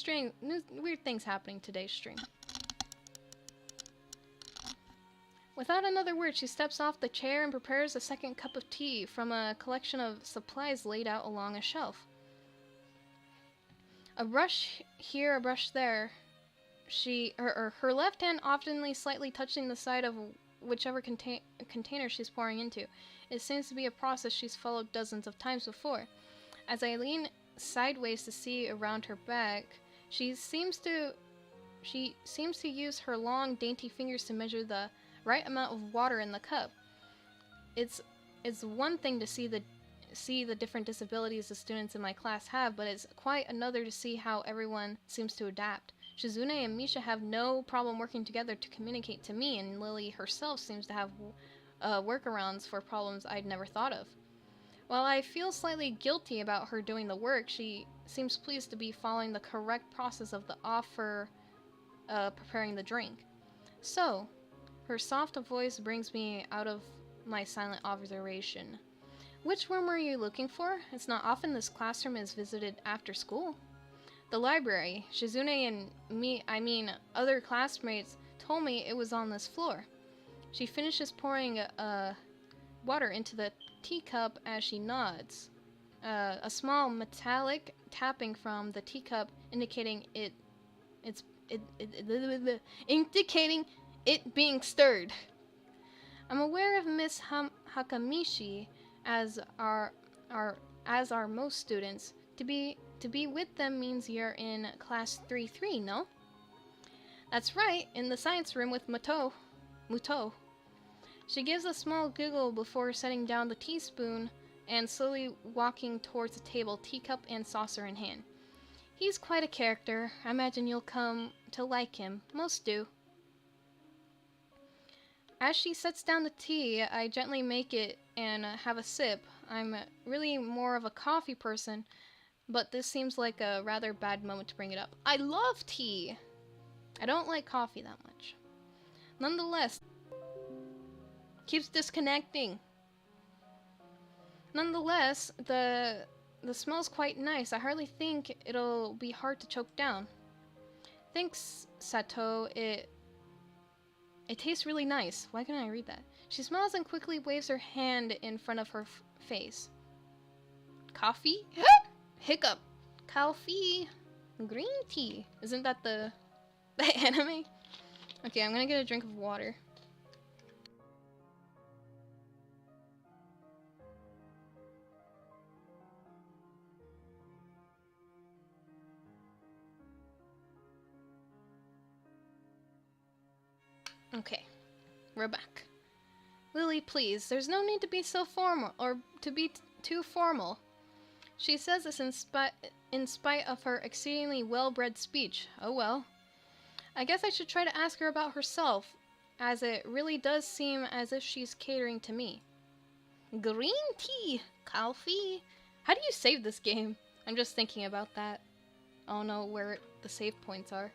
things happening today's stream. Without another word, she steps off the chair and prepares a second cup of tea from a collection of supplies laid out along a shelf. A brush here, a brush there. Her left hand oftenly slightly touching the side of whichever container she's pouring into. It seems to be a process she's followed dozens of times before. As I lean sideways to see around her back, she seems to use her long, dainty fingers to measure the right amount of water in the cup. It's one thing to see the different disabilities the students in my class have, but it's quite another to see how everyone seems to adapt. Shizune and Misha have no problem working together to communicate to me, and Lily herself seems to have workarounds for problems I'd never thought of. While I feel slightly guilty about her doing the work, she seems pleased to be following the correct process of the offer preparing the drink. So, her soft voice brings me out of my silent observation. Which room were you looking for? It's not often this classroom is visited after school. The library. Shizune and other classmates told me it was on this floor. She finishes pouring water into the teacup as she nods. A small metallic tapping from the teacup indicating indicating it being stirred. I'm aware of Miss Hakamishi as are most students. To be with them means you're in class 3-3, no? That's right, in the science room with Muto. She gives a small giggle before setting down the teaspoon and slowly walking towards the table, teacup and saucer in hand. He's quite a character. I imagine you'll come to like him. Most do. As she sets down the tea, I gently make it and have a sip. I'm really more of a coffee person, but this seems like a rather bad moment to bring it up. I love tea! I don't like coffee that much. Nonetheless, keeps disconnecting. Nonetheless, the smell's quite nice. I hardly think it'll be hard to choke down. Thanks, Sato. It tastes really nice. Why can't I read that? She smiles and quickly waves her hand in front of her face. Coffee? Hiccup. Coffee. Green tea. Isn't that the anime? Okay, I'm gonna get a drink of water. Okay, we're back. Lily, please, there's no need to be so formal, or to be too formal. She says this in spite of her exceedingly well-bred speech. Oh well. I guess I should try to ask her about herself, as it really does seem as if she's catering to me. Green tea, coffee. How do you save this game? I'm just thinking about that. I don't know where the save points are.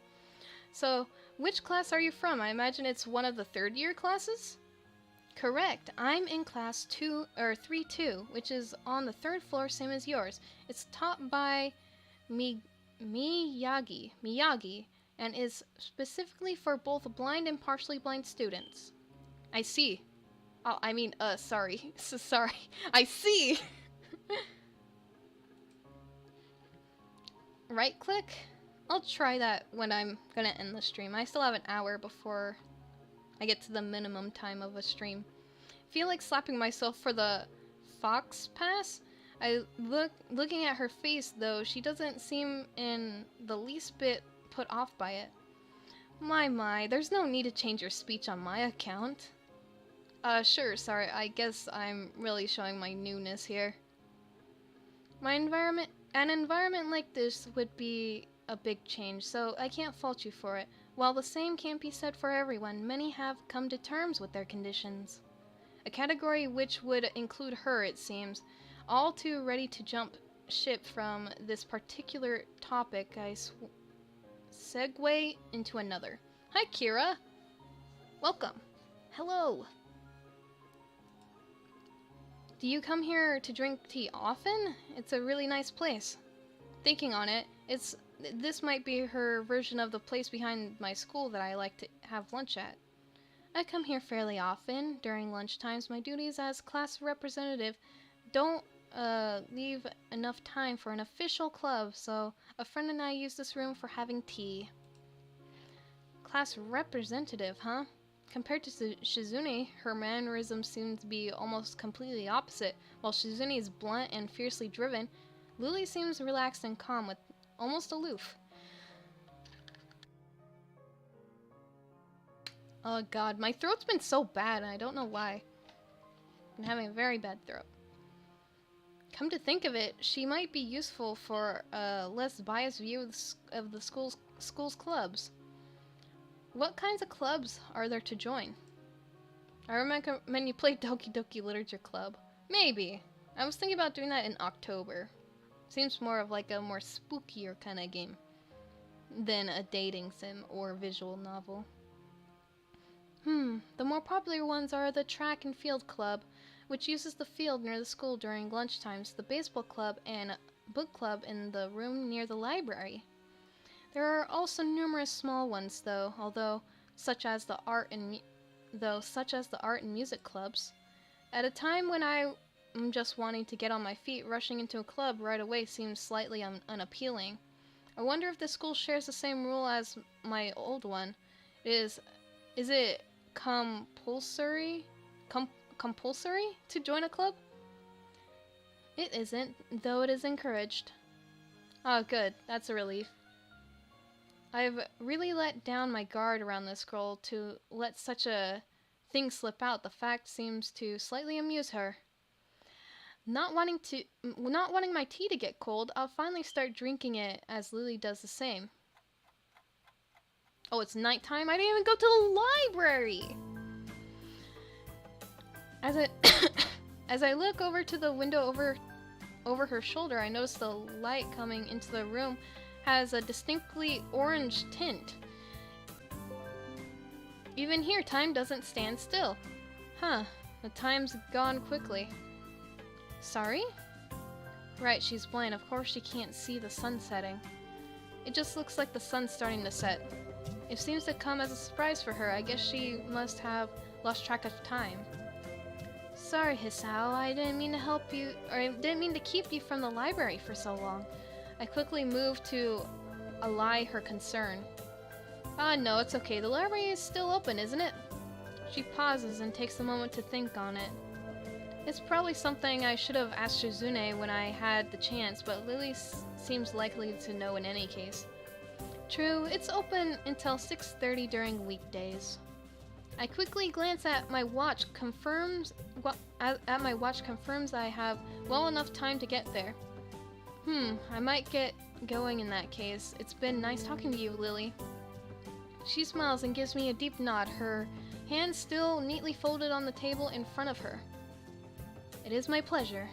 So, which class are you from? I imagine it's one of the third-year classes? Correct. I'm in class 3-2, which is on the third floor, same as yours. It's taught by Miyagi, and is specifically for both blind and partially blind students. I see. Oh, I mean, sorry. Sorry. I see! Right-click? I'll try that when I'm gonna end the stream. I still have an hour before I get to the minimum time of a stream. Feel like slapping myself for the fox pass. Looking at her face though, she doesn't seem in the least bit put off by it. My, there's no need to change your speech on my account. Sure, sorry, I guess I'm really showing my newness here. An environment like this would be a big change, so I can't fault you for it. While the same can't be said for everyone, many have come to terms with their conditions. A category which would include her, it seems. All too ready to jump ship from this particular topic, I segue into another. Hi, Kira! Welcome! Hello! Do you come here to drink tea often? It's a really nice place. Thinking on it, this might be her version of the place behind my school that I like to have lunch at. I come here fairly often. During lunch times, my duties as class representative don't leave enough time for an official club, so a friend and I use this room for having tea. Class representative, huh? Compared to Shizune, her mannerisms seem to be almost completely opposite. While Shizune is blunt and fiercely driven, Lily seems relaxed and calm, with almost aloof. Oh god, my throat's been so bad and I don't know why. I'm having a very bad throat. Come to think of it, she might be useful for a less biased view of the school's clubs. What kinds of clubs are there to join? I remember when you played Doki Doki Literature Club. Maybe. I was thinking about doing that in October. Seems more of like a more spookier kind of game than a dating sim or visual novel. The more popular ones are the track and field club, which uses the field near the school during lunchtimes, the baseball club, and book club in the room near the library. There are also numerous small ones, though, such as the art and music clubs. At a time when I'm just wanting to get on my feet, rushing into a club right away seems slightly unappealing. I wonder if the school shares the same rule as my old one. Is it compulsory to join a club? It isn't, though it is encouraged. Oh, good. That's a relief. I've really let down my guard around this girl to let such a thing slip out. The fact seems to slightly amuse her. Not wanting my tea to get cold, I'll finally start drinking it as Lily does the same. Oh, it's nighttime? I didn't even go to the library! As I look over to the window over her shoulder, I notice the light coming into the room has a distinctly orange tint. Even here, time doesn't stand still. Huh, the time's gone quickly. Sorry? Right, she's blind. Of course she can't see the sun setting. It just looks like the sun's starting to set. It seems to come as a surprise for her. I guess she must have lost track of time. Sorry, Hisao, I didn't mean to keep you from the library for so long. I quickly moved to allay her concern. No, it's okay. The library is still open, isn't it? She pauses and takes a moment to think on it. It's probably something I should have asked Shizune when I had the chance, but Lily seems likely to know in any case. True, it's open until 6:30 during weekdays. I quickly glance at my watch, confirms I have well enough time to get there. I might get going in that case. It's been nice talking to you, Lily. She smiles and gives me a deep nod, her hands still neatly folded on the table in front of her. It is my pleasure.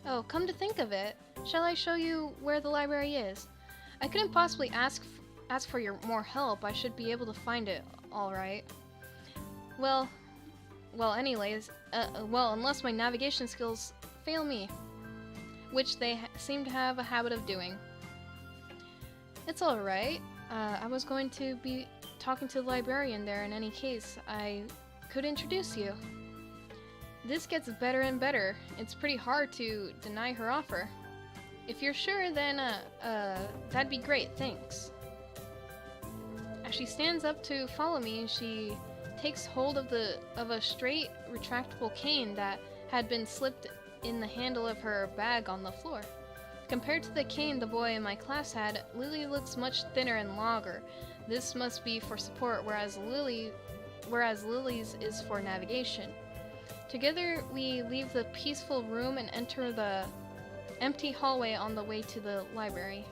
Oh, come to think of it, shall I show you where the library is? I couldn't possibly ask for your more help. I should be able to find it, all right. Well, anyways, unless my navigation skills fail me, which they seem to have a habit of doing. It's all right. I was going to be talking to the librarian there in any case. I could introduce you. This gets better and better. It's pretty hard to deny her offer. If you're sure, then that'd be great, thanks. As she stands up to follow me, she takes hold of a straight, retractable cane that had been slipped in the handle of her bag on the floor. Compared to the cane the boy in my class had, Lily looks much thinner and longer. This must be for support, whereas Lily's is for navigation. Together, we leave the peaceful room and enter the empty hallway on the way to the library.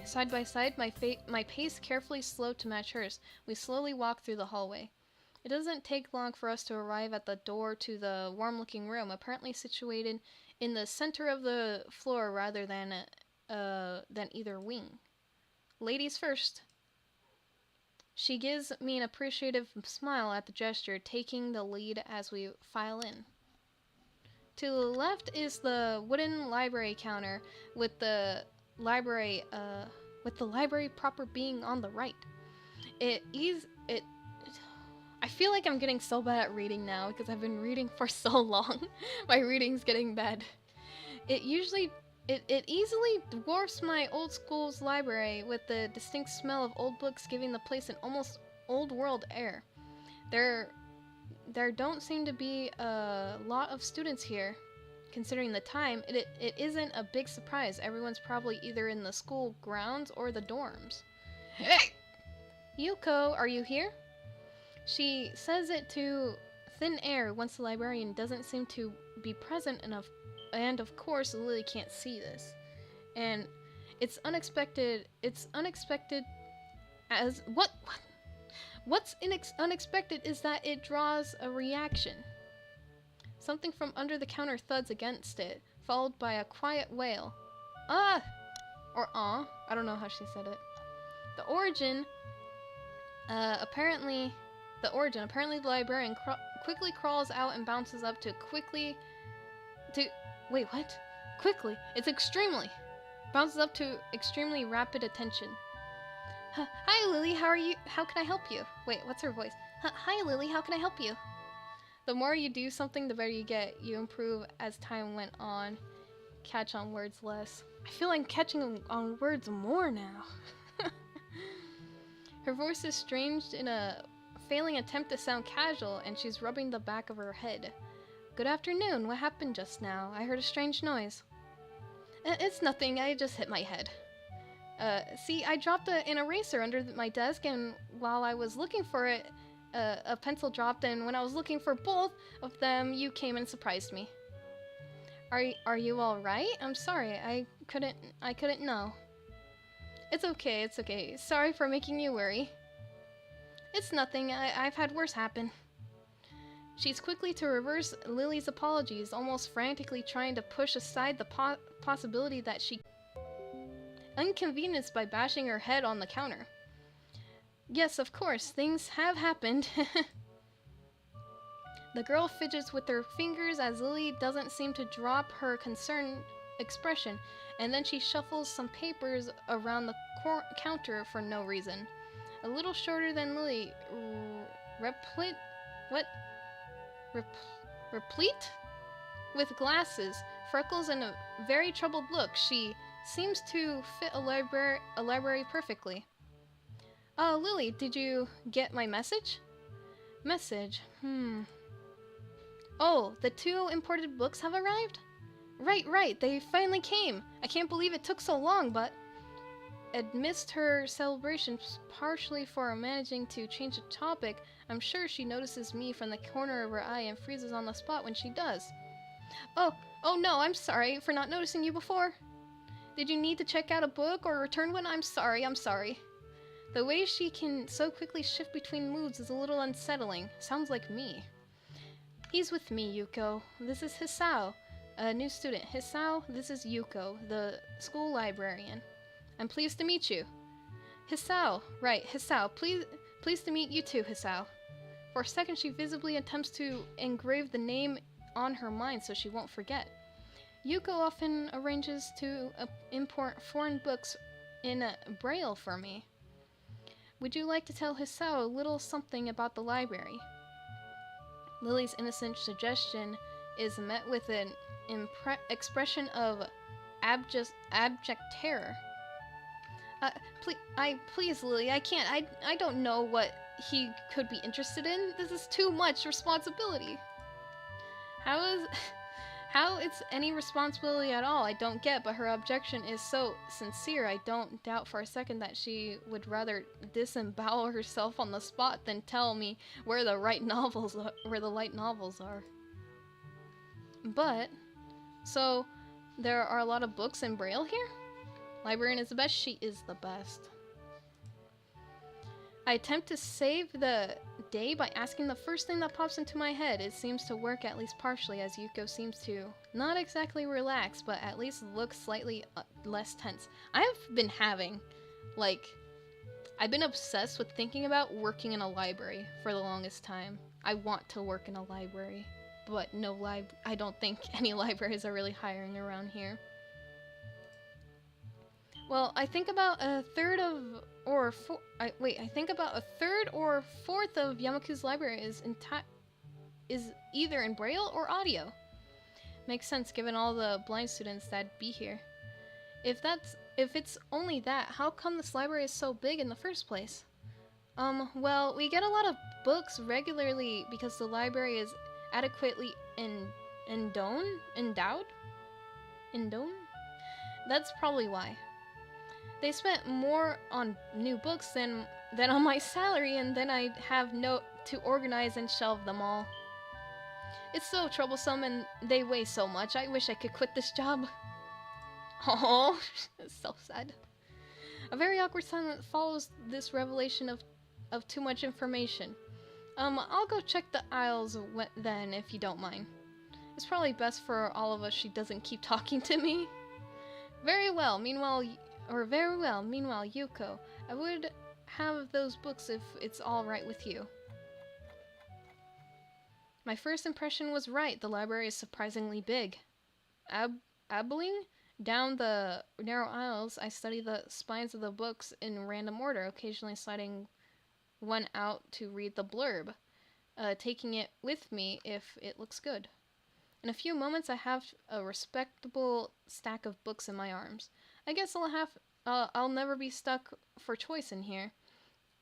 Side by side, my pace carefully slowed to match hers. We slowly walk through the hallway. It doesn't take long for us to arrive at the door to the warm-looking room, apparently situated in the center of the floor rather than either wing. Ladies first. She gives me an appreciative smile at the gesture, taking the lead as we file in. To the left is the wooden library counter, with the library proper being on the right. I feel like I'm getting so bad at reading now because I've been reading for so long. My reading's getting bad. It easily dwarfs my old school's library, with the distinct smell of old books giving the place an almost old world air. There don't seem to be a lot of students here. Considering the time, it isn't a big surprise. Everyone's probably either in the school grounds or the dorms. Hey! Yuko, are you here? She says it to thin air once the librarian doesn't seem to be present enough, and of course Lily can't see this. And it's unexpected as what's unexpected is that it draws a reaction. Something from under the counter thuds against it, followed by a quiet wail. Ah! Or ah. I don't know how she said it. Apparently the librarian quickly crawls out and bounces up quickly. Bounces up to extremely rapid attention. Hi, Lily, how are you? How can I help you? Wait, what's her voice? Hi, Lily, how can I help you? The more you do something, the better you get. You improve as time went on. Catch on words less. I feel like catching on words more now. Her voice is stranged in a failing attempt to sound casual, and she's rubbing the back of her head. Good afternoon. What happened just now? I heard a strange noise. It's nothing. I just hit my head. See, I dropped an eraser under my desk, and while I was looking for it, a pencil dropped, and when I was looking for both of them, you came and surprised me. Are you all right? I'm sorry. I couldn't know. It's okay. Sorry for making you worry. It's nothing. I've had worse happen. She's quickly to reverse Lily's apologies, almost frantically trying to push aside the possibility that she inconvenienced by bashing her head on the counter. Yes, of course, things have happened. The girl fidgets with her fingers as Lily doesn't seem to drop her concerned expression, and then she shuffles some papers around the counter for no reason. A little shorter than Lily, replete with glasses, freckles, and a very troubled look. She seems to fit a library perfectly. Lily, did you get my message? Message? Oh, the 2 imported books have arrived? Right, they finally came. I can't believe it took so long, but... Amidst her celebrations, partially for managing to change the topic, I'm sure she notices me from the corner of her eye and freezes on the spot when she does. Oh no, I'm sorry for not noticing you before. Did you need to check out a book or return one? I'm sorry. The way she can so quickly shift between moods is a little unsettling. Sounds like me. He's with me, Yuko. This is Hisao, a new student. Hisao, this is Yuko, the school librarian. I'm pleased to meet you. Hisao, right, Hisao. Pleased to meet you too, Hisao. For a second, she visibly attempts to engrave the name on her mind so she won't forget. Yuko often arranges to import foreign books in Braille for me. Would you like to tell Hisao a little something about the library? Lily's innocent suggestion is met with an expression of abject terror. Please, Lily, I can't. I don't know what he could be interested in? This is too much responsibility. How it's any responsibility at all, I don't get, but her objection is so sincere. I don't doubt for a second that she would rather disembowel herself on the spot than tell me where the light novels are. But, so, there are a lot of books in Braille here? Librarian is the best? She is the best. I attempt to save the day by asking the first thing that pops into my head. It seems to work at least partially, as Yuko seems to not exactly relax, but at least look slightly less tense. I have been having, I've been obsessed with thinking about working in a library for the longest time. I want to work in a library, but I don't think any libraries are really hiring around here. Well, I think about a third or fourth of Yamaku's library is either in Braille or audio. Makes sense given all the blind students that'd be here. If it's only that, how come this library is so big in the first place? Well, we get a lot of books regularly because the library is adequately endowed? That's probably why. They spent more on new books than on my salary, and then I have to organize and shelve them all. It's so troublesome and they weigh so much. I wish I could quit this job. Oh, that's so sad. A very awkward silence follows this revelation of too much information. I'll go check the aisles then, if you don't mind. It's probably best for all of us she doesn't keep talking to me. Very well, meanwhile, Yuko, I would have those books if it's all right with you. My first impression was right. The library is surprisingly big. Abbling down the narrow aisles, I study the spines of the books in random order, occasionally sliding one out to read the blurb, taking it with me if it looks good. In a few moments, I have a respectable stack of books in my arms. I guess I'll never be stuck for choice in here.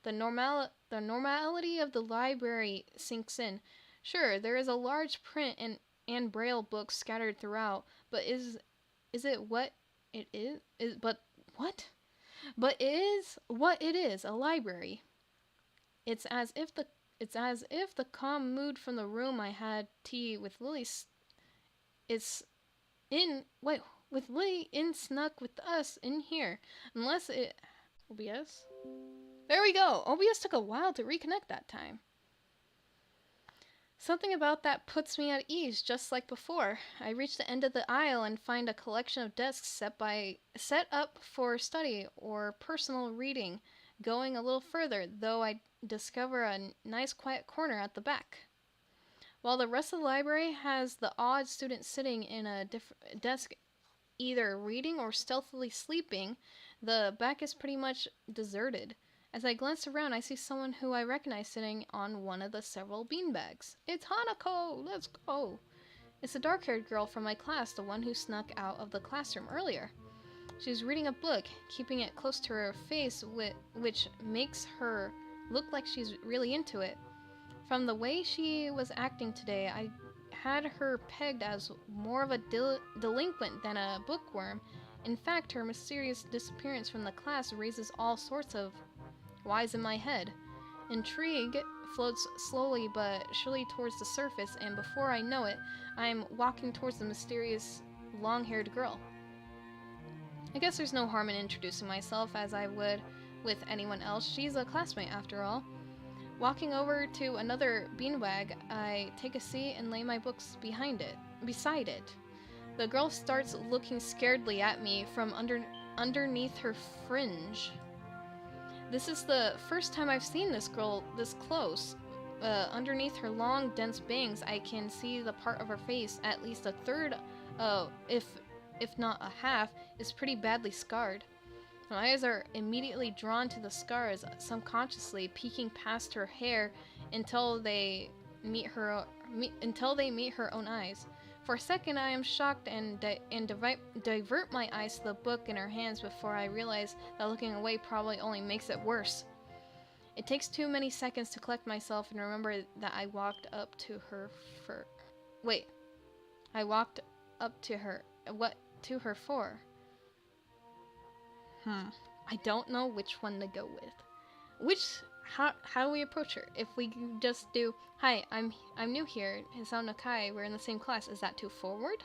The normality of the library sinks in. Sure, there is a large print and Braille books scattered throughout, but is it what it is? But it is what it is, a library. It's as if the calm mood from the room I had tea with Lily with Lily snuck with us in here. Unless it... OBS? There we go! OBS took a while to reconnect that time. Something about that puts me at ease, just like before. I reach the end of the aisle and find a collection of desks set up for study or personal reading. Going a little further, though, I discover a nice quiet corner at the back. While the rest of the library has the odd student sitting in a desk either reading or stealthily sleeping, the back is pretty much deserted. As I glance around, I see someone who I recognize sitting on one of the several beanbags. It's Hanako! Let's go! It's the dark-haired girl from my class, the one who snuck out of the classroom earlier. She's reading a book, keeping it close to her face, which makes her look like she's really into it. From the way she was acting today, I had her pegged as more of a delinquent than a bookworm. In fact, her mysterious disappearance from the class raises all sorts of whys in my head. Intrigue floats slowly but surely towards the surface, and before I know it, I'm walking towards the mysterious long-haired girl. I guess there's no harm in introducing myself as I would with anyone else. She's a classmate after all. Walking over to another beanbag, I take a seat and lay my books beside it. The girl starts looking scaredly at me from underneath her fringe. This is the first time I've seen this girl this close. Underneath her long, dense bangs, I can see the part of her face, at least a third, if not a half, is pretty badly scarred. My eyes are immediately drawn to the scars, subconsciously peeking past her hair until they meet her own eyes. For a second, I am shocked and divert my eyes to the book in her hands before I realize that looking away probably only makes it worse. It takes too many seconds to collect myself and remember that I walked up to her for... Wait. I walked up to her. What to her for? I don't know which one to go with. How do we approach her? If we just do, "Hi, I'm new here. Hisao Nakai, we're in the same class." Is that too forward?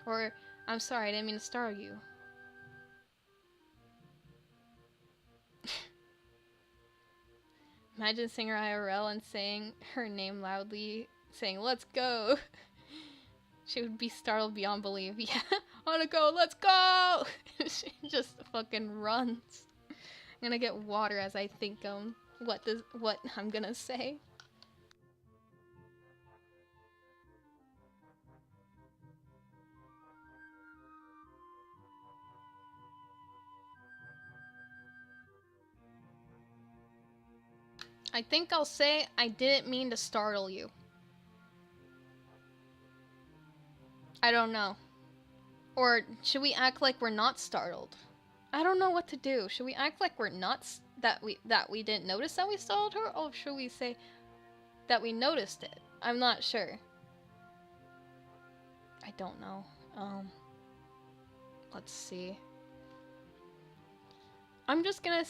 Or, "I'm sorry, I didn't mean to startle you." Imagine seeing her IRL and saying her name loudly, saying, "Let's go." She would be startled beyond belief. Yeah, wanna go, let's go! She just fucking runs. I'm gonna get water as I think what I'm gonna say. I think I'll say, "I didn't mean to startle you." I don't know. Or should we act like we're not startled? I don't know what to do. Should we act like we're not that we didn't notice that we startled her, or should we say that we noticed it? I'm not sure. I don't know. Let's see. I'm just gonna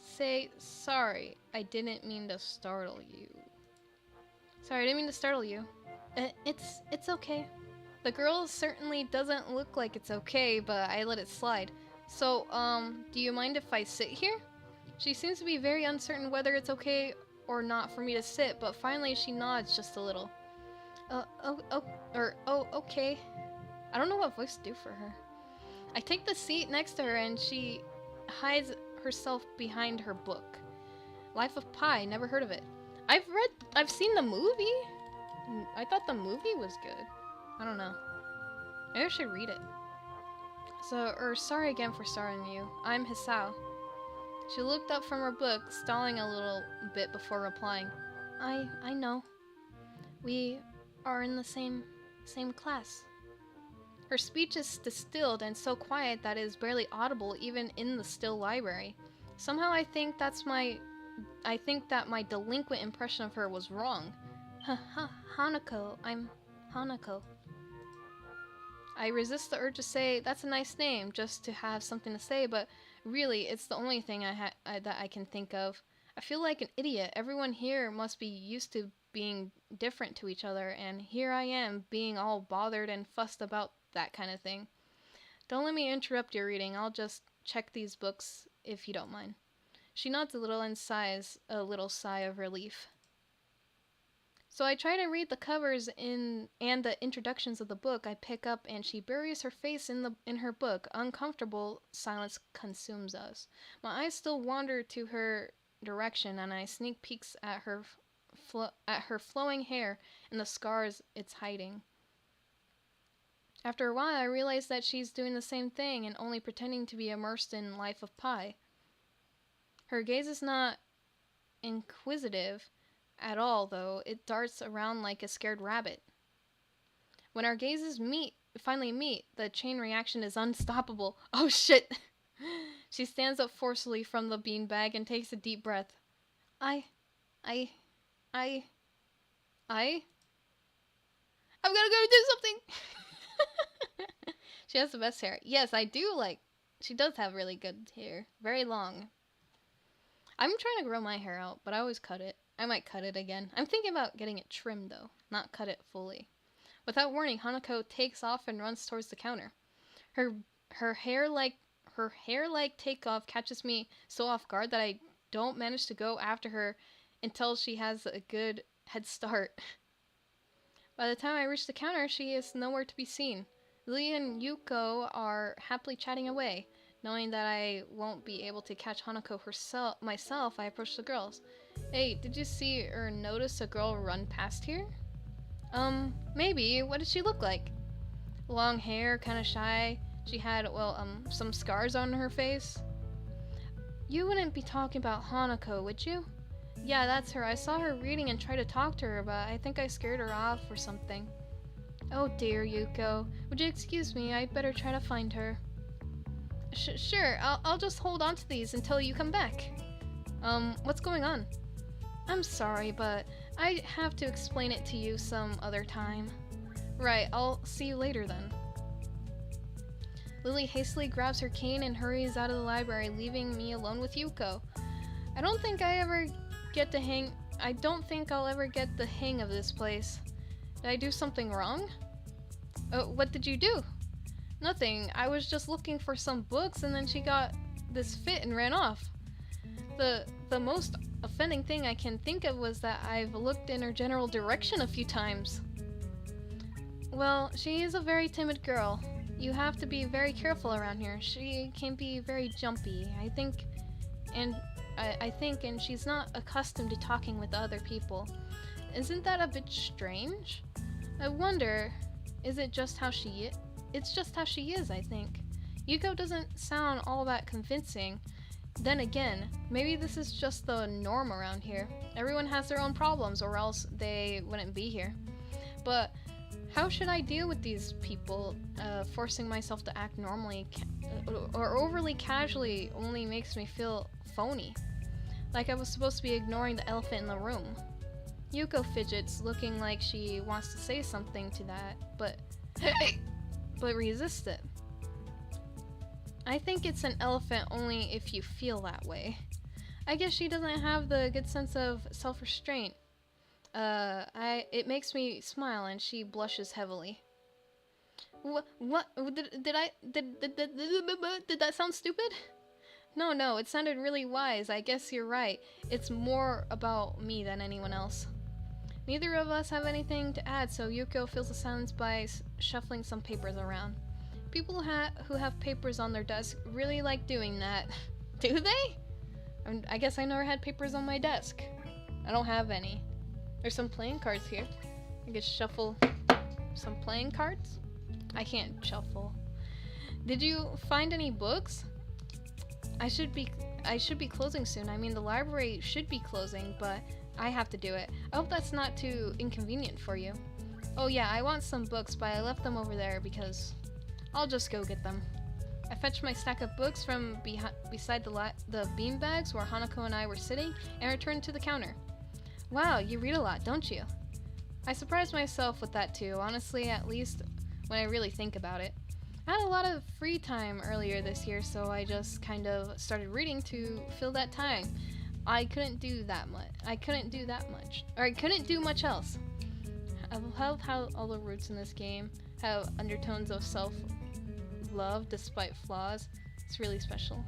say, "Sorry, I didn't mean to startle you." Sorry, I didn't mean to startle you. It's okay. The girl certainly doesn't look like it's okay, but I let it slide. So, do you mind if I sit here? She seems to be very uncertain whether it's okay or not for me to sit, but finally she nods just a little. Okay. I don't know what voice to do for her. I take the seat next to her and she hides herself behind her book. Life of Pi, never heard of it. I've seen the movie. I thought the movie was good. I don't know. Maybe I should read it. So, sorry again for startling you. I'm Hisao. She looked up from her book, stalling a little bit before replying. I know. We are in the same class. Her speech is distilled and so quiet that it is barely audible even in the still library. Somehow I think that my delinquent impression of her was wrong. Hanako, I'm Hanako. I resist the urge to say, "That's a nice name," just to have something to say, but really, it's the only thing that I can think of. I feel like an idiot. Everyone here must be used to being different to each other, and here I am, being all bothered and fussed about that kind of thing. Don't let me interrupt your reading. I'll just check these books, if you don't mind. She nods a little and sighs a little sigh of relief. So I try to read the covers and the introductions of the book I pick up, and she buries her face in her book. Uncomfortable silence consumes us. My eyes still wander to her direction, and I sneak peeks at her flowing hair and the scars it's hiding. After a while, I realize that she's doing the same thing and only pretending to be immersed in Life of Pi. Her gaze is not inquisitive at all, though. It darts around like a scared rabbit. When our gazes finally meet, the chain reaction is unstoppable. Oh shit! She stands up forcefully from the beanbag and takes a deep breath. I'm gonna go do something! She has the best hair. Yes, I do like... She does have really good hair. Very long. I'm trying to grow my hair out, but I always cut it. I might cut it again. I'm thinking about getting it trimmed, though. Not cut it fully. Without warning, Hanako takes off and runs towards the counter. Her hair-like takeoff catches me so off guard that I don't manage to go after her until she has a good head start. By the time I reach the counter, she is nowhere to be seen. Lee and Yuko are happily chatting away. Knowing that I won't be able to catch Hanako myself, I approach the girls. Hey, did you see or notice a girl run past here? Maybe. What did she look like? Long hair, kinda shy. She had, some scars on her face. You wouldn't be talking about Hanako, would you? Yeah, that's her. I saw her reading and tried to talk to her, but I think I scared her off or something. Oh dear, Yuko. Would you excuse me? I'd better try to find her. Sure, I'll just hold on to these until you come back. What's going on? I'm sorry, but I have to explain it to you some other time. Right, I'll see you later then. Lily hastily grabs her cane and hurries out of the library, leaving me alone with Yuko. I don't think I'll ever get the hang of this place. Did I do something wrong? What did you do? Nothing. I was just looking for some books and then she got this fit and ran off. The most offending thing I can think of was that I've looked in her general direction a few times. Well, she is a very timid girl. You have to be very careful around here. She can be very jumpy, I think, and she's not accustomed to talking with other people. Isn't that a bit strange? I wonder, is it just how she is? It's just how she is, I think. Yuko doesn't sound all that convincing. Then again, maybe this is just the norm around here. Everyone has their own problems, or else they wouldn't be here. But how should I deal with these people? Forcing myself to act normally or overly casually only makes me feel phony. Like I was supposed to be ignoring the elephant in the room. Yuko fidgets, looking like she wants to say something to that, but resists it. I think it's an elephant only if you feel that way. I guess she doesn't have the good sense of self-restraint. It makes me smile and she blushes heavily. What? Did that sound stupid? No, it sounded really wise. I guess you're right. It's more about me than anyone else. Neither of us have anything to add, so Yuko fills the silence by shuffling some papers around. People who have papers on their desk really like doing that. Do they? I guess I never had papers on my desk. I don't have any. There's some playing cards here. I could shuffle some playing cards? I can't shuffle. Did you find any books? I should be closing soon. I mean, the library should be closing, but I have to do it. I hope that's not too inconvenient for you. Oh yeah, I want some books, but I left them over there because I'll just go get them. I fetched my stack of books from beside the beanbags where Hanako and I were sitting and returned to the counter. Wow, you read a lot, don't you? I surprised myself with that too, honestly, at least when I really think about it. I had a lot of free time earlier this year, so I just kind of started reading to fill that time. I couldn't do much else. I love how all the roots in this game have undertones of self-love despite flaws. It's really special.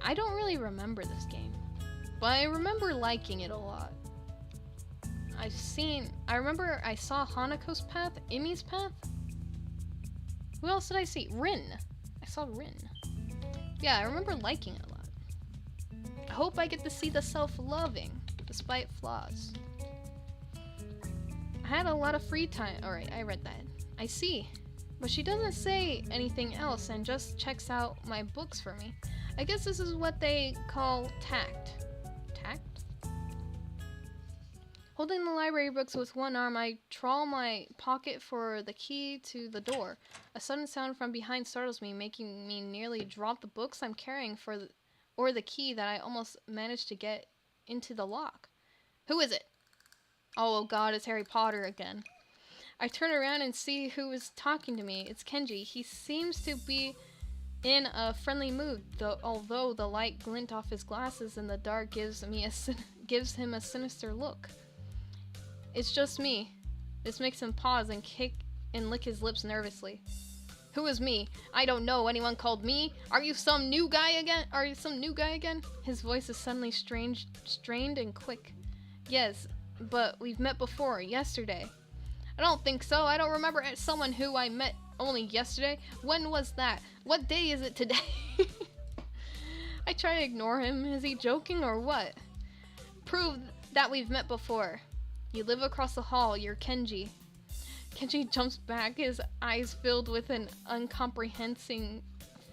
I don't really remember this game, but I remember liking it a lot. I remember I saw Hanako's path, Imi's path. Who else did I see? Rin. I saw Rin. Yeah, I remember liking it a lot. I hope I get to see the self-loving, despite flaws. I had a lot of free time. Alright, I read that. I see. But she doesn't say anything else and just checks out my books for me. I guess this is what they call tact. Tact? Holding the library books with one arm, I trawl my pocket for the key to the door. A sudden sound from behind startles me, making me nearly drop the books I'm carrying or the key that I almost managed to get into the lock. Who is it? Oh god, it's Harry Potter again. I turn around and see who is talking to me. It's Kenji. He seems to be in a friendly mood, although the light glint off his glasses in the dark gives him a sinister look. It's just me. This makes him pause and lick his lips nervously. Who is me? I don't know anyone called me. Are you some new guy again? His voice is suddenly strained and quick. Yes, but we've met before, yesterday. I don't think so. I don't remember someone who I met only yesterday. When was that? What day is it today? I try to ignore him. Is he joking or what? Prove that we've met before. You live across the hall. You're Kenji. Kenji jumps back, his eyes filled with an uncomprehending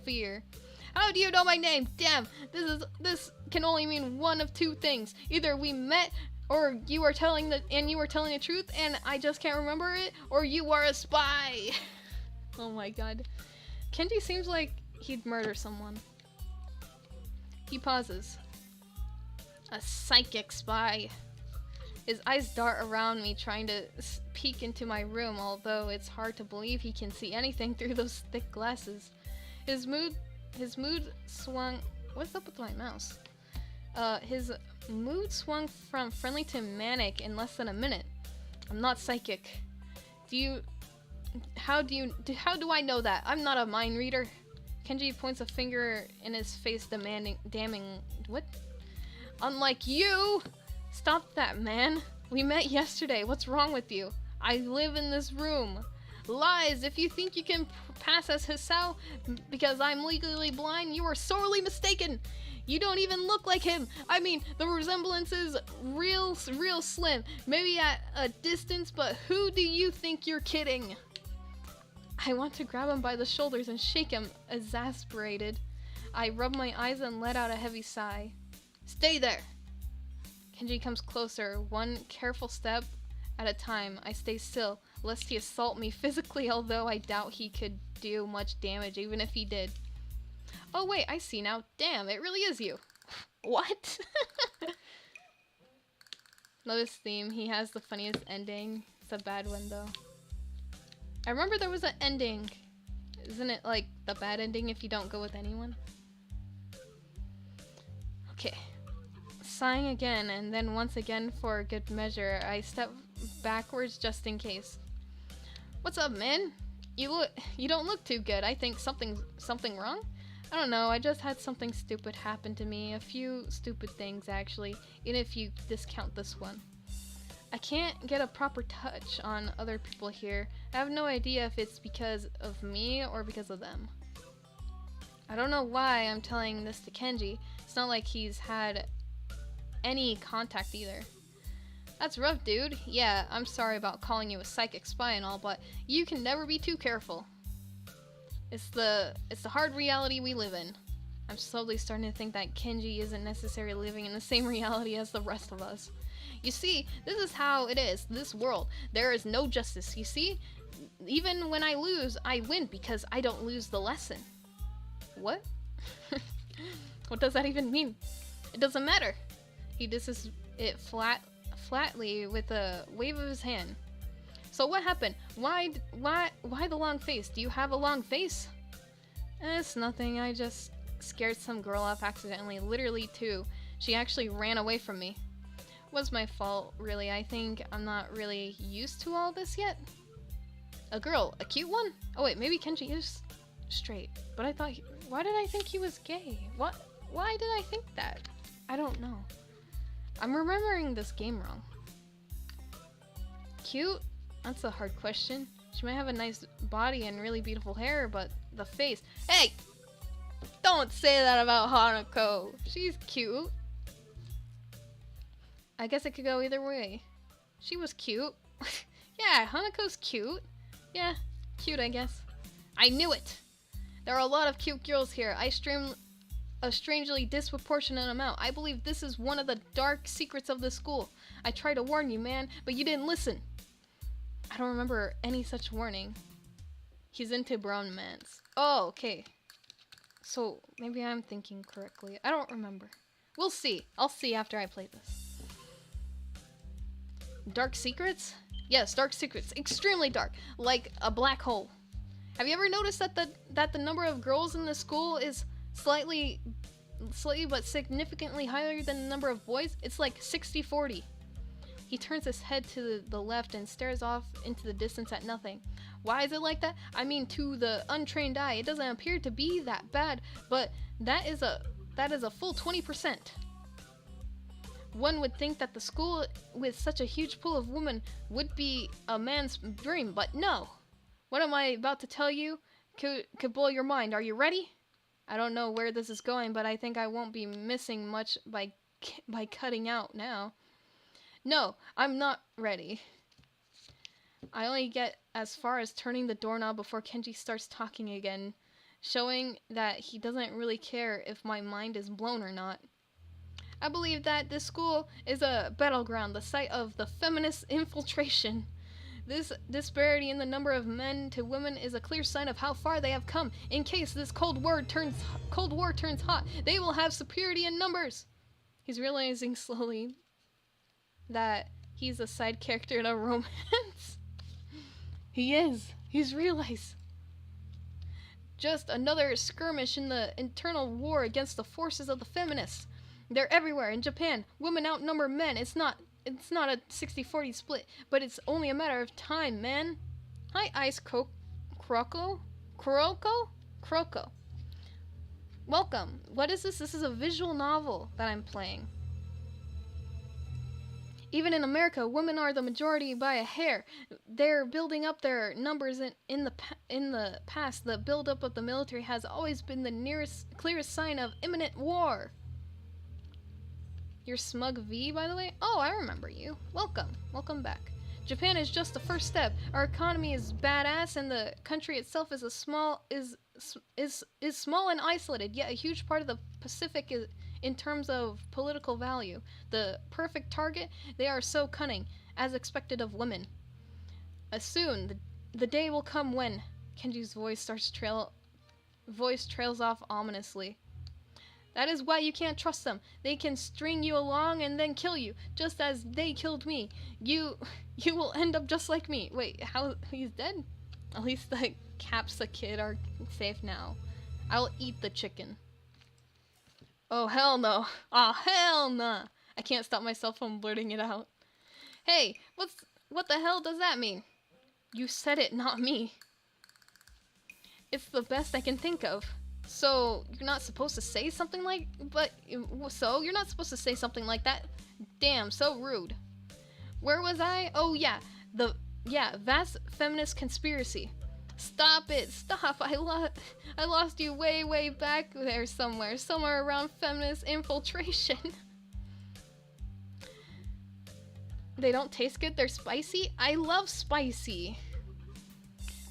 fear. How do you know my name? Damn, this can only mean one of two things. Either we met, or you are telling the truth, and I just can't remember it, or you are a spy. Oh my god. Kenji seems like he'd murder someone. He pauses. A psychic spy. His eyes dart around me, trying to peek into my room, although it's hard to believe he can see anything through those thick glasses. His mood swung... What's up with my mouse? His mood swung from friendly to manic in less than a minute. I'm not psychic. How do I know that? I'm not a mind reader. Kenji points a finger in his face, damning, what? Unlike you! Stop that, man. We met yesterday. What's wrong with you? I live in this room. Lies! If you think you can pass as Hisao because I'm legally blind, you are sorely mistaken. You don't even look like him. I mean, the resemblance is real slim. Maybe at a distance, but who do you think you're kidding? I want to grab him by the shoulders and shake him, exasperated. I rub my eyes and let out a heavy sigh. Stay there! Kenji comes closer, one careful step at a time. I stay still, lest he assault me physically, although I doubt he could do much damage, even if he did. Oh wait, I see now. Damn, it really is you. What? Notice theme, he has the funniest ending. It's a bad one though. I remember there was an ending. Isn't it like the bad ending if you don't go with anyone? Okay. Sighing again, and then once again for good measure, I step backwards just in case. What's up, man? You don't look too good. I think something wrong? I don't know, I just had something stupid happen to me. A few stupid things, actually, even if you discount this one. I can't get a proper touch on other people here. I have no idea if it's because of me or because of them. I don't know why I'm telling this to Kenji. It's not like he's had any contact either. That's rough, dude. Yeah, I'm sorry about calling you a psychic spy and all, but you can never be too careful. It's the hard reality we live in. I'm slowly starting to think that Kenji isn't necessarily living in the same reality as the rest of us. You see, this is how it is, this world. There is no justice, you see? Even when I lose, I win because I don't lose the lesson. What? What does that even mean? It doesn't matter. He disses it flatly with a wave of his hand. So what happened? Why the long face? Do you have a long face? It's nothing. I just scared some girl off accidentally. Literally too. She actually ran away from me. It was my fault, really. I think I'm not really used to all this yet. A girl? A cute one? Oh wait, maybe Kenji is straight. But I thought... Why did I think he was gay? What? Why did I think that? I don't know. I'm remembering this game wrong. Cute? That's a hard question. She might have a nice body and really beautiful hair, but the face... Hey! Don't say that about Hanako! She's cute. I guess it could go either way. She was cute. Yeah, Hanako's cute. Yeah, cute, I guess. I knew it! There are a lot of cute girls here. I stream a strangely disproportionate amount. I believe this is one of the dark secrets of the school. I tried to warn you, man, but you didn't listen. I don't remember any such warning. He's into bromance. Oh, okay. So, maybe I'm thinking correctly. I don't remember. We'll see. I'll see after I play this. Dark secrets? Yes, dark secrets. Extremely dark. Like a black hole. Have you ever noticed that the number of girls in the school is slightly but significantly higher than the number of boys? It's like 60-40. He turns his head to the left and stares off into the distance at nothing. Why is it like that? I mean, to the untrained eye, it doesn't appear to be that bad, but that is a full 20%. One would think that the school with such a huge pool of women would be a man's dream, but no. What am I about to tell you could blow your mind. Are you ready? I don't know where this is going, but I think I won't be missing much by cutting out now. No, I'm not ready. I only get as far as turning the doorknob before Kenji starts talking again, showing that he doesn't really care if my mind is blown or not. I believe that this school is a battleground, the site of the feminist infiltration. This disparity in the number of men to women is a clear sign of how far they have come. In case this Cold War turns hot, they will have superiority in numbers. He's realizing slowly that he's a side character in a romance. He is. He's realized. Just another skirmish in the internal war against the forces of the feminists. They're everywhere in Japan. Women outnumber men. It's not a 60-40 split, but it's only a matter of time, man. Hi, Ice Croco. Welcome. What is this? This is a visual novel that I'm playing. Even in America, women are the majority by a hair. They're building up their numbers in the past. The buildup of the military has always been the clearest sign of imminent war. You're Smug V, by the way? Oh, I remember you. Welcome. Welcome back. Japan is just the first step. Our economy is badass, and the country itself is small and isolated. Yet a huge part of the Pacific is, in terms of political value, the perfect target. They are so cunning, as expected of women. Soon, the day will come when Kenji's voice trails off ominously. That is why you can't trust them. They can string you along and then kill you, just as they killed me. You will end up just like me. Wait, how? He's dead? At least the Capsa kid are safe now. I'll eat the chicken. Oh, hell no. Oh, hell nah. I can't stop myself from blurting it out. Hey, what the hell does that mean? You said it, not me. It's the best I can think of. So, you're not supposed to say something like... you're not supposed to say something like that? Damn, so rude. Where was I? Oh, yeah. Vast feminist conspiracy. Stop it. Stop. I lost you way back there somewhere. Somewhere around feminist infiltration. They don't taste good. They're spicy. I love spicy.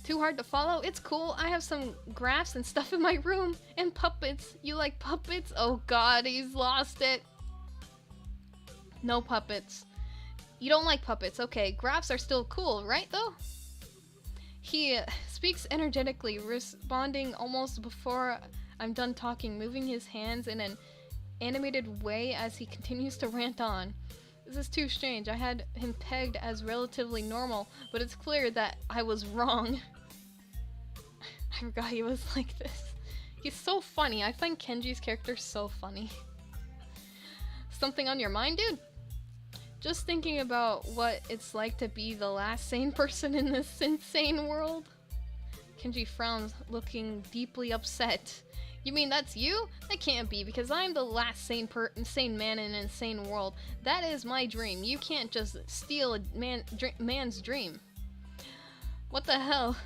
Too hard to follow? It's cool. I have some graphs and stuff in my room. And puppets. You like puppets? Oh god, he's lost it. No puppets. You don't like puppets. Okay, graphs are still cool, right though? He speaks energetically, responding almost before I'm done talking, moving his hands in an animated way as he continues to rant on. This is too strange. I had him pegged as relatively normal, but it's clear that I was wrong. I forgot he was like this. He's so funny. I find Kenji's character so funny. Something on your mind, dude? Just thinking about what it's like to be the last sane person in this insane world. Kenji frowns, looking deeply upset. You mean that's you? That can't be, because I'm the last sane man in an insane world. That is my dream. You can't just steal a man's dream. What the hell?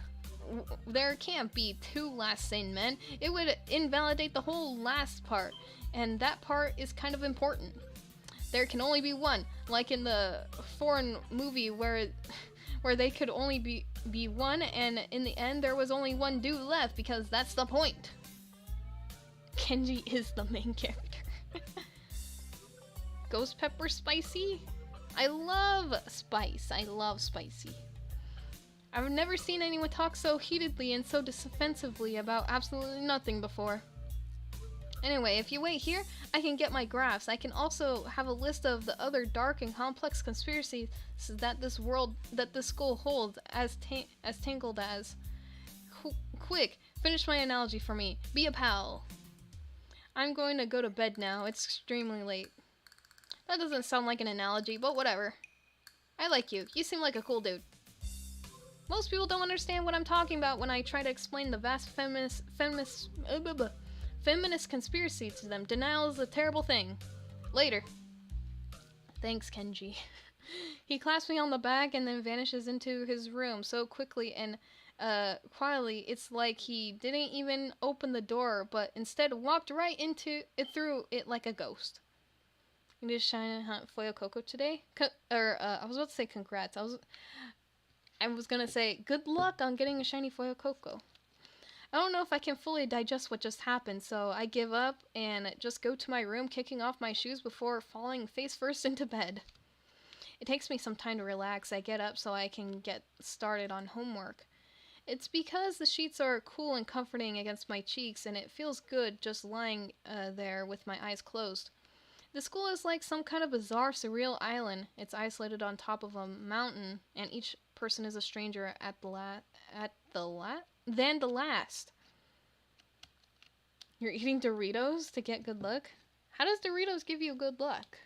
There can't be two last sane men. It would invalidate the whole last part, and that part is kind of important. There can only be one, like in the foreign movie where they could only be one, and in the end there was only one dude left, because that's the point. Kenji is the main character. Ghost pepper spicy? I love spice. I love spicy. I've never seen anyone talk so heatedly and so defensively about absolutely nothing before. Anyway, if you wait here, I can get my graphs. I can also have a list of the other dark and complex conspiracies that this school holds as tangled as. Quick, finish my analogy for me. Be a pal. I'm going to go to bed now. It's extremely late. That doesn't sound like an analogy, but whatever. I like you. You seem like a cool dude. Most people don't understand what I'm talking about when I try to explain the vast feminist conspiracy to them. Denial is a terrible thing. Later. Thanks, Kenji. He claps me on the back and then vanishes into his room so quickly and quietly, it's like he didn't even open the door, but instead walked right through it like a ghost. You need to shine and hunt Foyo Coco today? I was about to say congrats. I was gonna say good luck on getting a shiny Foyo Coco. I don't know if I can fully digest what just happened, so I give up and just go to my room, kicking off my shoes before falling face first into bed. It takes me some time to relax. I get up so I can get started on homework. It's because the sheets are cool and comforting against my cheeks, and it feels good just lying there with my eyes closed. The school is like some kind of bizarre, surreal island. It's isolated on top of a mountain, and each person is a stranger than the last. You're eating Doritos to get good luck? How does Doritos give you good luck?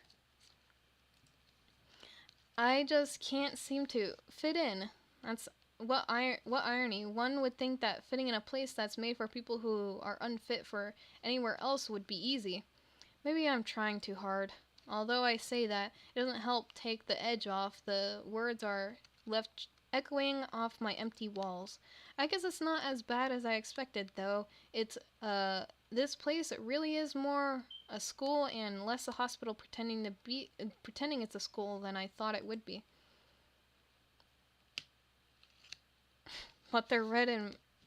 I just can't seem to fit in. That's what irony. One would think that fitting in a place that's made for people who are unfit for anywhere else would be easy. Maybe I'm trying too hard. Although I say that, it doesn't help take the edge off. The words are left echoing off my empty walls. I guess it's not as bad as I expected, though. It's, this place really is more a school and less a hospital pretending it's a school than I thought it would be. But they're red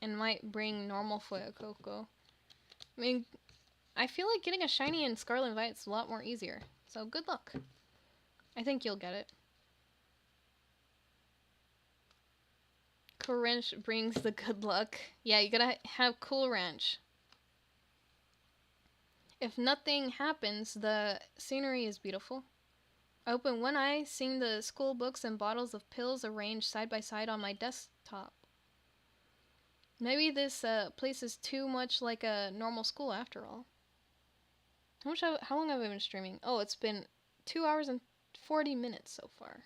and might bring normal Fuecoco. I mean, I feel like getting a shiny in Scarlet Vite's a lot more easier. So good luck. I think you'll get it. Cool Ranch brings the good luck. Yeah, you gotta have Cool Ranch. If nothing happens, the scenery is beautiful. I open one eye, seeing the school books and bottles of pills arranged side by side on my desktop. Maybe this place is too much like a normal school after all. How long have I been streaming? Oh, it's been 2 hours and 40 minutes so far.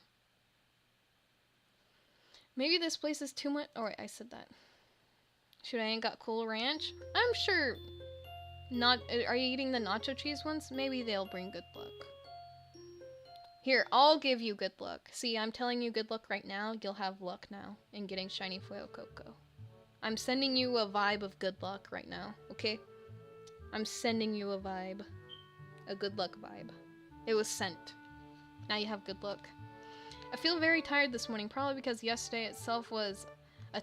Maybe this place is too much. Oh, wait, I said that. Shoot, I ain't got Cool Ranch? I'm sure not. Are you eating the nacho cheese ones? Maybe they'll bring good luck. Here, I'll give you good luck. See, I'm telling you good luck right now. You'll have luck now in getting shiny Fuecoco. I'm sending you a vibe of good luck right now, okay? I'm sending you a vibe. A good luck vibe. It was sent. Now you have good luck. I feel very tired this morning, probably because yesterday itself was a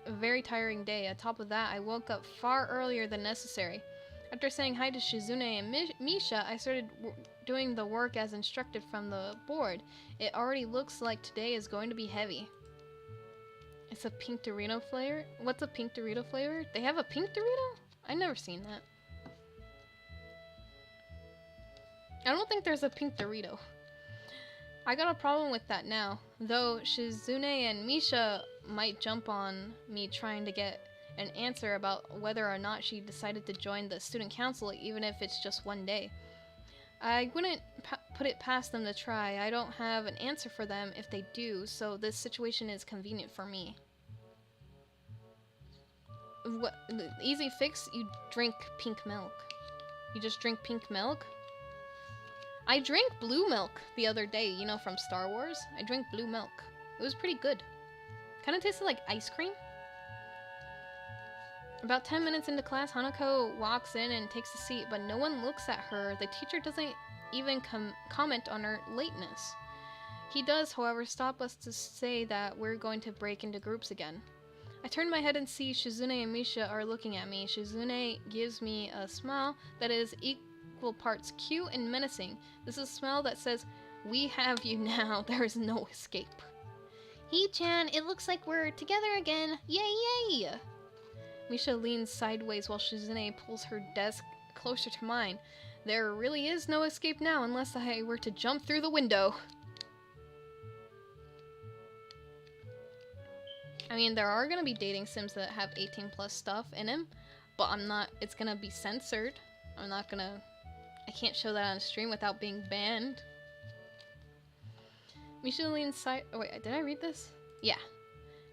very tiring day. On top of that, I woke up far earlier than necessary. After saying hi to Shizune and Misha, I started doing the work as instructed from the board. It already looks like today is going to be heavy. It's a pink Dorito flavor? What's a pink Dorito flavor? They have a pink Dorito? I've never seen that. I don't think there's a pink Dorito. I got a problem with that now, though Shizune and Misha might jump on me trying to get an answer about whether or not she decided to join the student council, even if it's just one day. I wouldn't put it past them to try. I don't have an answer for them if they do, so this situation is convenient for me. What, the easy fix? You drink pink milk. You just drink pink milk? I drank blue milk the other day, you know, from Star Wars. I drank blue milk. It was pretty good. Kind of tasted like ice cream. About 10 minutes into class, Hanako walks in and takes a seat, but no one looks at her. The teacher doesn't even comment on her lateness. He does, however, stop us to say that we're going to break into groups again. I turn my head and see Shizune and Misha are looking at me. Shizune gives me a smile that is equal parts cute and menacing. This is a smile that says, "We have you now. There is no escape." Hee-chan, it looks like we're together again. Yay, yay! Misha leans sideways while Shizune pulls her desk closer to mine. There really is no escape now unless I were to jump through the window. I mean, there are gonna be dating sims that have 18 plus stuff in them, but it's gonna be censored. I can't show that on stream without being banned. Misha leans oh wait, did I read this? Yeah.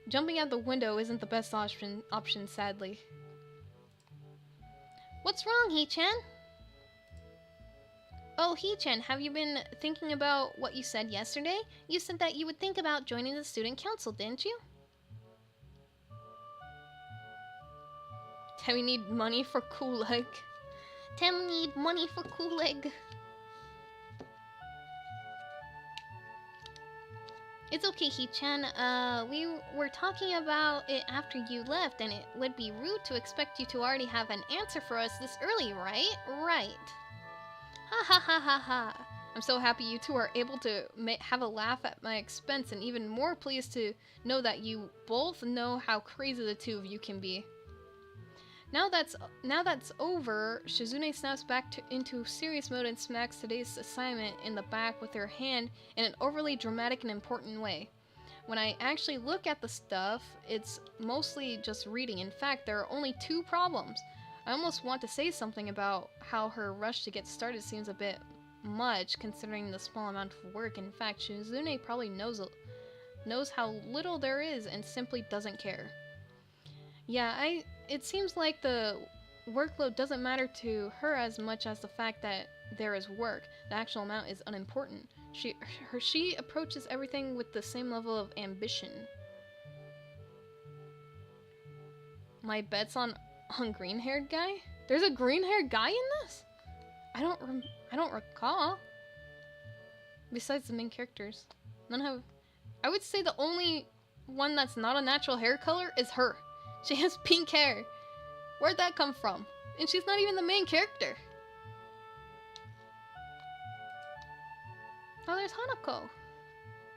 Jumping out the window isn't the best option, sadly. What's wrong, Hee-chan? Oh, Hee-chan, have you been thinking about what you said yesterday? You said that you would think about joining the student council, didn't you? Tammy need money for Kuleg. Tammy need money for Kuleg. It's okay, Hee-chan. We were talking about it after you left, and it would be rude to expect you to already have an answer for us this early, right? Right. Ha ha ha ha ha. I'm so happy you two are able to have a laugh at my expense, and even more pleased to know that you both know how crazy the two of you can be. Now that's over, Shizune snaps back into serious mode and smacks today's assignment in the back with her hand in an overly dramatic and important way. When I actually look at the stuff, it's mostly just reading. In fact, there are only 2 problems. I almost want to say something about how her rush to get started seems a bit much considering the small amount of work. In fact, Shizune probably knows how little there is and simply doesn't care. Yeah, it seems like the workload doesn't matter to her as much as the fact that there is work. The actual amount is unimportant. She approaches everything with the same level of ambition. My bet's on green-haired guy? There's a green-haired guy in this? I don't recall. Besides the main characters, none have. I would say the only one that's not a natural hair color is her. She has pink hair. Where'd that come from? And she's not even the main character. Oh, there's Hanako.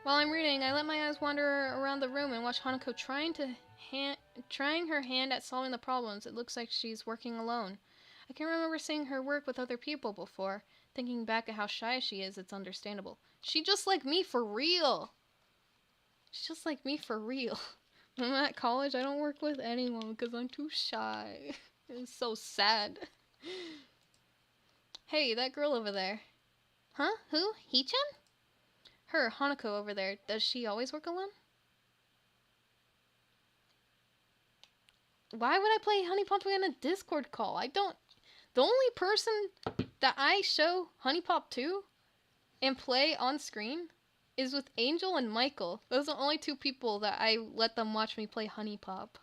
While I'm reading, I let my eyes wander around the room and watch Hanako trying her hand at solving the problems. It looks like she's working alone. I can remember seeing her work with other people before. Thinking back at how shy she is, it's understandable. She's just like me for real. She's just like me for real. When I'm at college, I don't work with anyone because I'm too shy. It's so sad. Hey, that girl over there. Huh? Who? Hee-chan? Her, Hanako over there. Does she always work alone? Why would I play Honey Pop in a Discord call? I don't... The only person that I show Honey Pop to and play on screen is with Angel and Michael. Those are the only 2 people that I let them watch me play Honey Pop.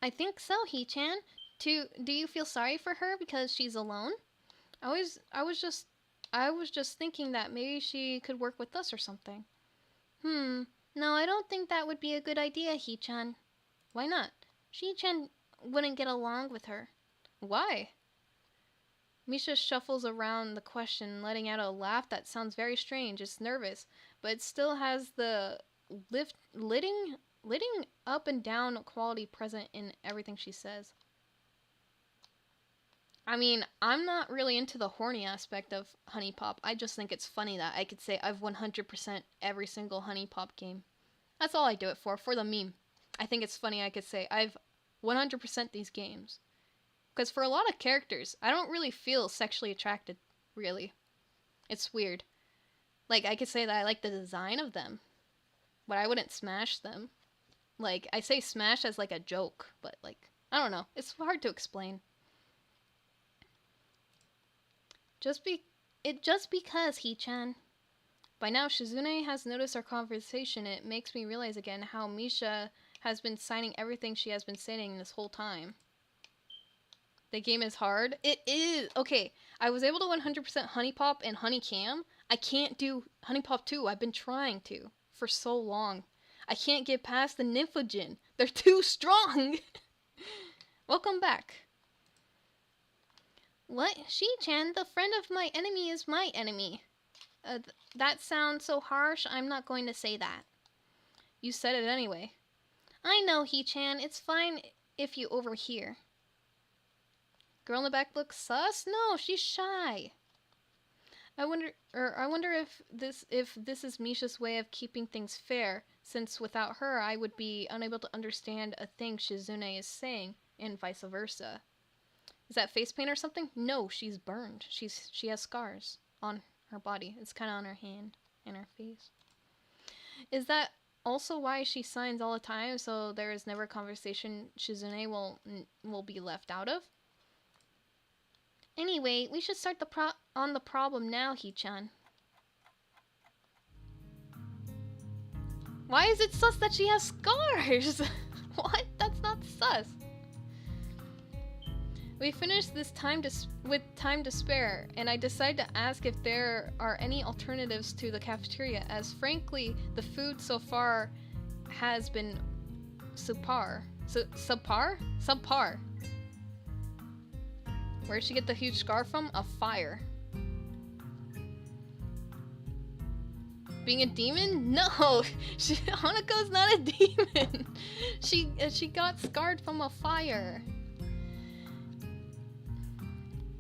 I think so, Hee-chan. Do you feel sorry for her because she's alone? I was just thinking that maybe she could work with us or something. No, I don't think that would be a good idea, Hee-chan. Why not? Hee-chan wouldn't get along with her. Why? Misha shuffles around the question, letting out a laugh that sounds very strange. It's nervous, but it still has the lighting up and down quality present in everything she says. I mean, I'm not really into the horny aspect of Honey Pop. I just think it's funny that I could say I've 100% every single Honey Pop game. That's all I do it for the meme. I think it's funny I could say I've 100% these games. Because for a lot of characters, I don't really feel sexually attracted, really. It's weird. Like, I could say that I like the design of them, but I wouldn't smash them. Like, I say smash as like a joke, but like, I don't know. It's hard to explain. Just because, Hee-chan. By now, Shizune has noticed our conversation. It makes me realize again how Misha has been signing everything she has been saying this whole time. The game is hard. It is. Okay, I was able to 100% Honey Pop and Honey Cam. I can't do Honey Pop 2. I've been trying to for so long. I can't get past the Nymphogen. They're too strong. Welcome back. What? She-chan, the friend of my enemy is my enemy. That sounds so harsh. I'm not going to say that. You said it anyway. I know, Hee-chan. It's fine if you overhear. Girl in the back looks sus? No, she's shy. I wonder if this is Misha's way of keeping things fair, since without her I would be unable to understand a thing Shizune is saying, and vice versa. Is that face paint or something? No, she's burned. She has scars on her body. It's kind of on her hand and her face. Is that also why she signs all the time, so there is never a conversation Shizune will be left out of? Anyway, we should start on the problem now, Hee-chan. Why is it sus that she has scars? What? That's not sus. We finished this with time to spare, and I decided to ask if there are any alternatives to the cafeteria, as frankly, the food so far has been subpar. Subpar? Where'd she get the huge scar from? A fire. Being a demon? No! Hanako's not a demon! She got scarred from a fire.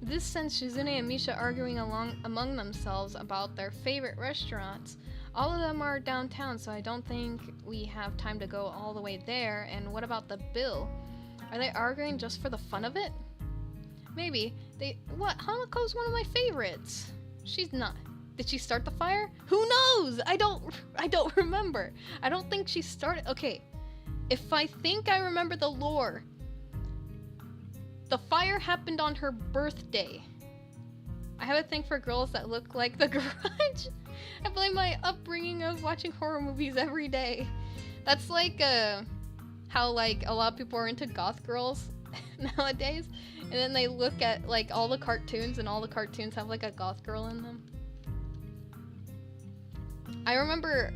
This sends Shizune and Misha arguing among themselves about their favorite restaurants. All of them are downtown, so I don't think we have time to go all the way there. And what about the bill? Are they arguing just for the fun of it? Maybe. What? Hanako's one of my favorites. She's not. Did she start the fire? Who knows? I don't remember. I don't think she started. Okay. If I think I remember the lore, the fire happened on her birthday. I have a thing for girls that look like the Garage. I blame my upbringing of watching horror movies every day. That's like how like a lot of people are into goth girls nowadays, and then they look at like all the cartoons, and all the cartoons have like a goth girl in them. I remember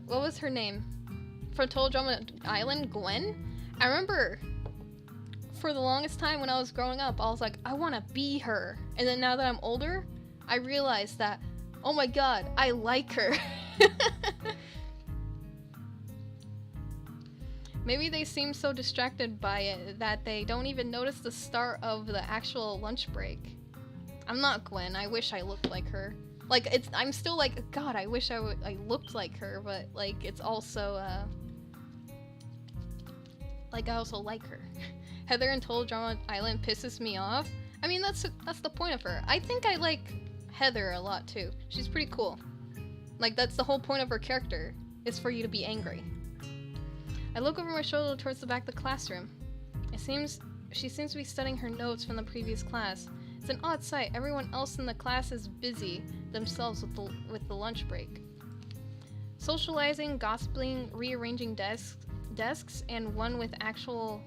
what was her name from Total Drama Island? Gwen. I remember for the longest time when I was growing up, I was like, I want to be her. And then now that I'm older, I realized that, oh my god, I like her. Maybe they seem so distracted by it that they don't even notice the start of the actual lunch break. I'm not Gwen. I wish I looked like her. Like, I'm still like, god, I wish I looked like her, but like, it's also like, I also like her. Heather in Total Drama Island pisses me off. I mean, that's the point of her. I think I like Heather a lot too. She's pretty cool. Like, that's the whole point of her character, is for you to be angry. I look over my shoulder towards the back of the classroom. She seems to be studying her notes from the previous class. It's an odd sight. Everyone else in the class is busy themselves with the lunch break. Socializing, gossiping, rearranging desks, and one with actual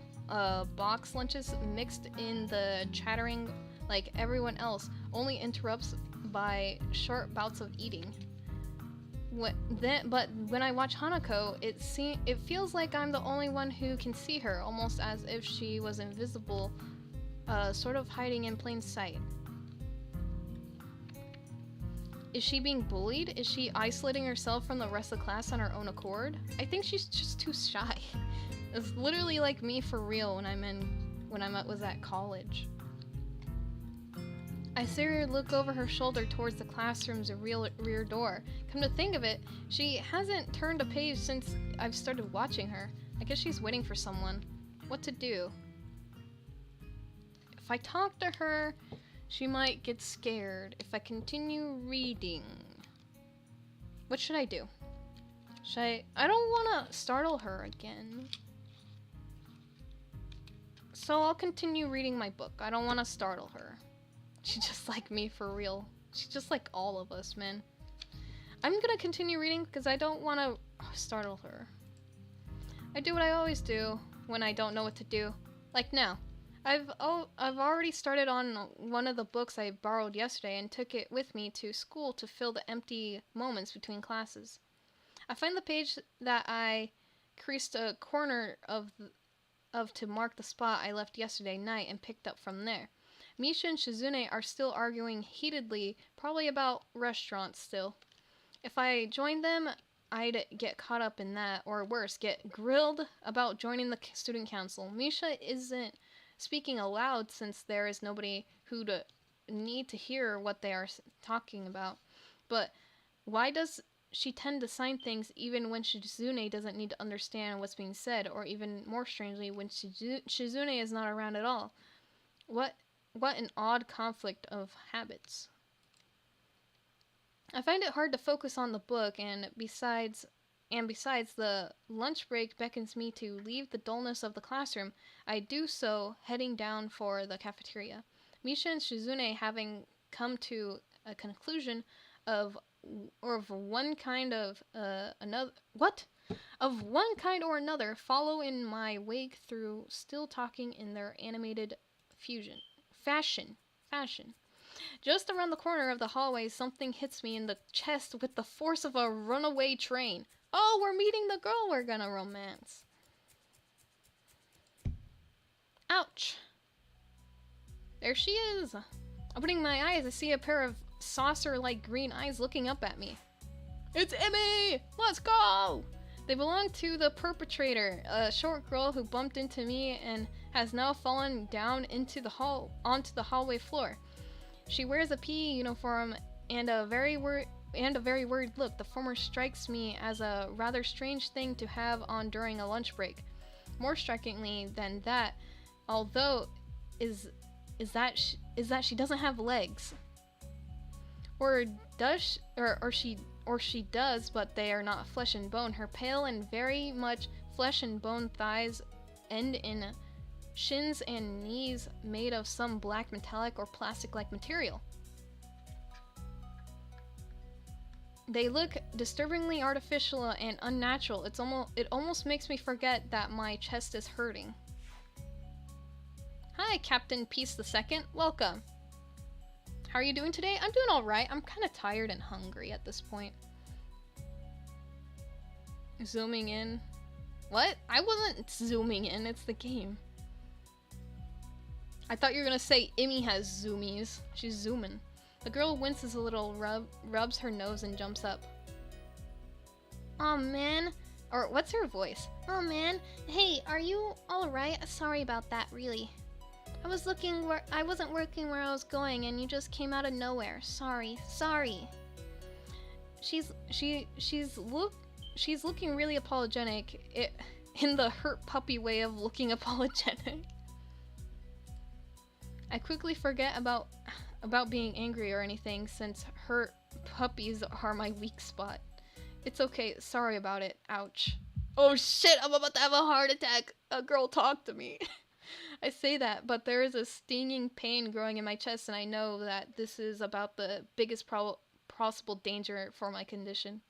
box lunches mixed in the chattering like everyone else, only interrupts by short bouts of eating. But when I watch Hanako, it feels like I'm the only one who can see her, almost as if she was invisible, sort of hiding in plain sight. Is she being bullied? Is she isolating herself from the rest of the class on her own accord? I think she's just too shy. It's literally like me for real when I was at college. I see her look over her shoulder towards the classroom's rear door. Come to think of it, she hasn't turned a page since I've started watching her. I guess she's waiting for someone. What to do? If I talk to her, she might get scared. If I continue reading, what should I do? I don't want to startle her again. So I'll continue reading my book. I don't want to startle her. She's just like me for real. She's just like all of us, man. I'm gonna continue reading because I don't want to startle her. I do what I always do when I don't know what to do. Like now. I've already started on one of the books I borrowed yesterday and took it with me to school to fill the empty moments between classes. I find the page that I creased a corner of to mark the spot I left yesterday night and picked up from there. Misha and Shizune are still arguing heatedly, probably about restaurants still. If I joined them, I'd get caught up in that, or worse, get grilled about joining the student council. Misha isn't speaking aloud since there is nobody who'd need to hear what they are talking about. But why does she tend to sign things even when Shizune doesn't need to understand what's being said, or even more strangely, when Shizune is not around at all? What an odd conflict of habits. I find it hard to focus on the book, and besides the lunch break beckons me to leave the dullness of the classroom, I do so heading down for the cafeteria. Misha and Shizune, having come to a conclusion of one kind or another, follow in my wake through still talking in their animated fashion. Just around the corner of the hallway, something hits me in the chest with the force of a runaway train. Oh, we're meeting the girl we're gonna romance. Ouch. There she is! Opening my eyes, I see a pair of saucer-like green eyes looking up at me. It's Emmy! Let's go! They belong to the perpetrator, a short girl who bumped into me and has now fallen down onto the hallway floor. She wears a PE uniform and a very worried look. The former strikes me as a rather strange thing to have on during a lunch break. More strikingly than that, although, is that she doesn't have legs. Or she does, but they are not flesh and bone. Her pale and very much flesh and bone thighs end in shins and knees made of some black metallic or plastic-like material. They look disturbingly artificial and unnatural. It almost makes me forget that my chest is hurting. Hi, Captain Peace II. Welcome. How are you doing today? I'm doing alright. I'm kind of tired and hungry at this point. Zooming in. What? I wasn't zooming in. It's the game. I thought you were gonna say Immy has zoomies. She's zooming. The girl winces a little, rubs her nose and jumps up. Aw, man. Or what's her voice? Oh man. Hey, are you alright? Sorry about that, really. I wasn't working where I was going and you just came out of nowhere. Sorry. She's looking really apologetic. In the hurt puppy way of looking apologetic. I quickly forget about being angry or anything since hurt puppies are my weak spot. It's okay, sorry about it. Ouch. Oh shit, I'm about to have a heart attack. A girl talked to me. I say that, but there is a stinging pain growing in my chest and I know that this is about the biggest possible danger for my condition.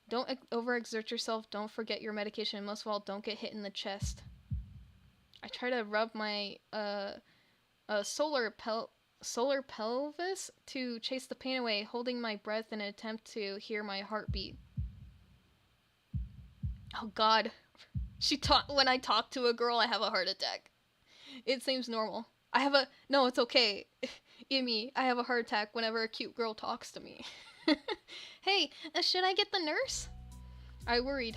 Don't overexert yourself, don't forget your medication, and most of all, don't get hit in the chest. I try to rub my solar pelvis to chase the pain away, holding my breath in an attempt to hear my heartbeat. Oh god. When I talk to a girl, I have a heart attack. It seems normal. No, it's okay. Immy, I have a heart attack whenever a cute girl talks to me. Hey, should I get the nurse? The worried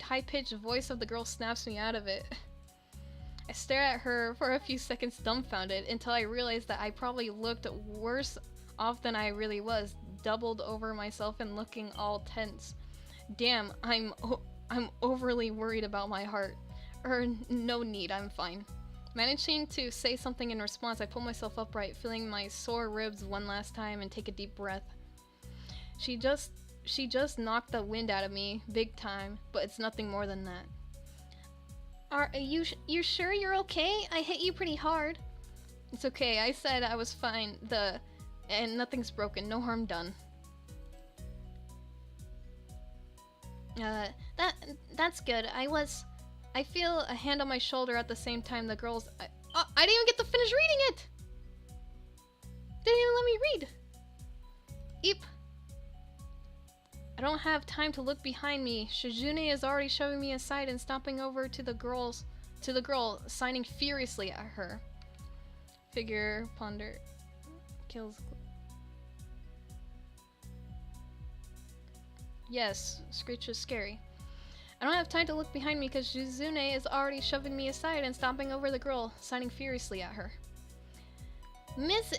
high-pitched voice of the girl snaps me out of it. I stare at her for a few seconds dumbfounded until I realized that I probably looked worse off than I really was, doubled over myself and looking all tense. Damn, I'm overly worried about my heart. No need, I'm fine. Managing to say something in response, I pull myself upright, feeling my sore ribs one last time and take a deep breath. She just knocked the wind out of me, big time, but it's nothing more than that. Are you sure you're okay? I hit you pretty hard. It's okay, I said I was fine, and nothing's broken, no harm done. That's good. I feel a hand on my shoulder at the same time the girl's... I didn't even get to finish reading it! Didn't even let me read! Eep. I don't have time to look behind me. Shizune is already shoving me aside and stomping over to the girl, signing furiously at her. Figure, ponder, kills... Yes, Screech is scary. I don't have time to look behind me because Shizune is already shoving me aside and stomping over the girl, signing furiously at her. Miss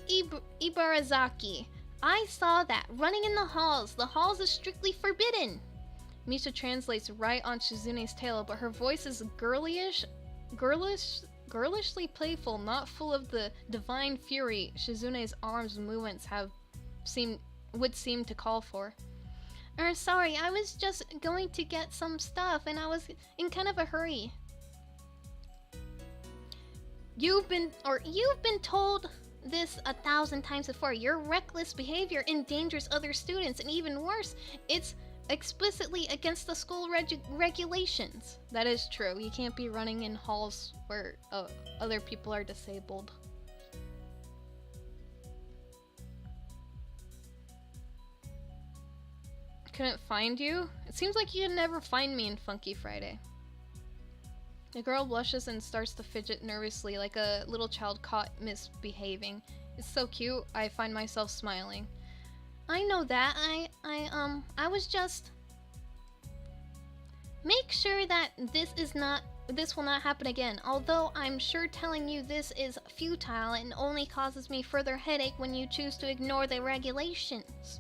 Ibarazaki, I saw that running in the halls. The halls is strictly forbidden. Misha translates right on Shizune's tail, but her voice is girlishly playful, not full of the divine fury Shizune's arms movements would seem to call for. Sorry, I was just going to get some stuff and I was in kind of a hurry. You've been told this 1,000 times before. Your reckless behavior endangers other students, and even worse, it's explicitly against the school regulations. That is true. You can't be running in halls where other people are disabled. Couldn't find you? It seems like you'd never find me in Funky Friday. The girl blushes and starts to fidget nervously like a little child caught misbehaving. It's so cute, I find myself smiling. I know that. I was just... Make sure that this will not happen again, although I'm sure telling you this is futile and only causes me further headache when you choose to ignore the regulations.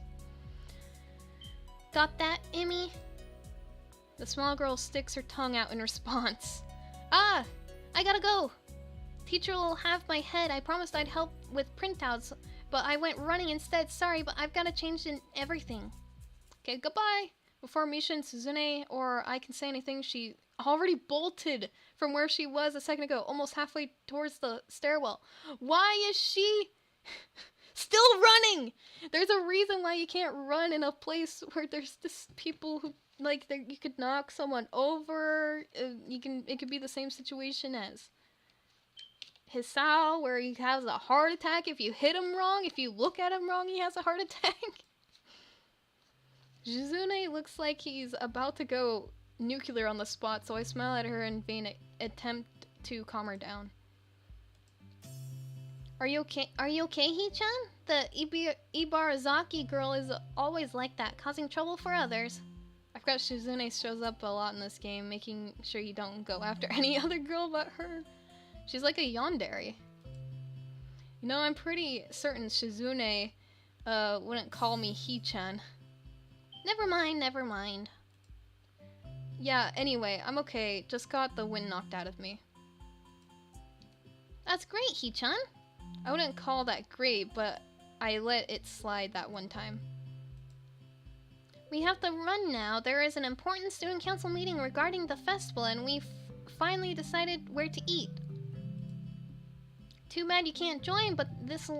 Got that, Emmy? The small girl sticks her tongue out in response. Ah! I gotta go! Teacher will have my head. I promised I'd help with printouts, but I went running instead. Sorry, but I've gotta change in everything. Okay, goodbye! Before Misha and Suzune or I can say anything, she already bolted from where she was a second ago, almost halfway towards the stairwell. Why is she still running? There's a reason why you can't run in a place where there's just people who, like, you could knock someone over. It could be the same situation as Hisao, where he has a heart attack if you hit him wrong. If you look at him wrong, he has a heart attack. Shizune looks like he's about to go nuclear on the spot, so I smile at her in vain attempt to calm her down. Are you okay? Are you okay, Hee-chan? The Ibarazaki girl is always like that, causing trouble for others. I forgot Shizune shows up a lot in this game, making sure you don't go after any other girl but her. She's like a yandere. You know, I'm pretty certain Shizune wouldn't call me Hee-chan. Never mind, never mind. Yeah, anyway, I'm okay. Just got the wind knocked out of me. That's great, Hee-chan. I wouldn't call that great, but I let it slide that one time. We have to run now. There is an important student council meeting regarding the festival, and we've finally decided where to eat. Too bad you can't join, but this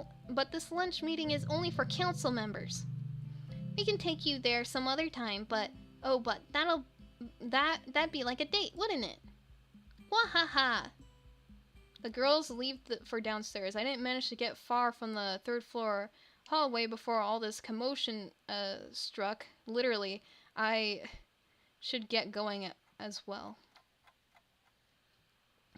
lunch meeting is only for council members. We can take you there some other time, but that'd be like a date, wouldn't it? Wahaha! The girls leave for downstairs. I didn't manage to get far from the third floor hallway before all this commotion struck. Literally, I should get going as well.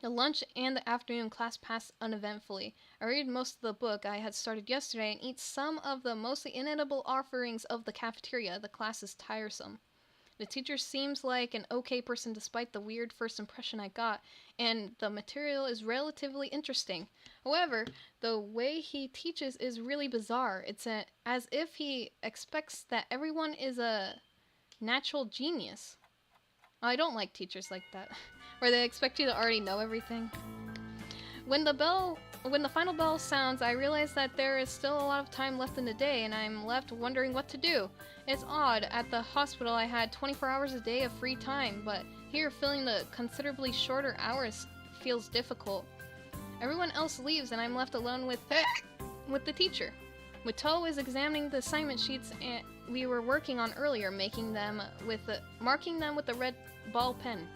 The lunch and the afternoon class passed uneventfully. I read most of the book I had started yesterday and eat some of the mostly inedible offerings of the cafeteria. The class is tiresome. The teacher seems like an okay person despite the weird first impression I got, and the material is relatively interesting. However, the way he teaches is really bizarre. It's as if he expects that everyone is a natural genius. I don't like teachers like that, where they expect you to already know everything. When the final bell sounds, I realize that there is still a lot of time left in the day, and I'm left wondering what to do. It's odd. At the hospital, I had 24 hours a day of free time, but here, filling the considerably shorter hours feels difficult. Everyone else leaves, and I'm left alone with the teacher. Muto is examining the assignment sheets we were working on earlier, marking them with a red ball pen.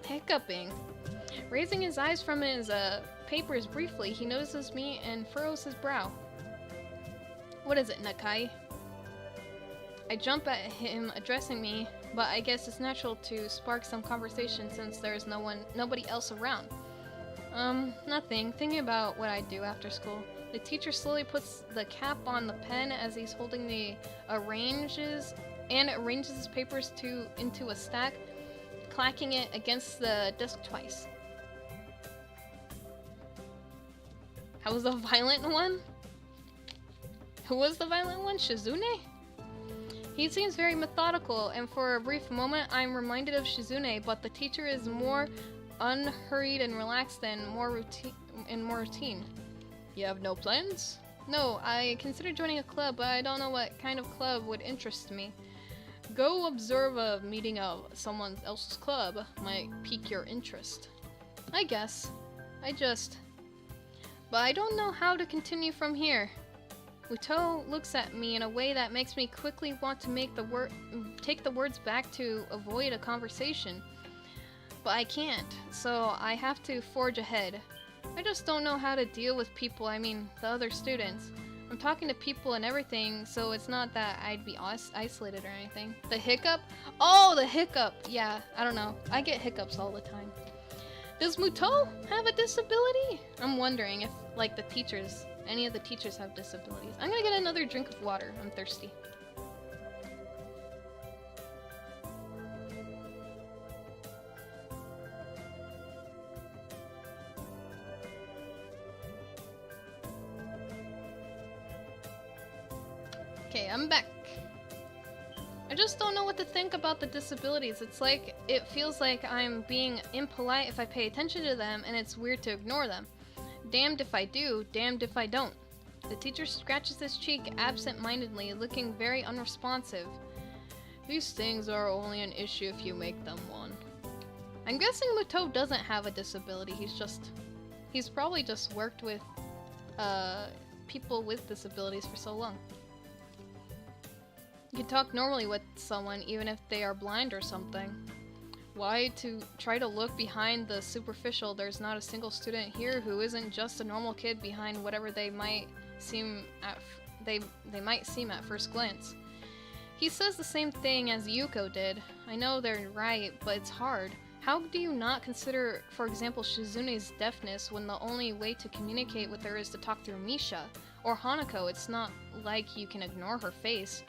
Hiccuping. Raising his eyes from his papers briefly, he notices me and furrows his brow. What is it, Nakai? I jump at him, addressing me, but I guess it's natural to spark some conversation since there's nobody else around. Nothing. Thinking about what I do after school. The teacher slowly puts the cap on the pen as he's holding arranges his papers into a stack, clacking it against the desk twice. That was the violent one? Who was the violent one? Shizune? He seems very methodical, and for a brief moment I'm reminded of Shizune, but the teacher is more unhurried and relaxed and more routine. You have no plans? No, I considered joining a club, but I don't know what kind of club would interest me. Go observe a meeting of someone else's club might pique your interest. I guess. But I don't know how to continue from here. Muto looks at me in a way that makes me quickly want to take the words back to avoid a conversation. But I can't, so I have to forge ahead. I just don't know how to deal with people, the other students. I'm talking to people and everything, so it's not that I'd be isolated or anything. The hiccup? Oh, the hiccup! Yeah, I don't know. I get hiccups all the time. Does Muto have a disability? I'm wondering if, like, the teachers, any of the teachers have disabilities. I'm gonna get another drink of water. I'm thirsty. Okay, I'm back. I just don't know what to think about the disabilities. It's like, it feels like I'm being impolite if I pay attention to them, and it's weird to ignore them. Damned if I do, damned if I don't. The teacher scratches his cheek absent-mindedly, looking very unresponsive. These things are only an issue if you make them one. I'm guessing Muto doesn't have a disability. He's probably just worked with people with disabilities for so long. You can talk normally with someone even if they are blind or something. Why to try to look behind the superficial? There's not a single student here who isn't just a normal kid behind whatever they might seem at first glance. He says the same thing as Yuko did. I know they're right, but it's hard. How do you not consider, for example, Shizune's deafness when the only way to communicate with her is to talk through Misha? Or Hanako, it's not like you can ignore her face.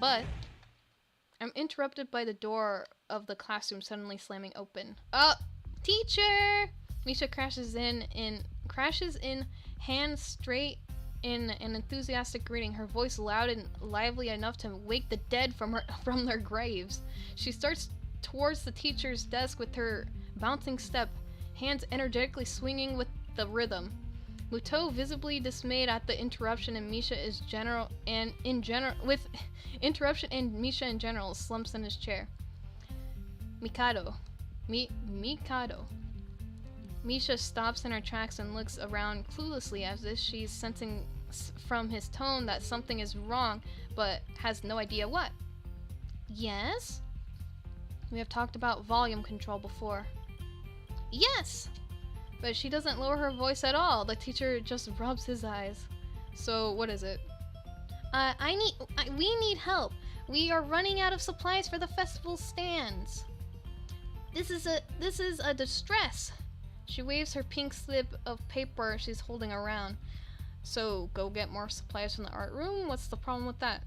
But I'm interrupted by the door of the classroom suddenly slamming open. Oh, teacher! Misha crashes in, hands straight in an enthusiastic greeting, her voice loud and lively enough to wake the dead from their graves. She starts towards the teacher's desk with her bouncing step, hands energetically swinging with the rhythm. Muto, visibly dismayed at the interruption, and Misha in general, slumps in his chair. Mikado. Misha stops in her tracks and looks around cluelessly as if she's sensing from his tone that something is wrong, but has no idea what. Yes? We have talked about volume control before. Yes! But she doesn't lower her voice at all. The teacher just rubs his eyes. So, what is it? We need help. We are running out of supplies for the festival stands. This is a distress. She waves her pink slip of paper she's holding around. So, go get more supplies from the art room? What's the problem with that?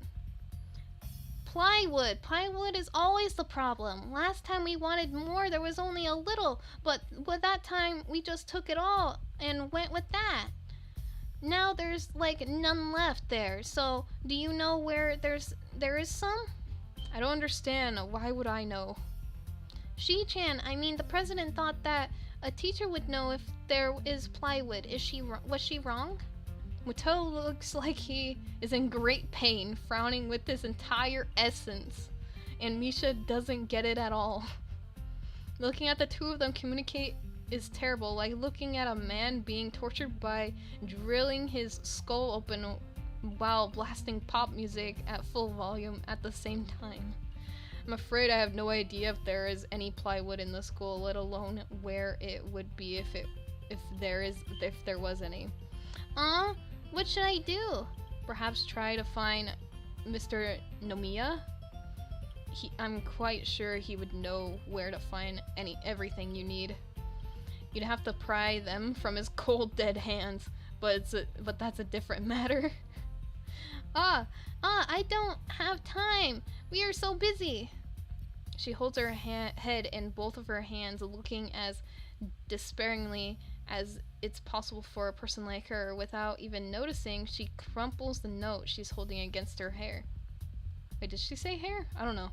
Plywood. Plywood is always the problem. Last time we wanted more, there was only a little, but that time we just took it all and went with that. Now there's like none left there. So, do you know where there is some? I don't understand. Why would I know? Shi-chan, I mean, the president thought that a teacher would know if there is plywood. Was she wrong? Muto looks like he is in great pain, frowning with his entire essence, and Misha doesn't get it at all. Looking at the two of them communicate is terrible, like looking at a man being tortured by drilling his skull open while blasting pop music at full volume at the same time. I'm afraid I have no idea if there is any plywood in the school, let alone where it would be if there was any. What should I do? Perhaps try to find Mr. Nomiya? I'm quite sure he would know where to find everything you need. You'd have to pry them from his cold dead hands, but that's a different matter. I don't have time. We are so busy. She holds her head in both of her hands, looking as despairingly as it's possible for a person like her. Without even noticing, she crumples the note she's holding against her hair. Wait, did she say hair? I don't know.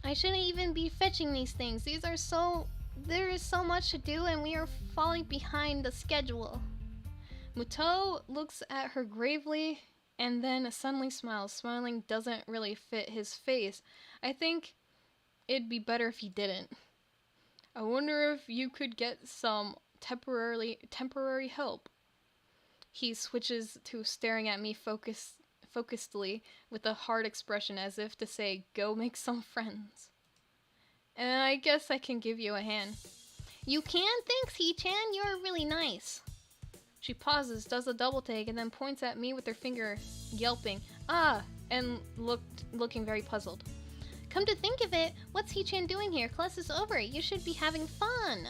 I shouldn't even be fetching these things. There is so much to do and we are falling behind the schedule. Muto looks at her gravely and then suddenly smiles. Smiling doesn't really fit his face. I think it'd be better if he didn't. I wonder if you could get some temporary help. He switches to staring at me focusedly with a hard expression as if to say, go make some friends. And I guess I can give you a hand. You can? Thanks, He-chan. You're really nice. She pauses, does a double take, and then points at me with her finger, yelping, "Ah!" and looking very puzzled. Come to think of it, what's Hee-chan doing here? Class is over. You should be having fun.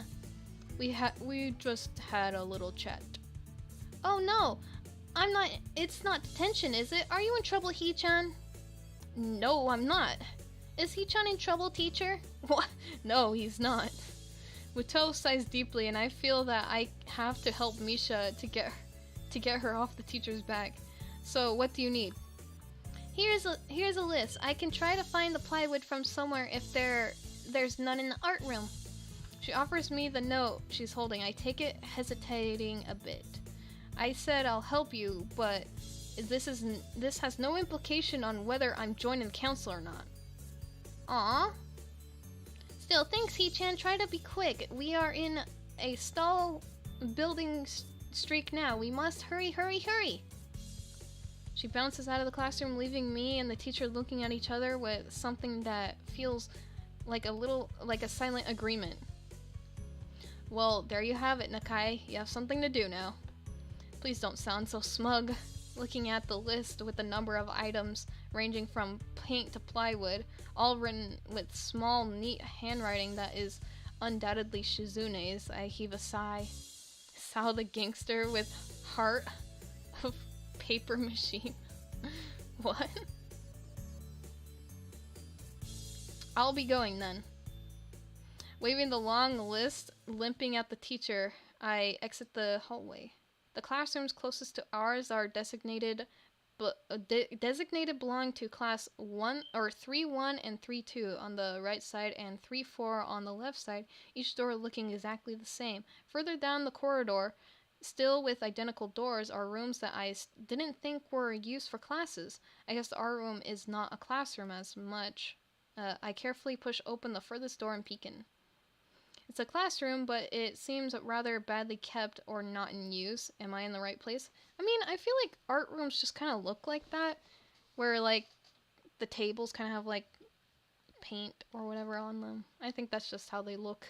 We just had a little chat. Oh no, I'm not. It's not detention, is it? Are you in trouble, Hee-chan? No, I'm not. Is Hee-chan in trouble, teacher? What? No, he's not. Wuto sighs deeply, and I feel that I have to help Misha to get her off the teacher's back. So, what do you need? Here's a list. I can try to find the plywood from somewhere if there's none in the art room. She offers me the note she's holding. I take it, hesitating a bit. I said I'll help you, but this has no implication on whether I'm joining the council or not. Aww. Still, thanks, Hee-chan. Try to be quick. We are in a stall building streak now. We must hurry, hurry, hurry. She bounces out of the classroom, leaving me and the teacher looking at each other with something that feels like a silent agreement. Well, there you have it, Nakai. You have something to do now. Please don't sound so smug. Looking at the list with the number of items ranging from paint to plywood, all written with small, neat handwriting that is undoubtedly Shizune's, I heave a sigh. Sal the gangster with heart of paper machine. What? I'll be going then. Waving the long list, limping at the teacher, I exit the hallway. The classrooms closest to ours are designated belong to class 3-1 and 3-2 on the right side and 3-4 on the left side, each door looking exactly the same. Further down the corridor, still with identical doors, are rooms that I didn't think were used for classes. I guess our room is not a classroom as much. I carefully push open the furthest door and peek in. It's a classroom, but it seems rather badly kept or not in use. Am I in the right place? I mean, I feel like art rooms just kind of look like that, where like the tables kind of have like paint or whatever on them. I think that's just how they look.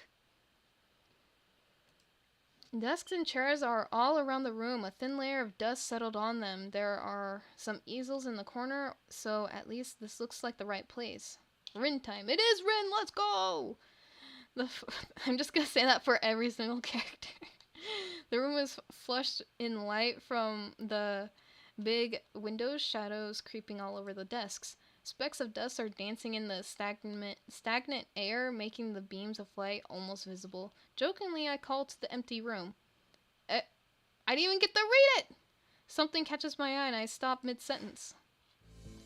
Desks and chairs are all around the room. A thin layer of dust settled on them. There are some easels in the corner, so at least this looks like the right place. Rin time. It is Rin! Let's go! I'm just gonna say that for every single character. The room is flushed in light from the big windows, shadows creeping all over the desks. Specks of dust are dancing in the stagnant air, making the beams of light almost visible. Jokingly, I call to the empty room. I didn't even get to read it! Something catches my eye and I stop mid-sentence.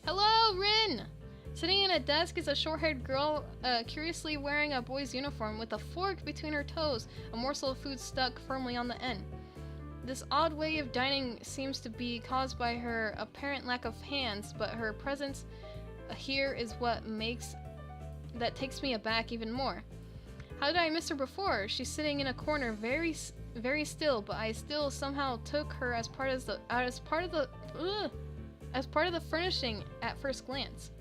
Hello, Rin! Sitting in a desk is a short-haired girl, curiously wearing a boy's uniform with a fork between her toes, a morsel of food stuck firmly on the end. This odd way of dining seems to be caused by her apparent lack of hands, but her presence here is what takes me aback even more. How did I miss her before? She's sitting in a corner, very still, but I still somehow took her as part of the furnishing at first glance.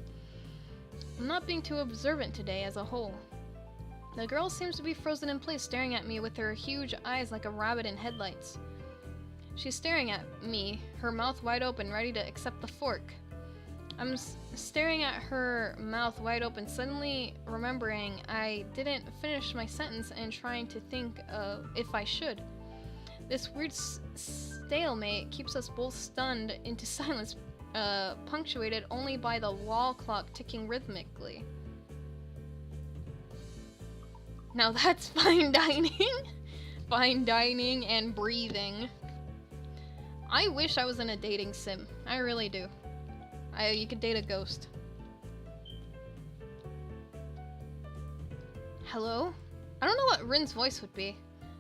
I'm not being too observant today as a whole. The girl seems to be frozen in place, staring at me with her huge eyes like a rabbit in headlights. She's staring at me, her mouth wide open, ready to accept the fork. I'm staring at her mouth wide open, suddenly remembering I didn't finish my sentence and trying to think if I should. This weird stalemate keeps us both stunned into silence, punctuated only by the wall clock ticking rhythmically. Now that's fine dining. Fine dining and breathing. I wish I was in a dating sim. I really do. You could date a ghost. Hello? I don't know what Rin's voice would be.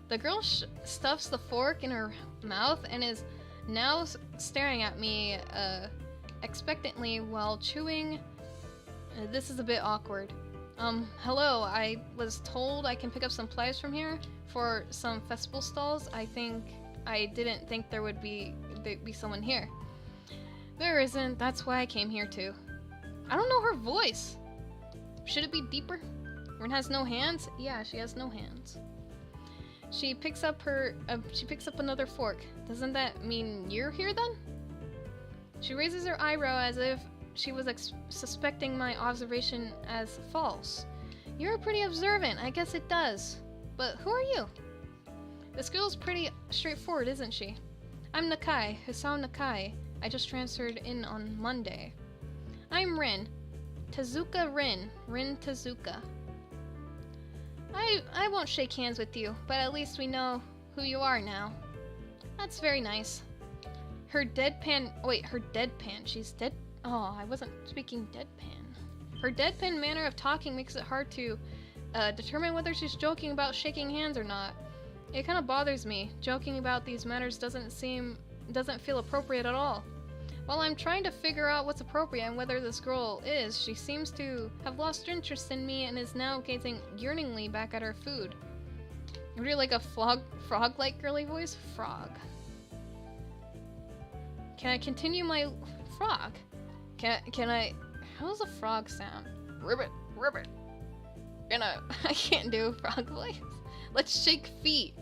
The girl stuffs the fork in her mouth and is now staring at me expectantly while chewing. This is a bit awkward. Hello, I was told I can pick up some supplies from here for some festival stalls. I didn't think there'd be someone here. There isn't, that's why I came here too. I don't know her voice. Should it be deeper? Rin has no hands? Yeah, she has no hands. She picks up another fork. Doesn't that mean you're here then? She raises her eyebrow as if she was suspecting my observation as false. You're pretty observant, I guess it does. But who are you? This girl's pretty straightforward, isn't she? I'm Nakai, Hisao Nakai. I just transferred in on Monday. I'm Rin. Tezuka Rin. Rin Tezuka. I won't shake hands with you, but at least we know who you are now. That's very nice. Her deadpan, she's dead. Oh, I wasn't speaking deadpan. Her deadpan manner of talking makes it hard to determine whether she's joking about shaking hands or not. It kind of bothers me. Joking about these matters doesn't feel appropriate at all. While I'm trying to figure out what's appropriate and whether this girl is, she seems to have lost interest in me and is now gazing yearningly back at her food. Really like a frog-like girly voice? Frog. Can I continue my frog? Can I? How does a frog sound? Ribbit, ribbit. I can't do a frog voice. Let's shake feet.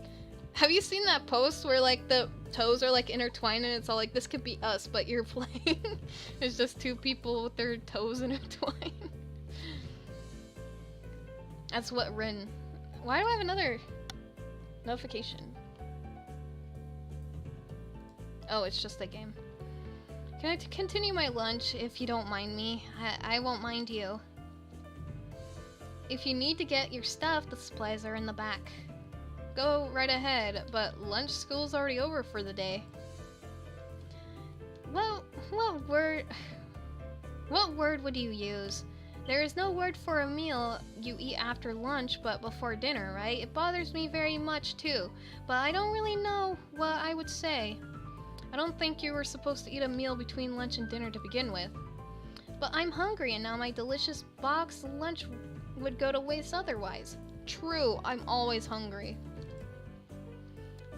Have you seen that post where like the toes are like intertwined and it's all like, this could be us, but you're playing? It's just two people with their toes intertwined. That's what Rin. Why do I have another notification? Oh, it's just a game. Can I continue my lunch if you don't mind me? I won't mind you. If you need to get your stuff, the supplies are in the back. Go right ahead, but lunch school's already over for the day. Well, what word would you use? There is no word for a meal you eat after lunch but before dinner, right? It bothers me very much too, but I don't really know what I would say. I don't think you were supposed to eat a meal between lunch and dinner to begin with. But I'm hungry and now my delicious box lunch would go to waste otherwise. True, I'm always hungry.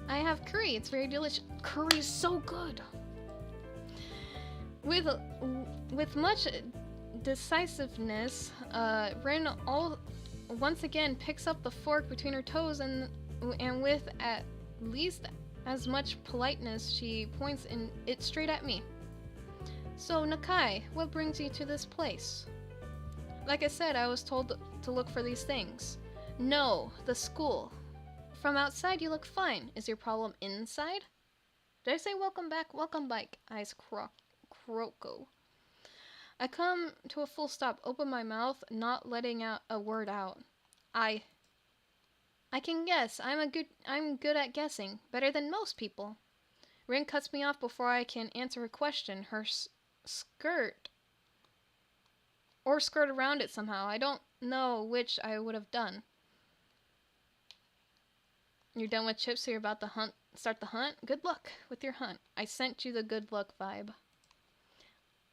I have curry, it's very delicious. Curry's so good! With much decisiveness, Rin once again picks up the fork between her toes and with at least as much politeness, she points it straight at me. So, Nakai, what brings you to this place? Like I said, I was told to look for these things. No, the school. From outside, you look fine. Is your problem inside? Did I say welcome back? Welcome back, eyes Kroko. I come to a full stop, open my mouth, not letting out a word out. I can guess. I'm good at guessing, better than most people. Rin cuts me off before I can answer her question. Her skirt around it somehow. I don't know which I would have done. You're done with chips, so you're about to start the hunt? Good luck with your hunt. I sent you the good luck vibe.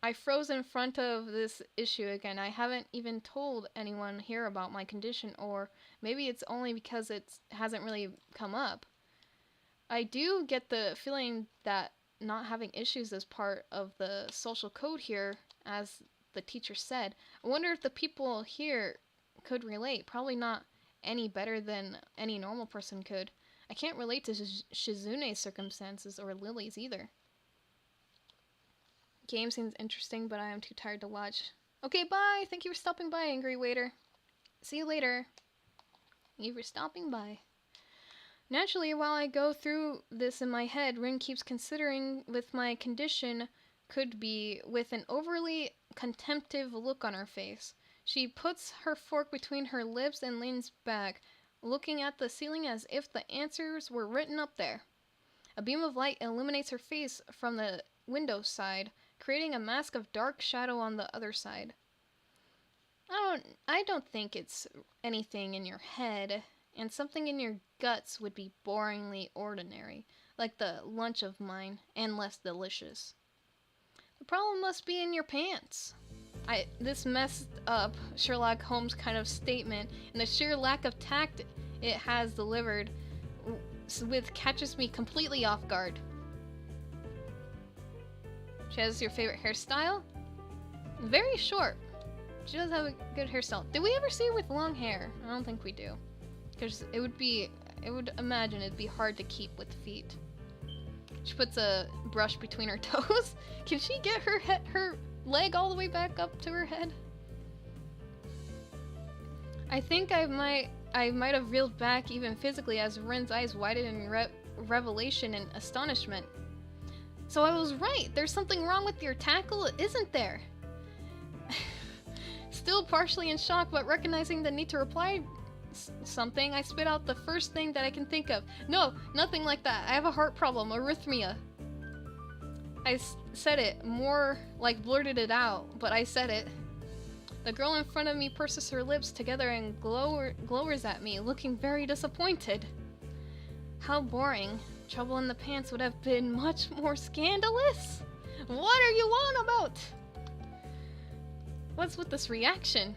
I froze in front of this issue again. I haven't even told anyone here about my condition, or maybe it's only because it hasn't really come up. I do get the feeling that not having issues is part of the social code here, as the teacher said. I wonder if the people here could relate. Probably not any better than any normal person could. I can't relate to Shizune's circumstances or Lily's either. Game seems interesting, but I am too tired to watch. Okay, bye! Thank you for stopping by, angry waiter. See you later. Thank you for stopping by. Naturally, while I go through this in my head, Rin keeps considering with my condition could be with an overly contemptive look on her face. She puts her fork between her lips and leans back, looking at the ceiling as if the answers were written up there. A beam of light illuminates her face from the window side, creating a mask of dark shadow on the other side. I don't think it's anything in your head, and something in your guts would be boringly ordinary, like the lunch of mine, and less delicious. The problem must be in your pants. This messed up Sherlock Holmes kind of statement, and the sheer lack of tact it has delivered with catches me completely off guard. She has your favorite hairstyle? Very short. She does have a good hairstyle. Did we ever see her with long hair? I don't think we do. Because it would be I would imagine it'd be hard to keep with feet. She puts a brush between her toes. Can she get her leg all the way back up to her head? I think I might have reeled back even physically as Rin's eyes widened in revelation and astonishment. So I was right. There's something wrong with your tackle, isn't there? Still partially in shock, but recognizing the need to reply something, I spit out the first thing that I can think of. No, nothing like that. I have a heart problem, arrhythmia. I said it, more like blurted it out, but I said it. The girl in front of me purses her lips together and glowers at me, looking very disappointed. How boring. Trouble in the pants would have been much more scandalous. What are you on about? What's with this reaction?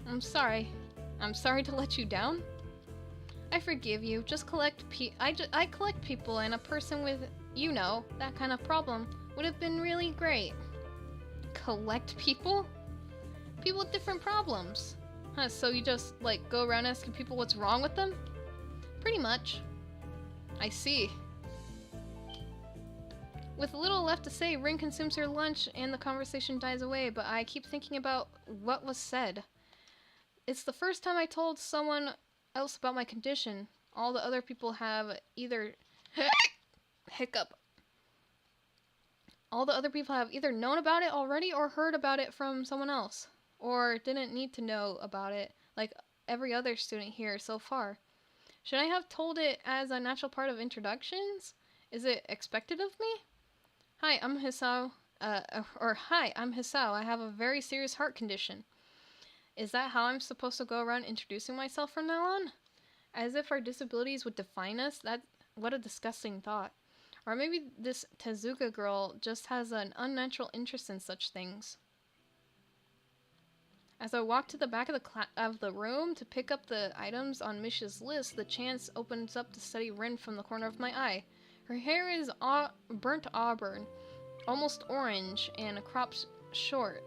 I'm sorry. I'm sorry to let you down. I forgive you. Just collect I collect people, and a person with, you know, that kind of problem would have been really great. Collect people? People with different problems. Huh, so you just, like, go around asking people what's wrong with them? Pretty much. I see. With little left to say, Rin consumes her lunch and the conversation dies away, but I keep thinking about what was said. It's the first time I told someone else about my condition. All the other people have either hiccup. All the other people have either known about it already or heard about it from someone else. Or didn't need to know about it, like every other student here so far. Should I have told it as a natural part of introductions? Is it expected of me? Hi, I'm Hisao. Hi, I'm Hisao. I have a very serious heart condition. Is that how I'm supposed to go around introducing myself from now on? As if our disabilities would define us? What a disgusting thought. Or maybe this Tezuka girl just has an unnatural interest in such things. As I walk to the back of the room to pick up the items on Mish's list, the chance opens up to study Rin from the corner of my eye. Her hair is burnt auburn, almost orange, and cropped short.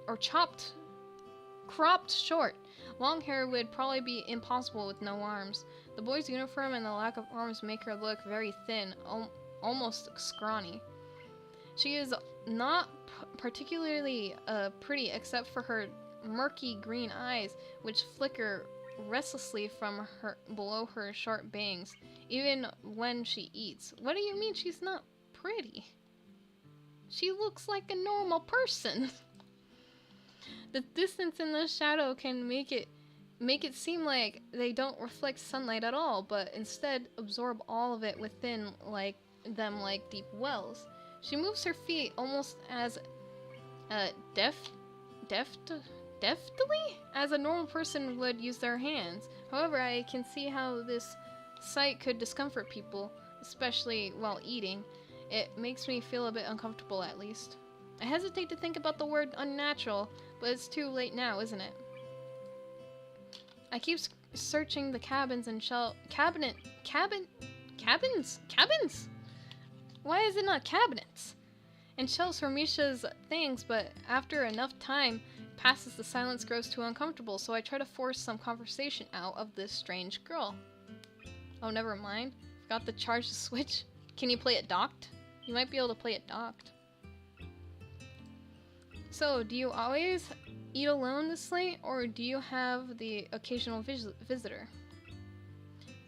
Long hair would probably be impossible with no arms. The boy's uniform and the lack of arms make her look very thin, almost scrawny. She is not particularly pretty except for her murky green eyes, which flicker restlessly from below her sharp bangs, even when she eats. What do you mean she's not pretty? She looks like a normal person. The distance in the shadow can make it seem like they don't reflect sunlight at all, but instead absorb all of it within like deep wells. She moves her feet almost as deftly as a normal person would use their hands. However, I can see how this sight could discomfort people, especially while eating. It makes me feel a bit uncomfortable, at least. I hesitate to think about the word unnatural, but it's too late now, isn't it? I keep searching the cabins and cabins? Why is it not cabinets? And shelves for Misha's things, but after enough time passes, the silence grows too uncomfortable, so I try to force some conversation out of this strange girl. Oh, never mind. Forgot to charge the Switch. Can you play it docked? You might be able to play it docked. So, do you always eat alone this late, or do you have the occasional visitor?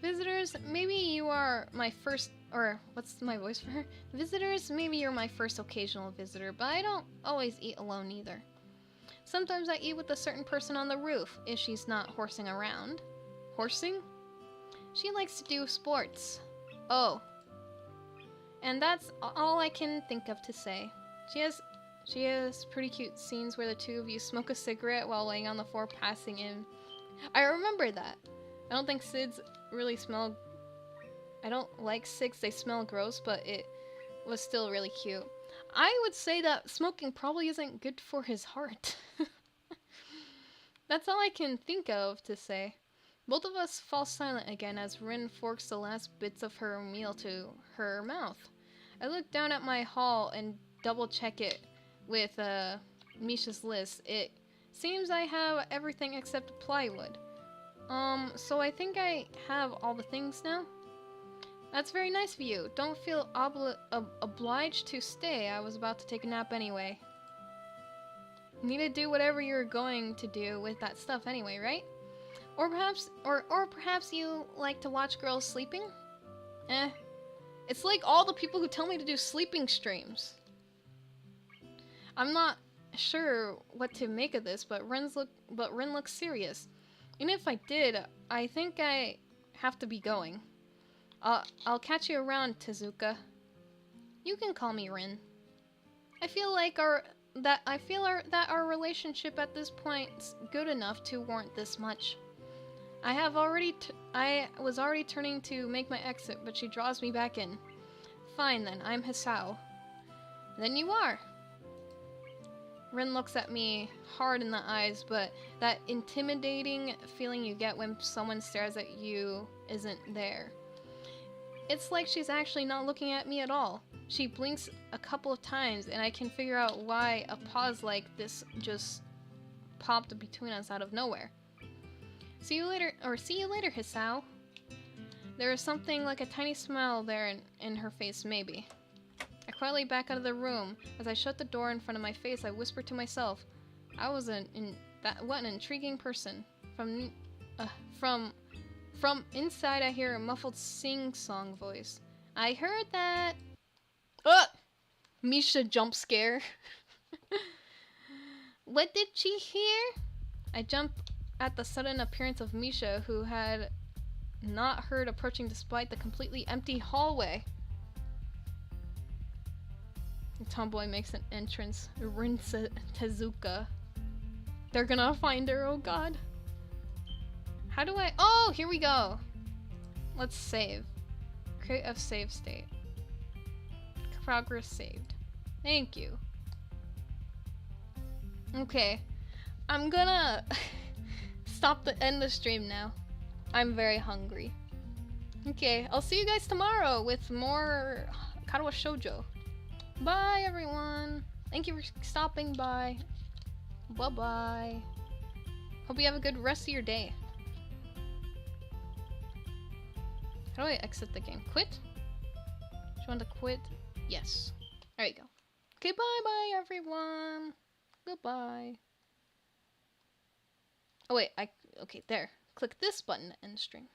Visitors, maybe you are my first, or what's my voice for her? Visitors, maybe you're my first occasional visitor, but I don't always eat alone either. Sometimes I eat with a certain person on the roof, if she's not horsing around. Horsing? She likes to do sports. Oh. And that's all I can think of to say. She has pretty cute scenes where the two of you smoke a cigarette while laying on the floor passing in. I remember that. I don't think SIDS really smell... I don't like cigs, they smell gross, but it was still really cute. I would say that smoking probably isn't good for his heart. That's all I can think of to say. Both of us fall silent again as Rin forks the last bits of her meal to her mouth. I look down at my haul and double check it with Misha's list. It seems I have everything except plywood. So I think I have all the things now. That's very nice of you. Don't feel obliged to stay. I was about to take a nap anyway. You need to do whatever you're going to do with that stuff anyway, right? Or perhaps you like to watch girls sleeping? Eh. It's like all the people who tell me to do sleeping streams. I'm not sure what to make of this, but Ren looks serious. And if I did, I think I have to be going. I'll catch you around, Tezuka. You can call me Rin. I feel that our relationship at this point's good enough to warrant this much. I was already turning to make my exit, but she draws me back in. Fine then, I'm Hisao. Then you are. Rin looks at me hard in the eyes, but that intimidating feeling you get when someone stares at you isn't there. It's like she's actually not looking at me at all. She blinks a couple of times, and I can figure out why a pause like this just popped between us out of nowhere. See you later, Hisao. There is something like a tiny smile there in her face, maybe. I quietly back out of the room. As I shut the door in front of my face, I whisper to myself, what an intriguing person. From inside, I hear a muffled sing-song voice. I heard that. Misha jump scare. What did she hear? I jump at the sudden appearance of Misha, who had not heard approaching despite the completely empty hallway. The tomboy makes an entrance. Rin Tezuka. They're gonna find her, oh god. How do I... Oh, here we go. Let's save. Create a save state. Progress saved. Thank you. Okay. I'm gonna end the stream now. I'm very hungry. Okay, I'll see you guys tomorrow with more Katawa Shoujo. Bye, everyone. Thank you for stopping by. Bye-bye. Hope you have a good rest of your day. How do I exit the game? Quit? Do you want to quit? Yes. There you go. Okay, bye-bye, everyone. Goodbye. Oh, wait. Okay, there. Click this button to end stream.